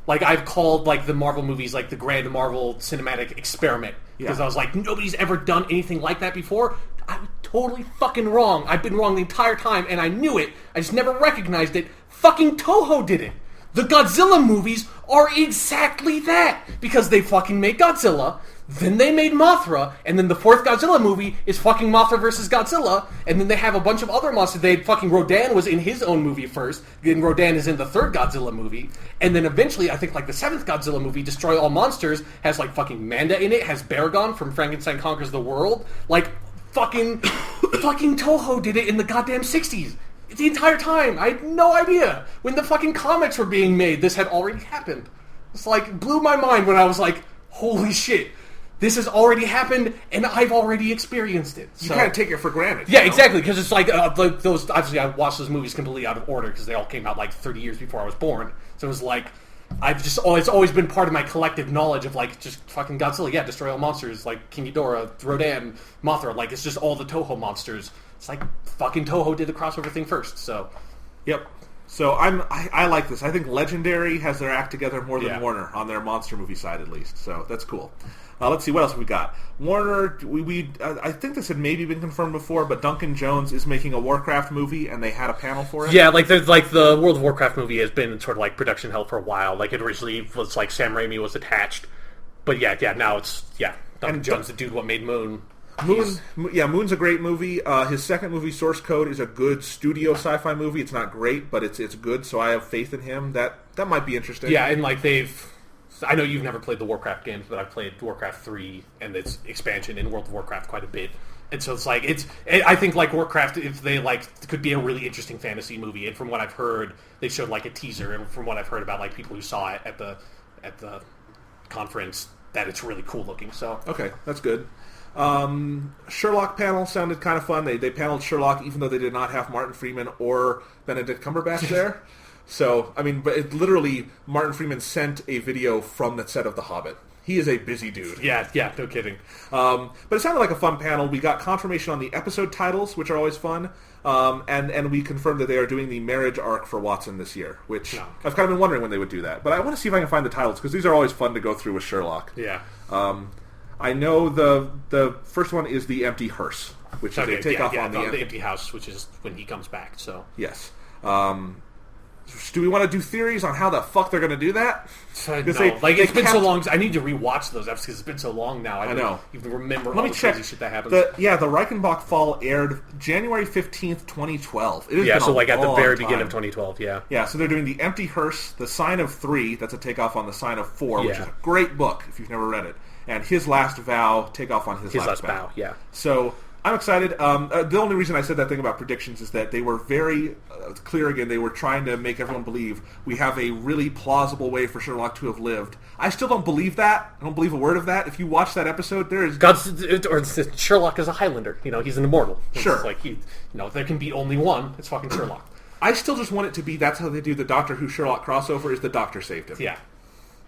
I've called the Marvel movies the grand Marvel cinematic experiment, because I was nobody's ever done anything like that before. I'm totally fucking wrong. I've been wrong the entire time, and I knew it. I just never recognized it. Fucking Toho did it. The Godzilla movies are exactly that, because they fucking made Godzilla, then they made Mothra, and then the fourth Godzilla movie is fucking Mothra versus Godzilla, and then they have a bunch of other monsters. Rodan was in his own movie first, then Rodan is in the third Godzilla movie, and then eventually, I think the seventh Godzilla movie, Destroy All Monsters, has fucking Manda in it, has Baragon from Frankenstein Conquers the World, fucking Toho did it in the goddamn 60s. the entire time, I had no idea. When the fucking comics were being made, this had already happened. It's like, blew my mind when I was like, holy shit, this has already happened, and I've already experienced it. You kind of take it for granted. Yeah, exactly, because it's like, those, obviously I watched those movies completely out of order, because they all came out like 30 years before I was born. So it was like, it's always been part of my collective knowledge of like, just fucking Godzilla, yeah, destroy all monsters, like King Ghidorah, Rodan, Mothra, like, it's just all the Toho monsters. It's like, fucking Toho did the crossover thing first, so. Yep. So I like this. I think Legendary has their act together more than Yeah. Warner on their monster movie side, at least. So that's cool. Let's see what else we got. Warner, I think this had maybe been confirmed before, but Duncan Jones is making a Warcraft movie, and they had a panel for it. Yeah, like the World of Warcraft movie has been in sort of like production hell for a while. Like it originally was like Sam Raimi was attached, but yeah, now it's Duncan Jones, the dude what made Moon. Moon's a great movie. His second movie, Source Code, is a good studio sci-fi movie. It's not great, but it's good. So I have faith in him. That might be interesting. Yeah, and like I know you've never played the Warcraft games, but I've played Warcraft 3 and its expansion in World of Warcraft quite a bit. And so it's like I think like Warcraft, if they like, could be a really interesting fantasy movie. And from what I've heard, they showed like a teaser, and from what I've heard about like people who saw it at the conference, that it's really cool looking. So okay, that's good. Sherlock panel sounded kind of fun. They paneled Sherlock even though they did not have Martin Freeman or Benedict Cumberbatch there. So, I mean, but it literally, Martin Freeman sent a video from the set of The Hobbit. He is a busy dude. Yeah, no kidding. But it sounded like a fun panel. We got confirmation on the episode titles, which are always fun. And we confirmed that they are doing the marriage arc for Watson this year, which I've kind of been wondering when they would do that. But I want to see if I can find the titles, because these are always fun to go through with Sherlock. Yeah. I know the first one is The Empty Hearse, which is a takeoff on the Empty House, which is when he comes back. So yes. Do we want to do theories on how the fuck they're going to do that? No. It's been so long. I need to rewatch those episodes because it's been so long now. I don't even remember all the crazy shit that happens. The Reichenbach Fall aired January 15th, 2012. It has been so like at the very time. beginning of 2012, yeah. Yeah, so they're doing The Empty Hearse, The Sign of 3, that's a takeoff on The Sign of 4, which is a great book if you've never read it. And His Last Vow, takeoff on His Last Vow. Yeah. So I'm excited. The only reason I said that thing about predictions is that they were very clear again. They were trying to make everyone believe we have a really plausible way for Sherlock to have lived. I still don't believe that. I don't believe a word of that. If you watch that episode, there is... Sherlock is a Highlander. He's an immortal. Sure. It's like, there can be only one. It's fucking Sherlock. I still just want it to be that's how they do the Doctor Who Sherlock crossover is the Doctor saved him. Yeah.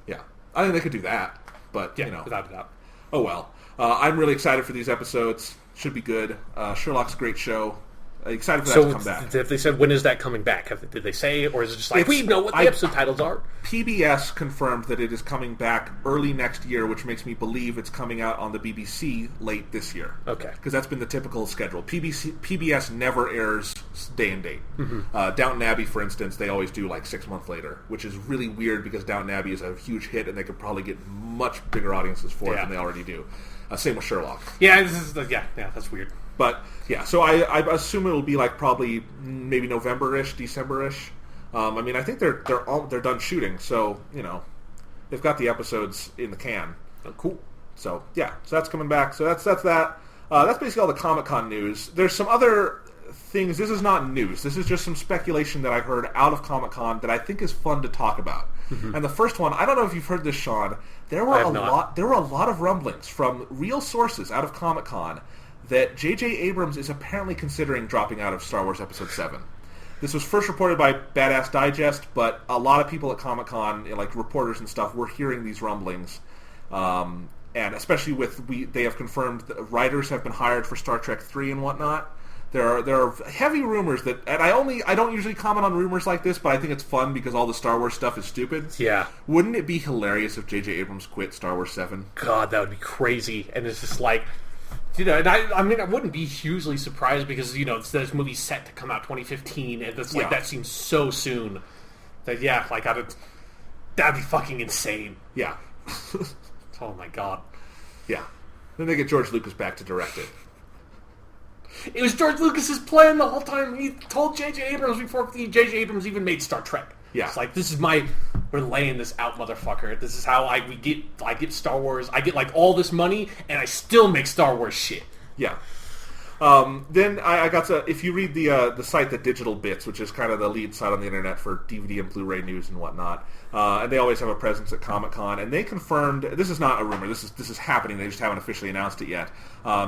Yeah. I think they could do that. But, without a doubt. Oh, well. I'm really excited for these episodes. Should be good. Sherlock's a great show. Excited for that to come back. If they said, when is that coming back? Did they say, or is it just like, we know what the episode titles are? PBS confirmed that it is coming back early next year, which makes me believe it's coming out on the BBC late this year. Okay. Because that's been the typical schedule. PBS never airs day and date. Mm-hmm. Downton Abbey, for instance, they always do like 6 months later, which is really weird because Downton Abbey is a huge hit and they could probably get much bigger audiences for it than they already do. Same with Sherlock. Yeah, that's weird. But, yeah, so I assume it'll be like probably maybe November-ish, December-ish. I mean, I think they're done shooting, so, they've got the episodes in the can. Oh, cool. So, yeah, so that's coming back. So that's that. That's basically all the Comic-Con news. There's some other things. This is not news. This is just some speculation that I heard out of Comic-Con that I think is fun to talk about. Mm-hmm. And the first one, I don't know if you've heard this, Sean. There were a lot of rumblings from real sources out of Comic-Con that J.J. Abrams is apparently considering dropping out of Star Wars Episode 7. This was first reported by Badass Digest, but a lot of people at Comic-Con, like reporters and stuff, were hearing these rumblings. And especially they have confirmed that writers have been hired for Star Trek 3 and whatnot. There are heavy rumors that, and I don't usually comment on rumors like this, but I think it's fun because all the Star Wars stuff is stupid. Yeah. Wouldn't it be hilarious if J.J. Abrams quit Star Wars 7? God, that would be crazy. And it's just like, and I mean, I wouldn't be hugely surprised because, this movie's set to come out 2015, and it's like, that seems so soon. That, that'd be fucking insane. Yeah. Oh my god. Yeah. Then they get George Lucas back to direct it. It was George Lucas's plan the whole time. He told J.J. Abrams before J.J. Abrams even made Star Trek. Yeah. It's like, we're laying this out, motherfucker. This is how I get Star Wars. I get, like, all this money, and I still make Star Wars shit. Yeah. Then I got to, if you read the site, the Digital Bits, which is kind of the lead site on the internet for DVD and Blu-ray news and whatnot, and they always have a presence at Comic-Con, and they confirmed, this is not a rumor, this is happening, they just haven't officially announced it yet.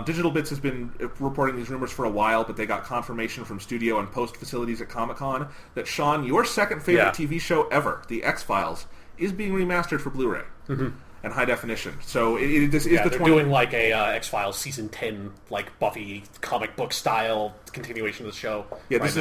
Digital Bits has been reporting these rumors for a while, but they got confirmation from studio and post facilities at Comic-Con that, Sean, your second favorite TV show ever, The X-Files, is being remastered for Blu-ray. And high definition. So this is the they're doing like a X-Files season 10, like Buffy comic book style continuation of the show. Yeah, this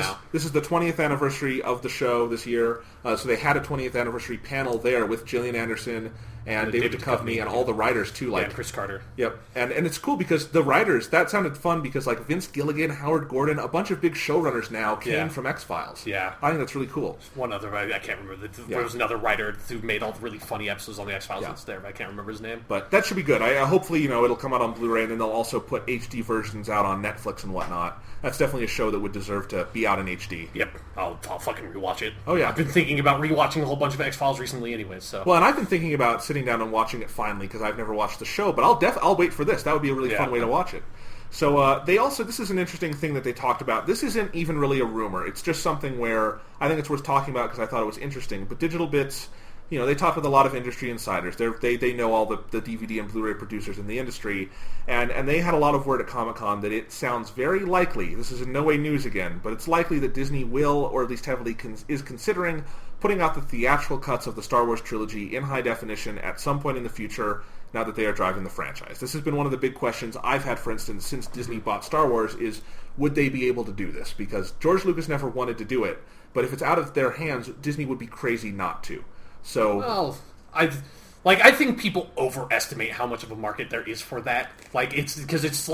is the 20th anniversary of the show this year. So they had a 20th anniversary panel there with Gillian Anderson and David Duchovny and all the writers too, like and Chris Carter. Yep, and it's cool because the writers, that sounded fun because like Vince Gilligan, Howard Gordon, a bunch of big showrunners now came from X-Files. Yeah, I think that's really cool. One other, I can't remember. There was another writer who made all the really funny episodes on the X-Files that's there, but I can't remember his name. But that should be good. I hopefully it'll come out on Blu-ray, and then they'll also put HD versions out on Netflix and whatnot. That's definitely a show that would deserve to be out in HD. Yep, I'll fucking rewatch it. Oh yeah, I've been thinking about rewatching a whole bunch of X-Files recently, anyways. So well, and I've been thinking about sitting down and watching it finally because I've never watched the show, but I'll wait for this. That would be a really fun way to watch it. So they also, this is an interesting thing that they talked about. This isn't even really a rumor. It's just something where I think it's worth talking about because I thought it was interesting. But Digital Bits, they talk with a lot of industry insiders. They know all the DVD and Blu-ray producers in the industry, and they had a lot of word at Comic-Con that it sounds very likely, this is in no way news again, but it's likely that Disney will, or at least heavily is considering, putting out the theatrical cuts of the Star Wars trilogy in high definition at some point in the future now that they are driving the franchise. This has been one of the big questions I've had, for instance, since Disney bought Star Wars, is would they be able to do this? Because George Lucas never wanted to do it, but if it's out of their hands, Disney would be crazy not to. So, well, I think people overestimate how much of a market there is for that. Like it's because it's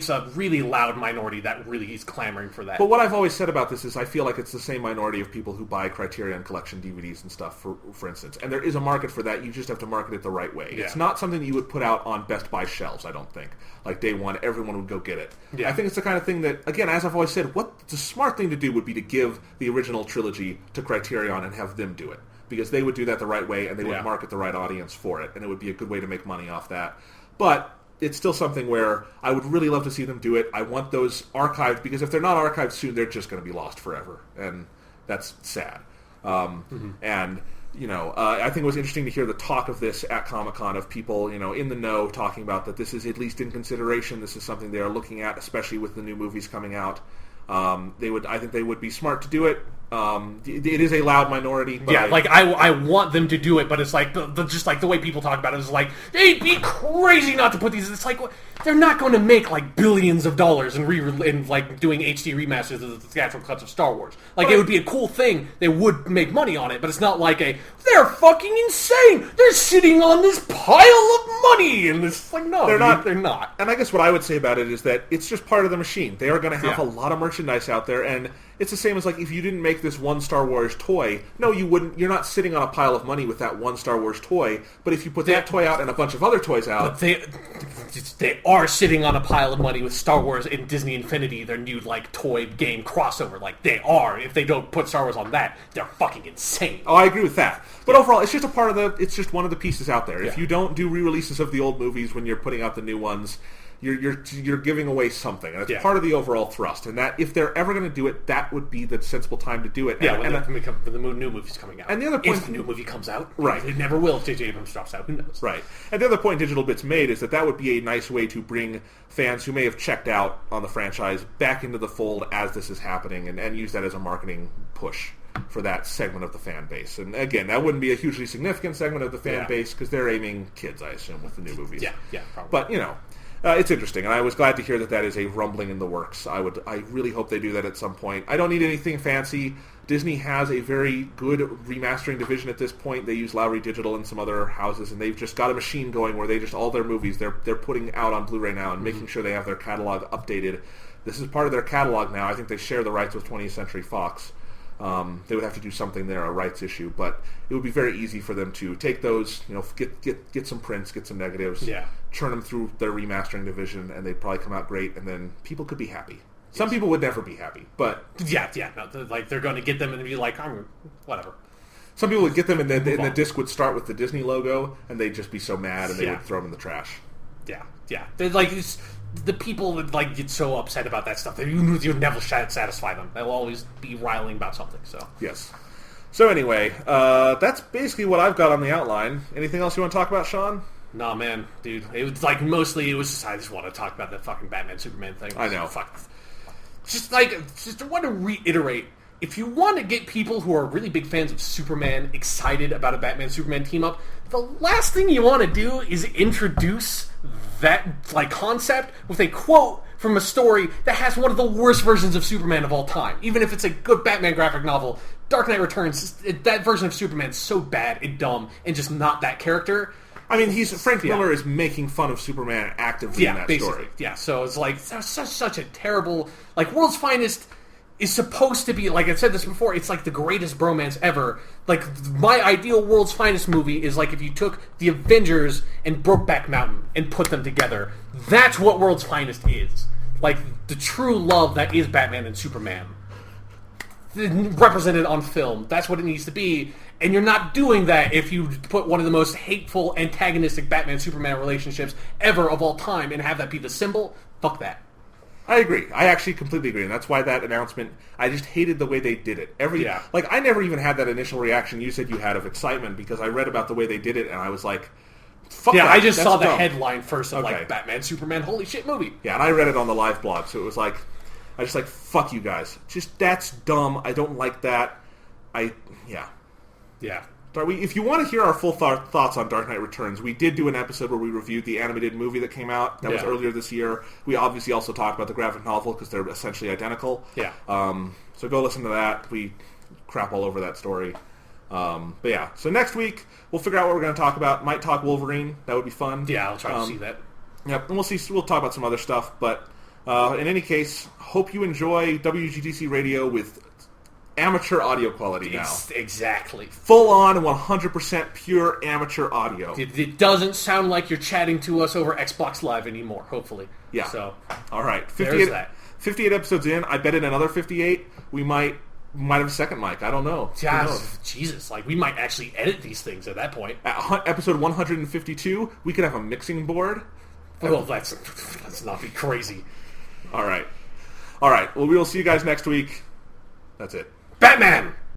a really loud minority that really is clamoring for that. But what I've always said about this is I feel like it's the same minority of people who buy Criterion Collection DVDs and stuff, for instance. And there is a market for that. You just have to market it the right way. Yeah. It's not something that you would put out on Best Buy shelves, I don't think. Like day one, everyone would go get it. Yeah. I think it's the kind of thing that, again, as I've always said, what the smart thing to do would be to give the original trilogy to Criterion and have them do it. Because they would do that the right way, and they would market the right audience for it, and it would be a good way to make money off that. But it's still something where I would really love to see them do it. I want those archived, because if they're not archived soon, they're just going to be lost forever, and that's sad. And, I think it was interesting to hear the talk of this at Comic-Con of people, in the know talking about that this is at least in consideration. This is something they are looking at, especially with the new movies coming out. I think they would be smart to do it. It is a loud minority. But I want them to do it, but it's like just like the way people talk about it is like they'd be crazy not to put these. It's like they're not going to make like billions of dollars in doing HD remasters of the theatrical cuts of Star Wars. Like it would be a cool thing. They would make money on it, but it's not like they're fucking insane. They're sitting on this pile of money, and it's like no, they're not. They're not. And I guess what I would say about it is that it's just part of the machine. They are going to have a lot of merchandise out there, and it's the same as like if you didn't make this one Star Wars toy, no, you wouldn't. You're not sitting on a pile of money with that one Star Wars toy. But if you put that toy out and a bunch of other toys out, they are sitting on a pile of money with Star Wars and Disney Infinity, their new like toy game crossover. Like they are. If they don't put Star Wars on that, they're fucking insane. Oh, I agree with that. But overall, it's just a part of it's just one of the pieces out there. If you don't do re-releases of the old movies when you're putting out the new ones, you're giving away something, and it's part of the overall thrust. And that if they're ever going to do it, that would be the sensible time to do it. Yeah, when the new movie's coming out. And the other point, if the new movie comes out, right? It never will. If J.J. Abrams drops out, who knows? Right. And the other point Digital Bits made is that would be a nice way to bring fans who may have checked out on the franchise back into the fold as this is happening, and use that as a marketing push for that segment of the fan base. And again, that wouldn't be a hugely significant segment of the fan base because they're aiming kids, I assume, with the new movies. Yeah, probably. But it's interesting, and I was glad to hear that is a rumbling in the works. I really hope they do that at some point. I don't need anything fancy. Disney has a very good remastering division at this point. They use Lowry Digital and some other houses, and they've just got a machine going where they just all their movies they're putting out on Blu-ray now and making sure they have their catalog updated. This is part of their catalog now. I think they share the rights with 20th Century Fox. They would have to do something there, a rights issue, but it would be very easy for them to take those, get some prints, get some negatives, churn them through their remastering division, and they'd probably come out great, and then people could be happy. Some people would never be happy, but they're going to get them and be like, whatever. Some people would get them, and then the disc would start with the Disney logo, and they'd just be so mad, and they would throw them in the trash. Yeah. They're like the people that like get so upset about that stuff, that you'll never satisfy them. They'll always be riling about something. So Yes. So anyway, that's basically what I've got on the outline. Anything else you want to talk about, Sean? nah, man, dude, it was like mostly it was just I just want to talk about that fucking Batman Superman thing. I know. Fuck. Just want to reiterate. If you want to get people who are really big fans of Superman excited about a Batman-Superman team-up, the last thing you want to do is introduce that like concept with a quote from a story that has one of the worst versions of Superman of all time. Even if it's a good Batman graphic novel, Dark Knight Returns, that version of Superman is so bad and dumb and just not that character. I mean, Frank Miller is making fun of Superman actively in that basically. story. Yeah, so it's like such a terrible... Like, World's Finest is supposed to be, like I've said this before, it's like the greatest bromance ever. Like, my ideal World's Finest movie is like if you took the Avengers and Brokeback Mountain and put them together. That's what World's Finest is. Like, the true love that is Batman and Superman. Represented on film. That's what it needs to be. And you're not doing that if you put one of the most hateful, antagonistic Batman-Superman relationships ever of all time and have that be the symbol. Fuck that. I agree. I actually completely agree. And that's why that announcement, I just hated the way they did it. Like, I never even had that initial reaction you said you had of excitement because I read about the way they did it and I was like, fuck that. I just saw the dumb. headline first of like Batman, Superman, holy shit movie. Yeah, and I read it on the live blog, so it was like, I just like, fuck you guys. Just, that's dumb. I don't like that. Yeah. If you want to hear our full thoughts on Dark Knight Returns, we did do an episode where we reviewed the animated movie that came out. That was earlier this year. We obviously also talked about the graphic novel because they're essentially identical. Yeah. So go listen to that. We crap all over that story. But yeah, so next week we'll figure out what we're going to talk about. Might talk Wolverine. That would be fun. Yeah, I'll try to see that. Yep, and we'll talk about some other stuff. But in any case, hope you enjoy WGDC Radio with amateur audio quality now. Exactly. Full on 100% pure amateur audio. It doesn't sound like you're chatting to us over Xbox Live anymore, hopefully. Yeah. So, all right. there's that. 58 episodes in. I bet in another 58 we might have a second mic. I don't know. Jesus, like we might actually edit these things at that point. At episode 152, we could have a mixing board. Well, let's not be crazy. All right. Well, we will see you guys next week. That's it. Batman!